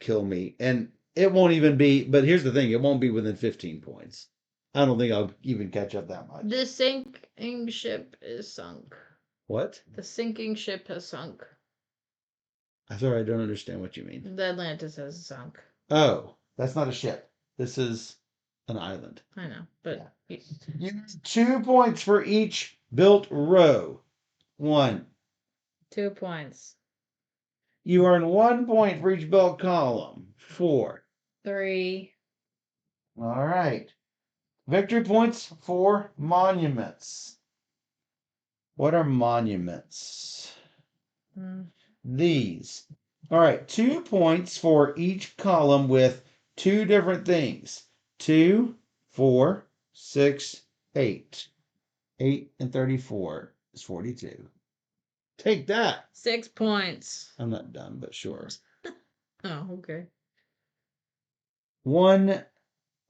kill me. And it won't even be, but here's the thing, it won't be within 15 points. I don't think I'll even catch up that much. The sinking ship is sunk. What? The sinking ship has sunk. I'm sorry, I don't understand what you mean. The Atlantis has sunk. Oh, that's not a ship. This is an island. I know, but you need 2 points for each built row. 1. 2 points. You earn 1 point for each built column. 4. 3. All right. Victory points for monuments. What are monuments? These. All right. 2 points for each column with 2 different things. 2, 4, 6, 8. 8 and 34 is 42. Take that. 6 points. I'm not done, but sure. Oh, okay. 1.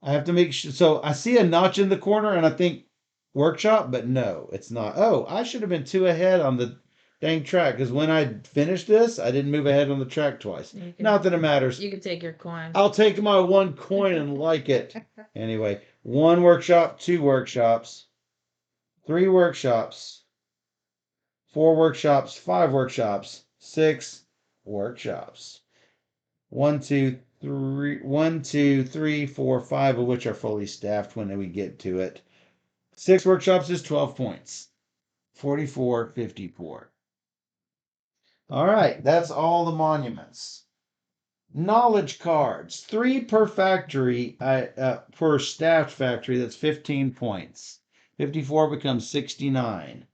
I have to make sure. So I see a notch in the corner and I think workshop, but no, it's not. Oh, I should have been 2 ahead on the dang track because when I finished this, I didn't move ahead on the track twice. Not that it matters. You can take your coin. I'll take my 1 coin and like it. Anyway, 1 workshop, 2 workshops, 3 workshops, 4 workshops, 5 workshops, 6 workshops. 1, 2, 3, 1, 2, 3, 4, 5 of which are fully staffed when we get to it. 6 workshops is 12 points. 44.54. All right, that's all the monuments. Knowledge cards, 3 per factory, per staffed factory. That's 15 points. 54 becomes 69.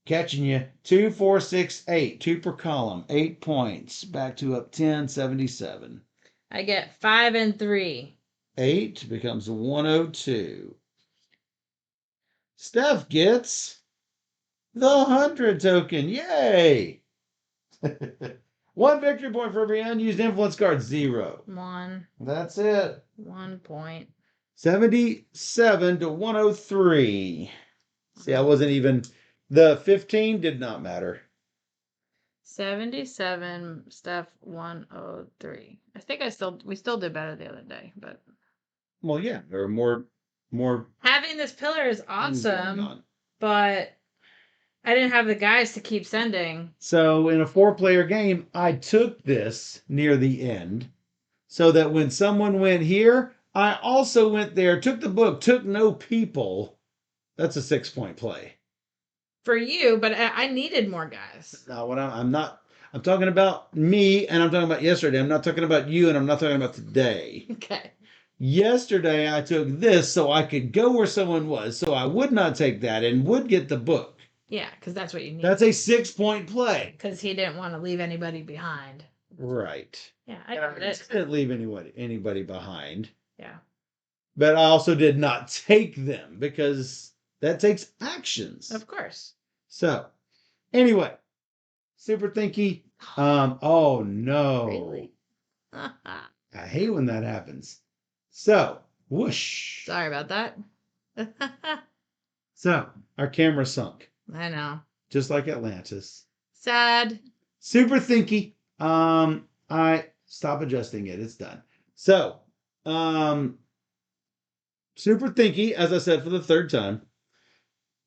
Catching you 2, 4, 6, 8. 2 per column, 8 points. Back to up 10, 77. I get 5 and 3. 8 becomes 102. Steph gets the 100 token. Yay! 1 victory point for every unused influence card. 0. 1. That's it. 1 point. 77 to 103. See, I wasn't even. The 15 did not matter. 77, Steph 103. I think we still did better the other day, but Well, yeah, there are more having this pillar is things going awesome, on. but I didn't have the guys to keep sending. So in a 4-player game, I took this near the end so that when someone went here, I also went there, took the book, took no people. That's a 6-point play. For you, but I needed more guys. Now, I'm talking about me and I'm talking about yesterday. I'm not talking about you and I'm not talking about today. Okay. Yesterday, I took this so I could go where someone was, so I would not take that and would get the book. Yeah, because that's what you need. That's a 6-point play. Because he didn't want to leave anybody behind. Right. Yeah, I And get it. didn't leave anybody behind. Yeah. But I also did not take them because that takes actions. Of course. So, anyway, super thinky. Oh no. Really? I hate when that happens. So, whoosh. Sorry about that. So, our camera sunk. I know. Just like Atlantis. Sad. Super thinky. I stop adjusting it. It's done. So, super thinky, as I said for the 3rd time.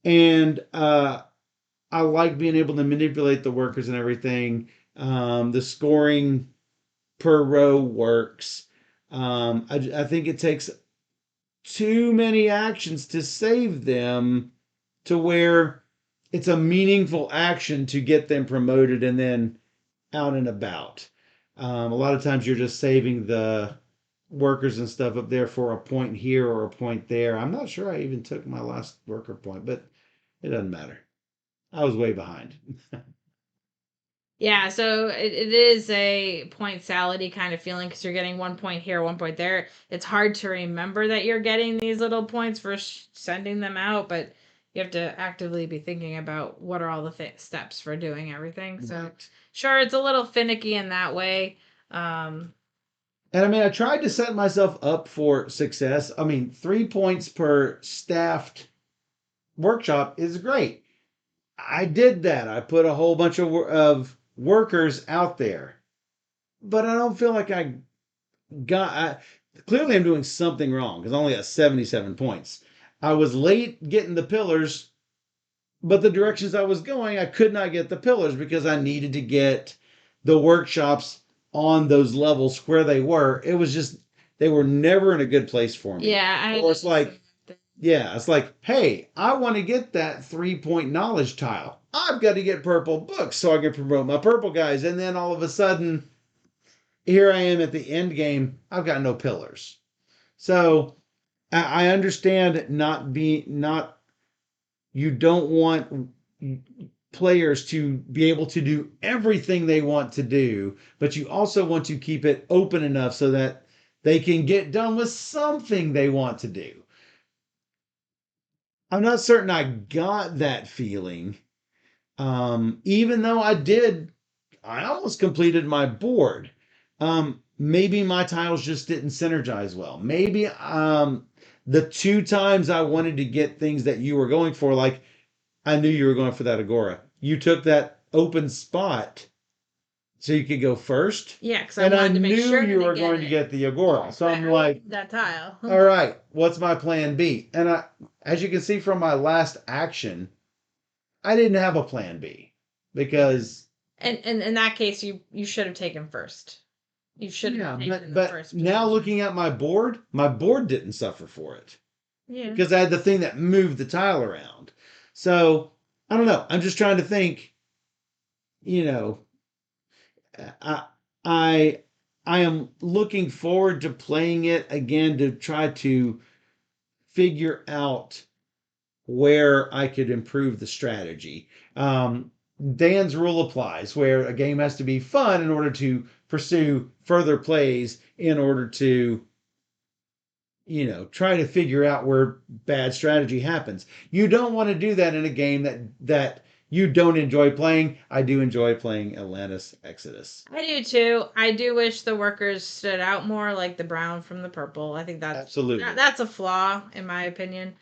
And I like being able to manipulate the workers and everything. The scoring per row works. I think it takes too many actions to save them to where it's a meaningful action to get them promoted and then out and about. A lot of times you're just saving the workers and stuff up there for a point here or a point there. I'm not sure I even took my last worker point, but it doesn't matter. I was way behind. Yeah, so it is a point salady kind of feeling because you're getting 1 point here, 1 point there. It's hard to remember that you're getting these little points for sending them out, but you have to actively be thinking about what are all the steps for doing everything. So, Right. sure, it's a little finicky in that way. And I mean, I tried to set myself up for success. I mean, 3 points per staffed workshop is great. I did that. I put a whole bunch of workers out there. But I don't feel like clearly I'm doing something wrong because I only got 77 points. I was late getting the pillars, but the directions I was going, I could not get the pillars because I needed to get the workshops on those levels where they were. It was just, they were never in a good place for me. Yeah, Or it's like, hey, I want to get that 3-point knowledge tile. I've got to get purple books so I can promote my purple guys. And then all of a sudden, here I am at the end game. I've got no pillars. So I understand you don't want players to be able to do everything they want to do, but you also want to keep it open enough so that they can get done with something they want to do. I'm not certain I got that feeling. Even though I almost completed my board. Maybe my tiles just didn't synergize well. Maybe the 2 times I wanted to get things that you were going for, like I knew you were going for that Agora. You took that open spot so you could go first. Yeah, because I wanted to make sure you were going to get the Agora. So I'm like, that tile. all right, what's my plan B? And as you can see from my last action, I didn't have a plan B. because And in that case, you should have taken first. You should yeah, have taken the but first now position. looking at my board didn't suffer for it Yeah. because I had the thing that moved the tile around. So I don't know. I'm just trying to think. You know, I I I am looking forward to playing it again to try to figure out where I could improve the strategy. Dan's rule applies where a game has to be fun in order to pursue further plays in order to try to figure out where bad strategy happens. You don't want to do that in a game that you don't enjoy playing. I do enjoy playing Atlantis Exodus. I do too. I do wish the workers stood out more, like the brown from the purple. I think Absolutely. that's a flaw in my opinion.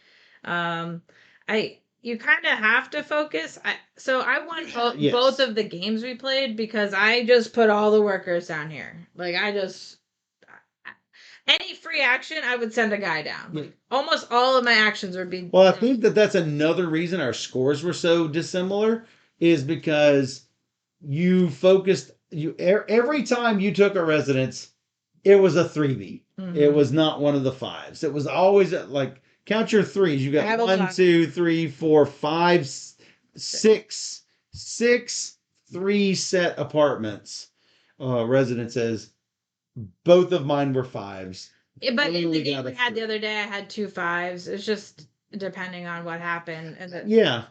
Um, I you kind of have to focus. I won both Yes. of the games we played because I just put all the workers down here. Like I just any free action, I would send a guy down. Yeah. Like almost all of my actions would be. Well, I think that's another reason our scores were so dissimilar is because you focused every time you took a residence, it was a 3B. It was not one of the fives. It was always like count your threes. You got one, two, three, four, five, six, three set apartments, residences. Both of mine were fives. Yeah, but in the Only game got a we had the three. other day, I had two fives. It's just depending on what happened, Yeah,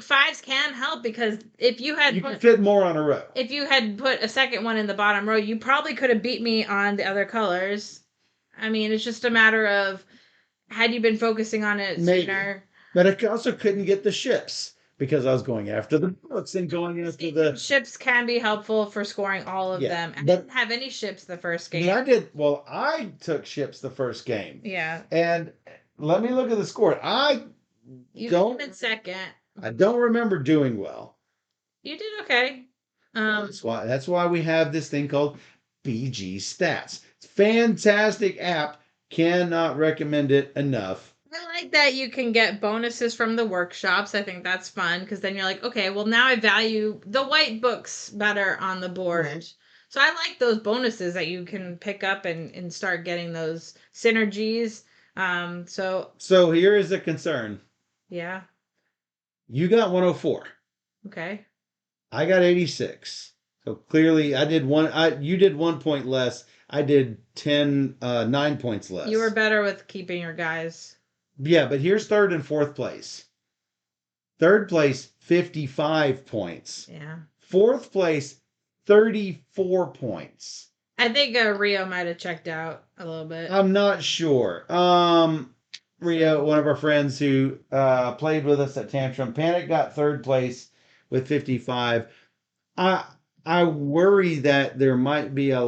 fives can help because if you had you could fit more on a row. if you had put a second one in the bottom row, you probably could have beat me on the other colors. I mean, it's just a matter of had you been focusing on it Maybe. sooner. But I also couldn't get the ships because I was going after the books and going after the Ships can be helpful for scoring all of them. I didn't have any ships the first game. I did. Well, I took ships the first game. Yeah. And let me look at the score. You don't. came in second. I don't remember doing well. You did okay. That's why we have this thing called BG Stats. It's a fantastic app. Cannot recommend it enough. I like that you can get bonuses from the workshops. I think that's fun because then you're like, okay, well now I value the white books better on the board. Mm-hmm. So I like those bonuses that you can pick up and start getting those synergies. So here is a concern. Yeah. You got 104. Okay. I got 86. So clearly you did 1 point less. I did 9 points less. You were better with keeping your guys. Yeah, but here's third and fourth place. Third place, 55 points. Yeah. Fourth place, 34 points. I think Rio might have checked out a little bit. I'm not sure. Rio, one of our friends who played with us at Tantrum Panic, got third place with 55. I worry that there might be a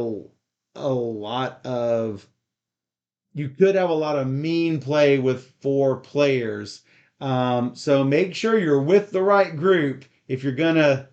lot of you could have a lot of mean play with 4 players. So make sure you're with the right group if you're gonna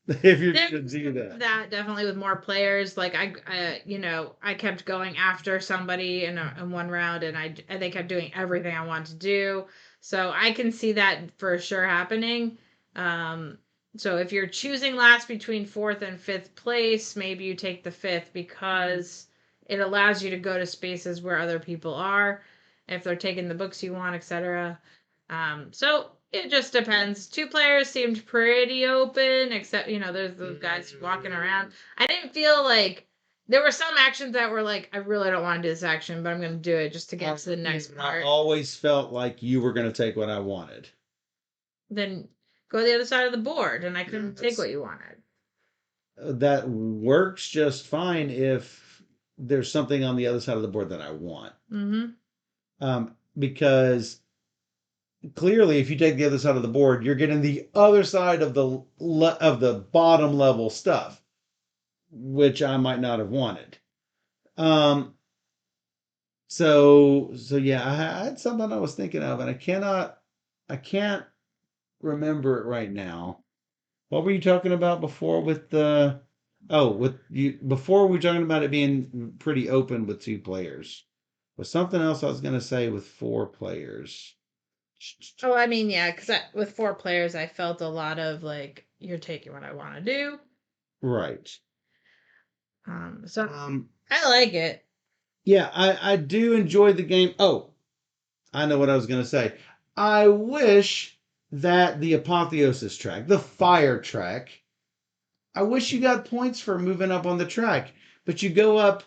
do that. That definitely with more players. Like I kept going after somebody in one round, and they kept doing everything I wanted to do. So I can see that for sure happening. So if you're choosing last between fourth and fifth place, maybe you take the fifth because it allows you to go to spaces where other people are, if they're taking the books you want, etc. So it just depends. 2 players seemed pretty open, except there's those guys walking around. I didn't feel like there were some actions that were like, I really don't want to do this action, but I'm going to do it just to get to the next part. I always felt like you were going to take what I wanted. Then go to the other side of the board, and I couldn't take what you wanted. That works just fine if there's something on the other side of the board that I want. Mm-hmm. Because clearly, if you take the other side of the board, you're getting the other side of the bottom level stuff, which I might not have wanted. So yeah, I had something I was thinking of, and I can't remember it right now. What were you talking about before with the? Oh, with you before we were talking about it being pretty open with 2 players. Was something else I was going to say with 4 players. Oh, I mean, yeah, because with 4 players, I felt a lot of like you're taking what I want to do. Right. So Um, I like it. yeah, I do enjoy the game. Oh, I know what I was going to say. I wish that the apotheosis track, the fire track, I wish you got points for moving up on the track, but you go up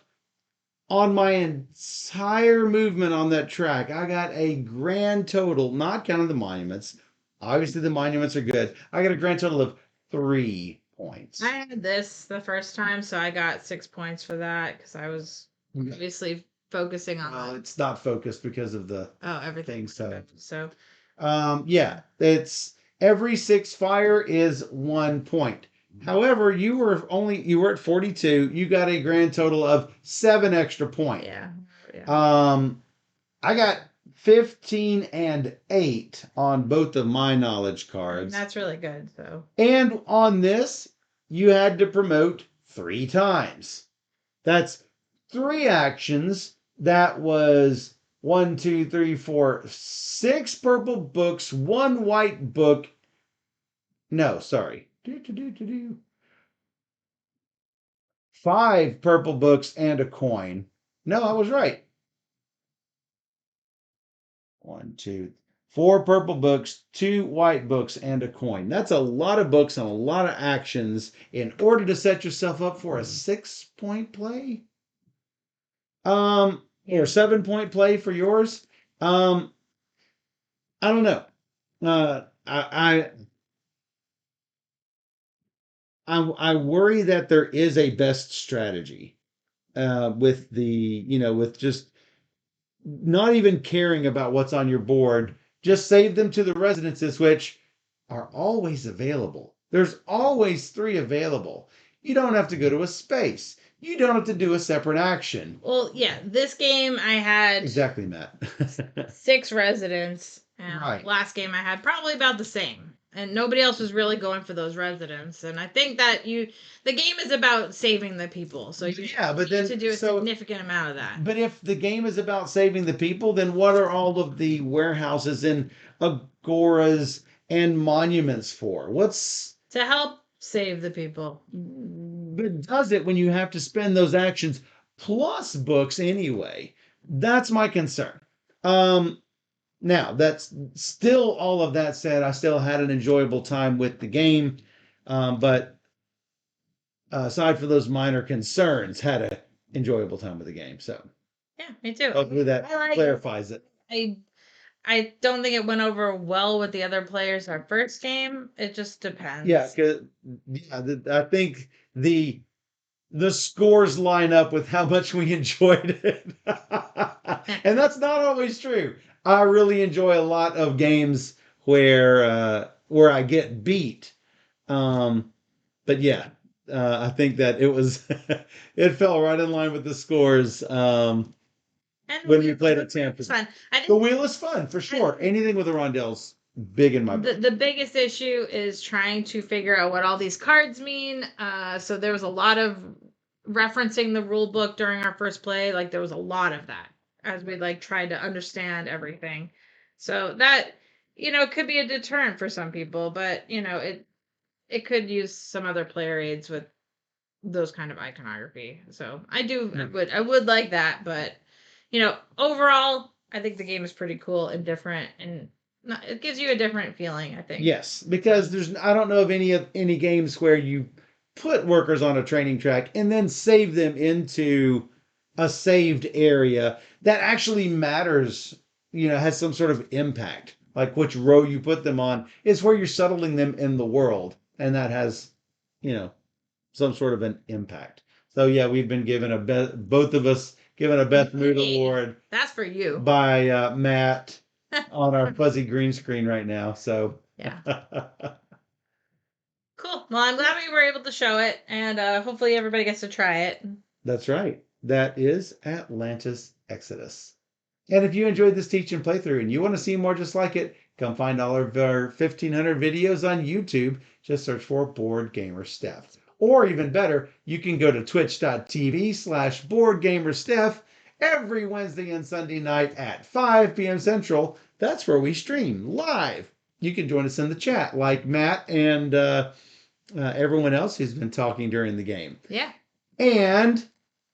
on my entire movement on that track. I got a grand total, not counting the monuments. Obviously, the monuments are good. I got a grand total of 3 points. I had this the first time, so I got 6 points for that because I was obviously focusing on Well, that. it's not focused because of the Everything. thing. So Yeah, it's every 6 fire is 1 point. However, you were at 42. You got a grand total of 7 extra points. yeah. I got 15 and 8 on both of my knowledge cards. That's really good. So And on this, you had to promote 3 times. That's 3 actions. That was 6 purple books, 1 white book. No, sorry. 5 purple books and a coin. No, I was right. 4 purple books, 2 white books, and a coin. That's a lot of books and a lot of actions in order to set yourself up for a 6 point play. Or 7 point play for yours. I don't know. I worry that there is a best strategy with with just not even caring about what's on your board. Just save them to the residences, which are always available. There's always 3 available. You don't have to go to a space. You don't have to do a separate action. well, yeah, this game I had Exactly, Matt. 6 residents. And Right. last game I had probably about the same. And nobody else was really going for those residents. And I think that the game is about saving the people. So you but then need to do a significant amount of that. But if the game is about saving the people, then what are all of the warehouses and agoras and monuments for? What's To help save the people. but does it when you have to spend those actions plus books anyway? That's my concern. Now that's still all of that said, I still had an enjoyable time with the game, but aside from those minor concerns, had a enjoyable time with the game. So Yeah, me too. hopefully that I like clarifies it. I don't think it went over well with the other players our first game. It just depends. Yeah, I think the scores line up with how much we enjoyed it, and that's not always true. I really enjoy a lot of games where I get beat, but yeah, I think that it was it fell right in line with the scores. And When we played at Tampa. Tampa. It's fun. The wheel is fun for sure. Anything with a rondell's big in my book. The biggest issue is trying to figure out what all these cards mean. So there was a lot of referencing the rule book during our first play. Like there was a lot of that as we tried to understand everything. So that could be a deterrent for some people, but it could use some other player aids with those kind of iconography. So I would like that, but overall, I think the game is pretty cool and different, and it gives you a different feeling, I think. Yes, because I don't know of any games where you put workers on a training track and then save them into a saved area that actually matters, has some sort of impact. Like which row you put them on is where you're settling them in the world, and that has, some sort of an impact. So yeah, we've been given both of us given a Beth Mood Award. That's for you. By Matt on our fuzzy green screen right now. So yeah. Cool. Well, I'm glad we were able to show it, and hopefully everybody gets to try it. That's right. That is Atlantis Exodus. And if you enjoyed this teach and playthrough and you want to see more just like it, come find all of our 1,500 videos on YouTube. Just search for Board Gamer Steph. Or even better, you can go to twitch.tv/BoardGamerSteph every Wednesday and Sunday night at 5 p.m. Central. That's where we stream live. You can join us in the chat like Matt and everyone else who's been talking during the game. Yeah. And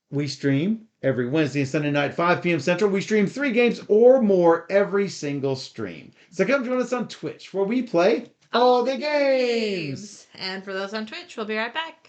we stream every Wednesday and Sunday night, 5 p.m. Central. We stream 3 games or more every single stream. So come join us on Twitch, where we play all the games. And for those on Twitch, we'll be right back.